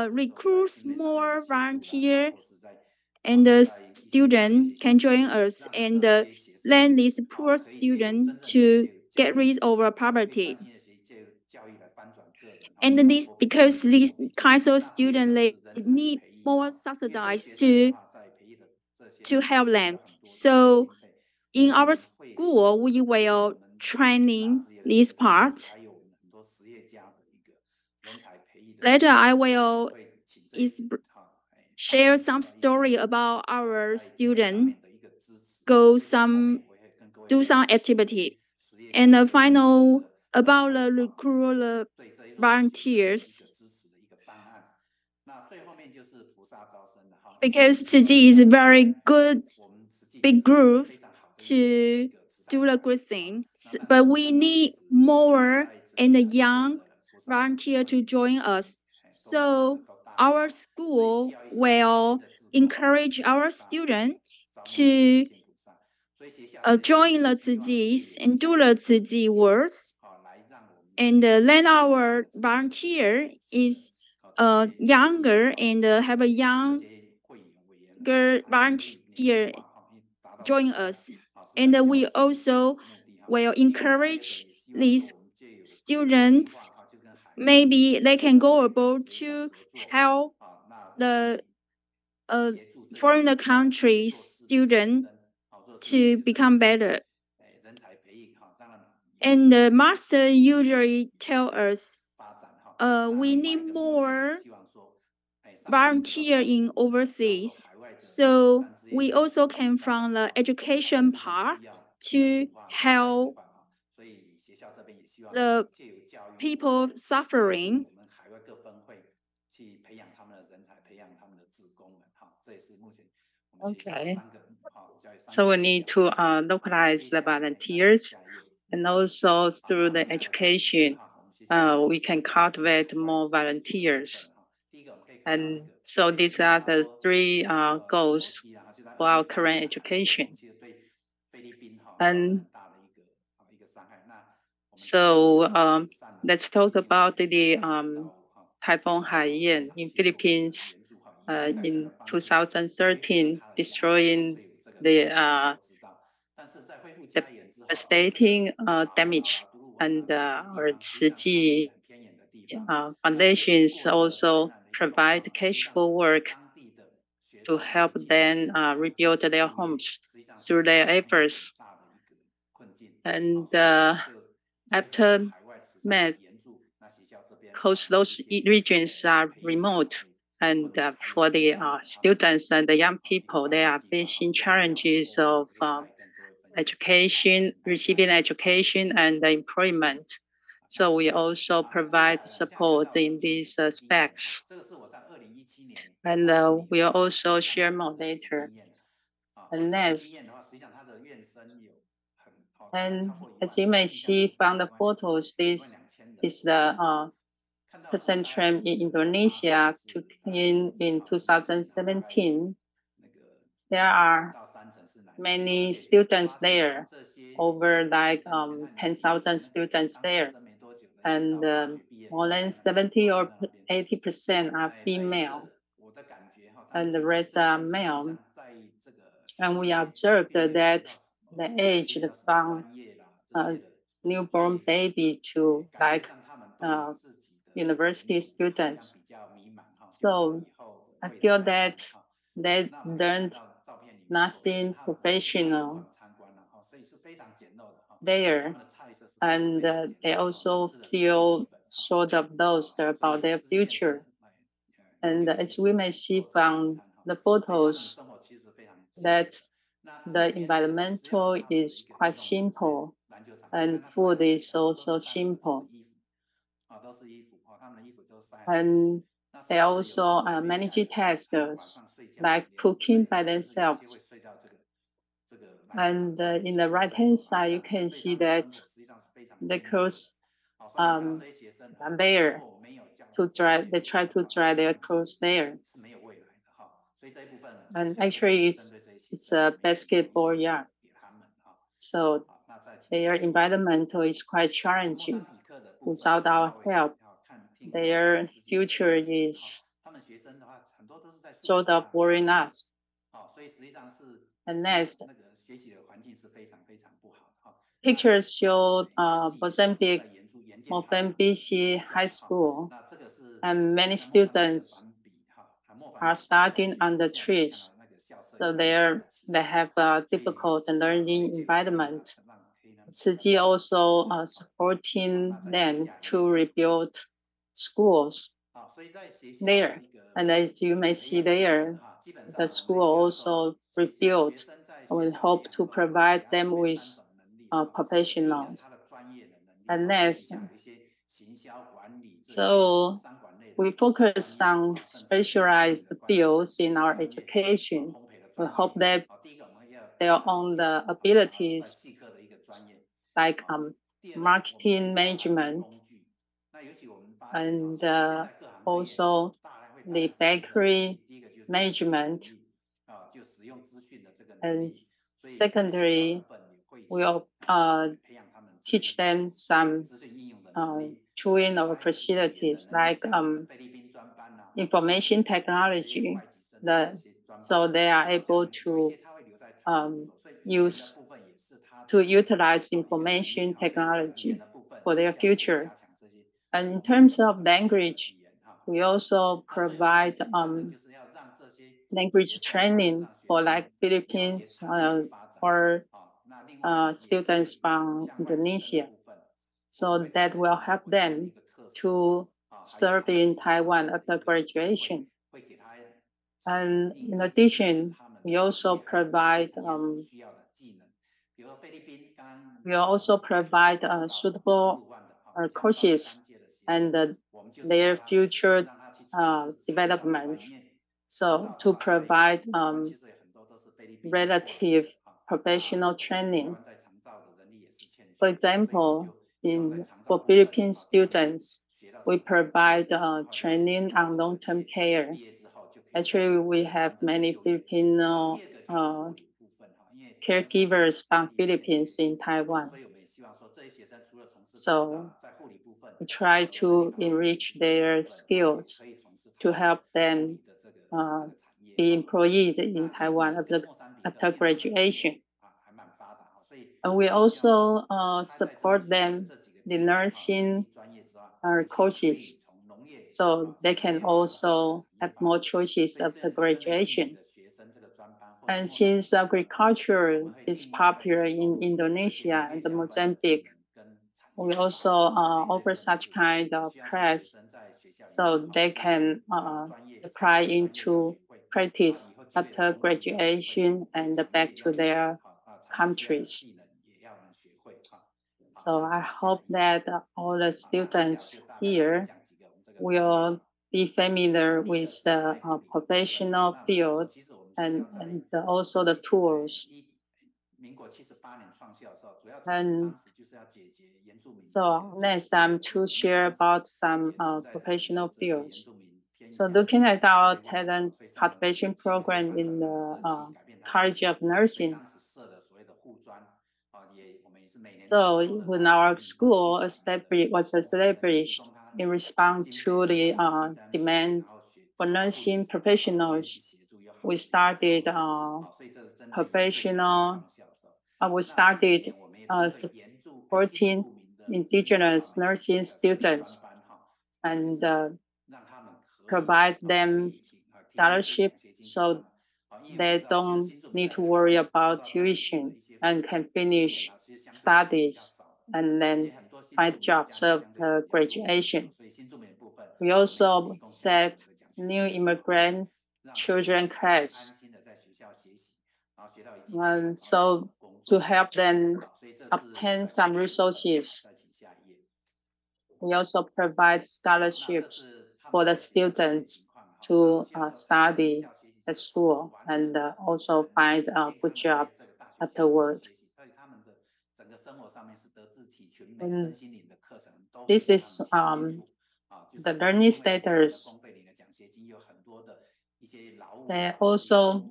recruit more volunteer, and the student can join us and lend these poor students to get rid of poverty. And this because these kinds of students, they need more subsidized to help them. So in our school, we will training this part. Later, I will share some story about our student, do some activity, and the final about the recruit volunteers. Because Tzu is a very good big group to do the good thing, but we need more and a young volunteer to join us. So our school will encourage our students to join the Tzu and do the Tzu works. And then our volunteer is younger and have a younger volunteer join us. And we also will encourage these students, maybe they can go abroad to help the foreign countries student to become better. And the master usually tell us, we need more volunteer in overseas. So we also came from the education part to help the people suffering. Okay. So we need to localize the volunteers, and also through the education, we can cultivate more volunteers. And so these are the three goals for our current education. And so let's talk about the Typhoon Haiyan in Philippines in 2013, destroying the devastating damage. And our Tzu foundations also provide cash for work to help them rebuild their homes through their efforts. And aftermath, because those regions are remote, and for the students and the young people, they are facing challenges of education, receiving education and employment. So we also provide support in these aspects. And we'll also share more later. And next, and as you may see from the photos, this is the concentration in Indonesia in 2017. There are many students there, over like 10,000 students there. And more than 70 or 80% are female, and the rest are male. And we observed that the age from newborn baby to like university students. So I feel that they learned nothing professional there, and they also feel sort of lost about their future. And as we may see from the photos, that the environmental is quite simple, and food is also simple. And they also manage tasks like cooking by themselves. And in the right-hand side, you can see that the clothes are there to dry. They try to dry their clothes there. And actually, it's a basketball yard. So their environmental is quite challenging. Without our help, their future is sort of worrying us. And next, pictures show Mozambique High School, and many students are studying under trees. So they have a difficult learning environment. Tzu Chi also supporting them to rebuild schools there. And as you may see there, the school also rebuilt. We hope to provide them with professionals. And next, so we focus on specialized fields in our education. We hope that their own abilities like marketing management and also the bakery management. And secondary, we'll teach them some tooling or facilities like information technology, so they are able to utilize information technology for their future. And in terms of language, we also provide language training for like Philippines or students from Indonesia. So that will help them to serve in Taiwan after graduation. And in addition, we also provide suitable courses and their future developments. So to provide relative professional training. For example, for Philippine students, we provide training on long-term care. Actually, we have many Filipino caregivers from Philippines in Taiwan. So we try to enrich their skills to help them be employed in Taiwan after graduation. And we also support them the nursing courses, so they can also have more choices after graduation. And since agriculture is popular in Indonesia and Mozambique, we also offer such kind of class so they can apply into practice after graduation and back to their countries. So I hope that all the students here will be familiar with the professional field and also the tools. And so next I'm to share about some professional fields. So looking at our talent cultivation program in the College of Nursing. So when our school was established in response to the demand for nursing professionals, we started supporting indigenous nursing students and provide them scholarship so they don't need to worry about tuition and can finish studies and then find jobs after graduation. We also set new immigrant children class. So to help them obtain some resources, we also provide scholarships for the students to study at school and also find a good job afterward. And this is the learning status. They also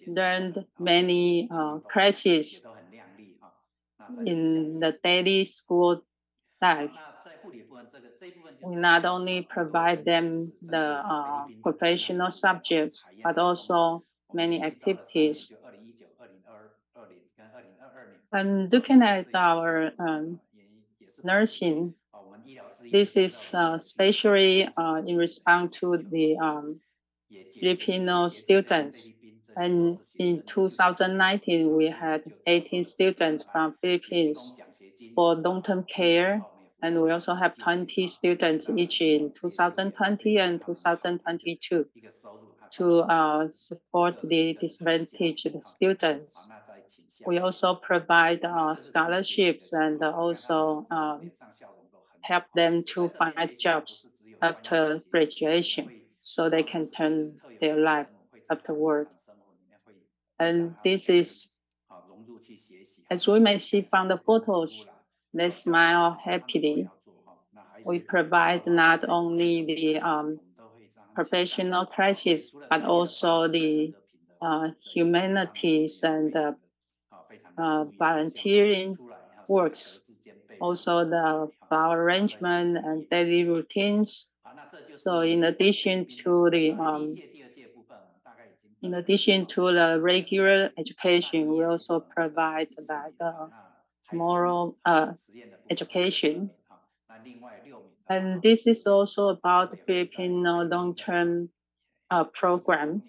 learned many classes in the daily school life. We not only provide them the professional subjects, but also many activities. And looking at our nursing, this is especially in response to the Filipino students. And in 2019, we had 18 students from Philippines for long-term care. And we also have 20 students each in 2020 and 2022 to support the disadvantaged students. We also provide scholarships and also help them to find jobs after graduation so they can turn their life afterward. And this is, as we may see from the photos, they smile happily. We provide not only the professional crisis, but also the humanities and volunteering works, also the flower arrangement and daily routines. So in addition to the regular education, we also provide like moral education. And this is also about the Filipino long-term program.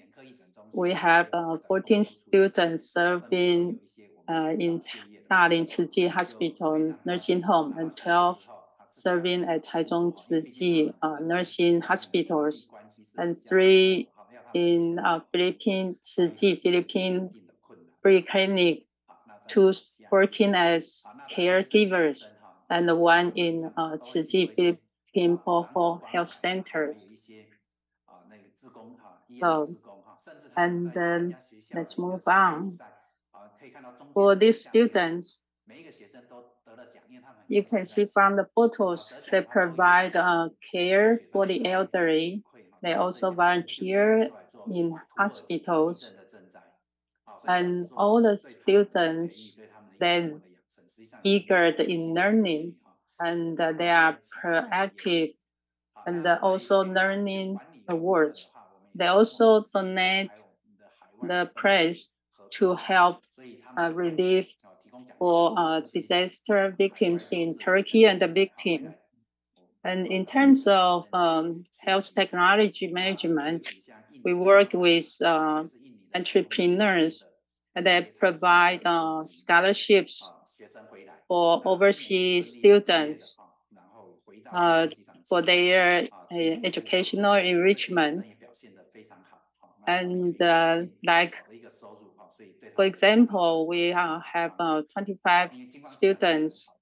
We have 14 students serving in Dalin Ciji Hospital nursing home and 12 serving at Taichung Ciji nursing hospitals, and 3 in Philippine free clinic, 2 working as caregivers, and 1 in Ciji Philippine Poho Health Centers. So, and then let's move on. For these students, you can see from the photos, they provide care for the elderly. They also volunteer in hospitals. And all the students, they're eager in learning, and they are proactive and also learning awards. They also donate the prize to help relief for disaster victims in Turkey and the victim. And in terms of health technology management, we work with entrepreneurs that provide scholarships for overseas students for their educational enrichment. And like, for example, we have 25 students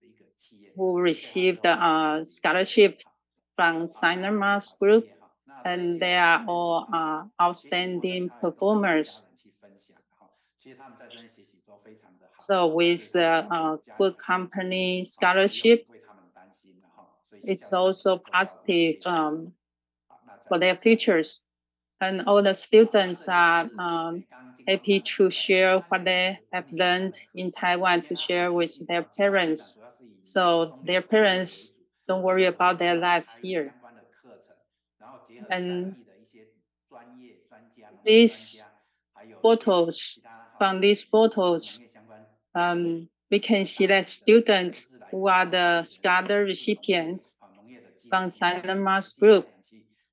who received a scholarship from Cinemas Group, and they are all outstanding performers. So with the good company scholarship, it's also positive for their futures. And all the students are happy to share what they have learned in Taiwan to share with their parents. So their parents don't worry about their life here. And these photos, from these photos, we can see that students who are the scholar recipients from Cinemas Group,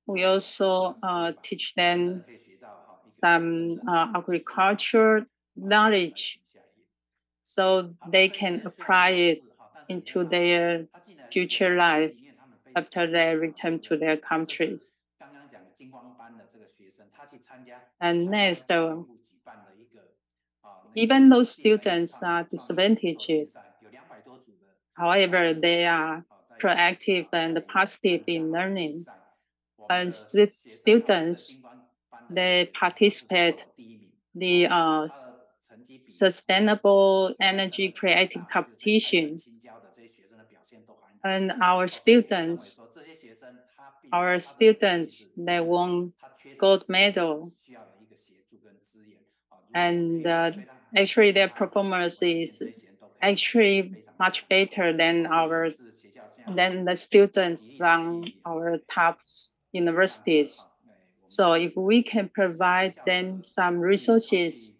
we also teach them some agriculture knowledge so they can apply it into their future life after they return to their countries. And next, even those students are disadvantaged, however, they are proactive and positive in learning. And students, they participate the sustainable energy creating competition. And our students, they won gold medal. And actually their performance is actually much better than the students from our top universities. So if we can provide them some resources,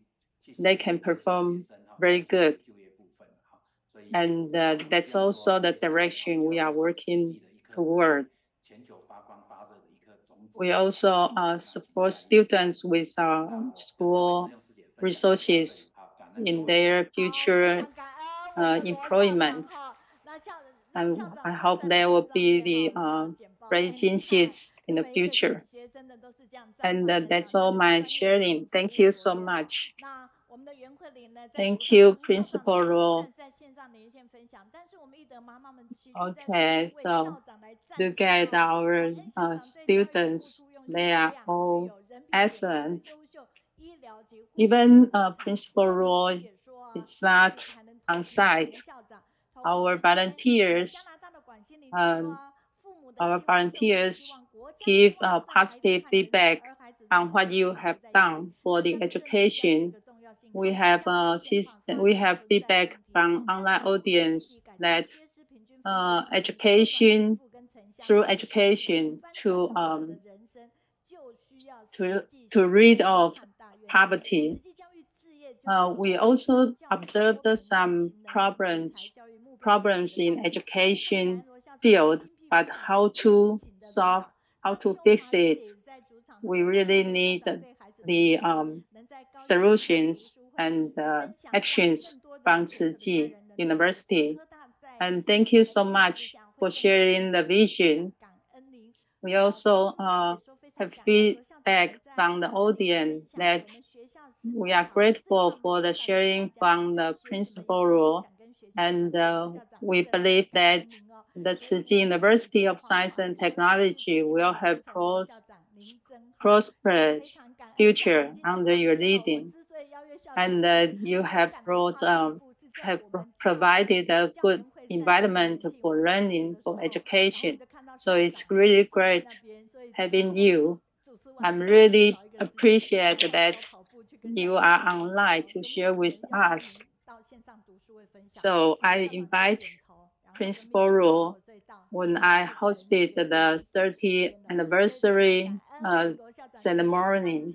they can perform very good. And that's also the direction we are working world. We also support students with school resources in their future employment. And I hope there will be the great sheets in the future. And that's all my sharing. Thank you so much. Thank you, Principal Ro. Okay, so look at our students. They are all excellent. Even Principal Roy is not on site. Our volunteers give positive feedback on what you have done for the education. We have feedback from online audience that education to rid of poverty. We also observed some problems in education field, but how to fix it. We really need the solutions and actions from Tzu Chi University. And thank you so much for sharing the vision. We also have feedback from the audience that we are grateful for the sharing from the principal role, and we believe that the Tzu Chi University of Science and Technology will have prosperous future under your leading, and you have provided a good environment for learning, for education. So it's really great having you. I'm really appreciate that you are online to share with us. So I invite Principal Ro when I hosted the 30th anniversary ceremony.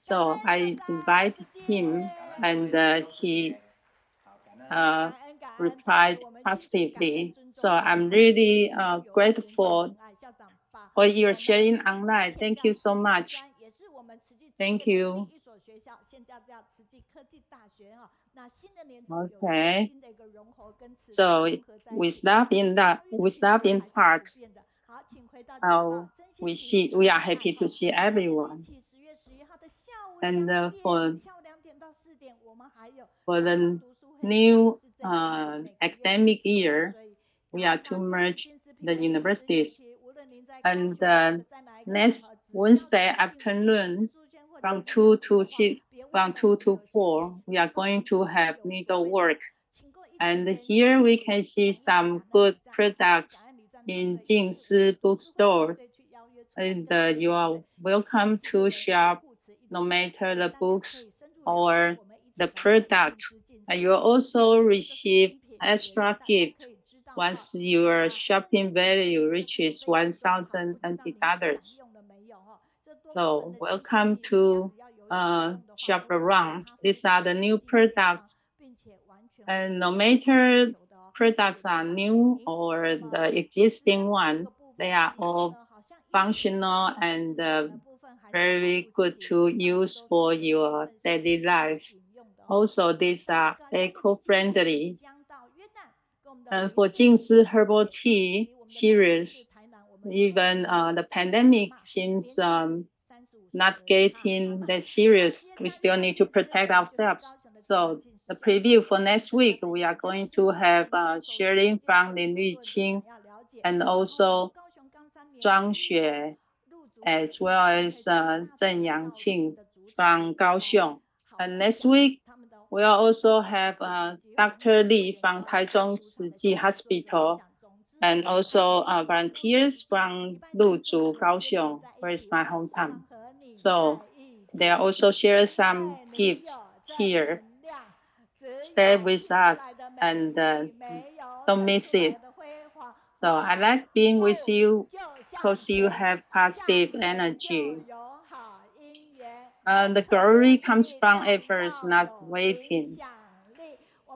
So I invite him, and he replied positively. So I'm really grateful for your sharing online. Thank you so much. Thank you. Okay. So with that in heart, we are happy to see everyone. And for the new academic year, we are to merge the universities. And next Wednesday afternoon, from 2 to 4, we are going to have needlework. And here we can see some good products in Jingsi bookstores. And you are welcome to shop no matter the books or the product. And you also receive extra gift once your shopping value reaches 1,000 NT dollars. So welcome to shop around. These are the new products. And no matter products are new or the existing one, they are all functional and very good to use for your daily life. Also, these are eco-friendly. And for Jingsi Herbal Tea series, even the pandemic seems not getting that serious. We still need to protect ourselves. So the preview for next week, we are going to have sharing from Lin Yingchao and also Zhang Xue, as well as Zheng Yangqing from Kaohsiung. And next week, we'll also have Dr. Li from Taichung Tzu Chi Hospital, and also volunteers from Luzhu, Kaohsiung, where is my hometown. So they also share some gifts here. Stay with us and don't miss it. So I like being with you because you have positive energy. The glory comes from efforts, not waiting.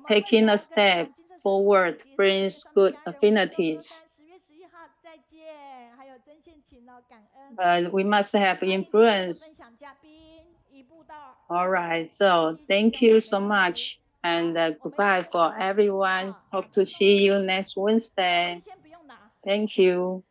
Taking a step forward brings good affinities. we must have influence. All right, so thank you so much, and goodbye for everyone. Hope to see you next Wednesday. Thank you.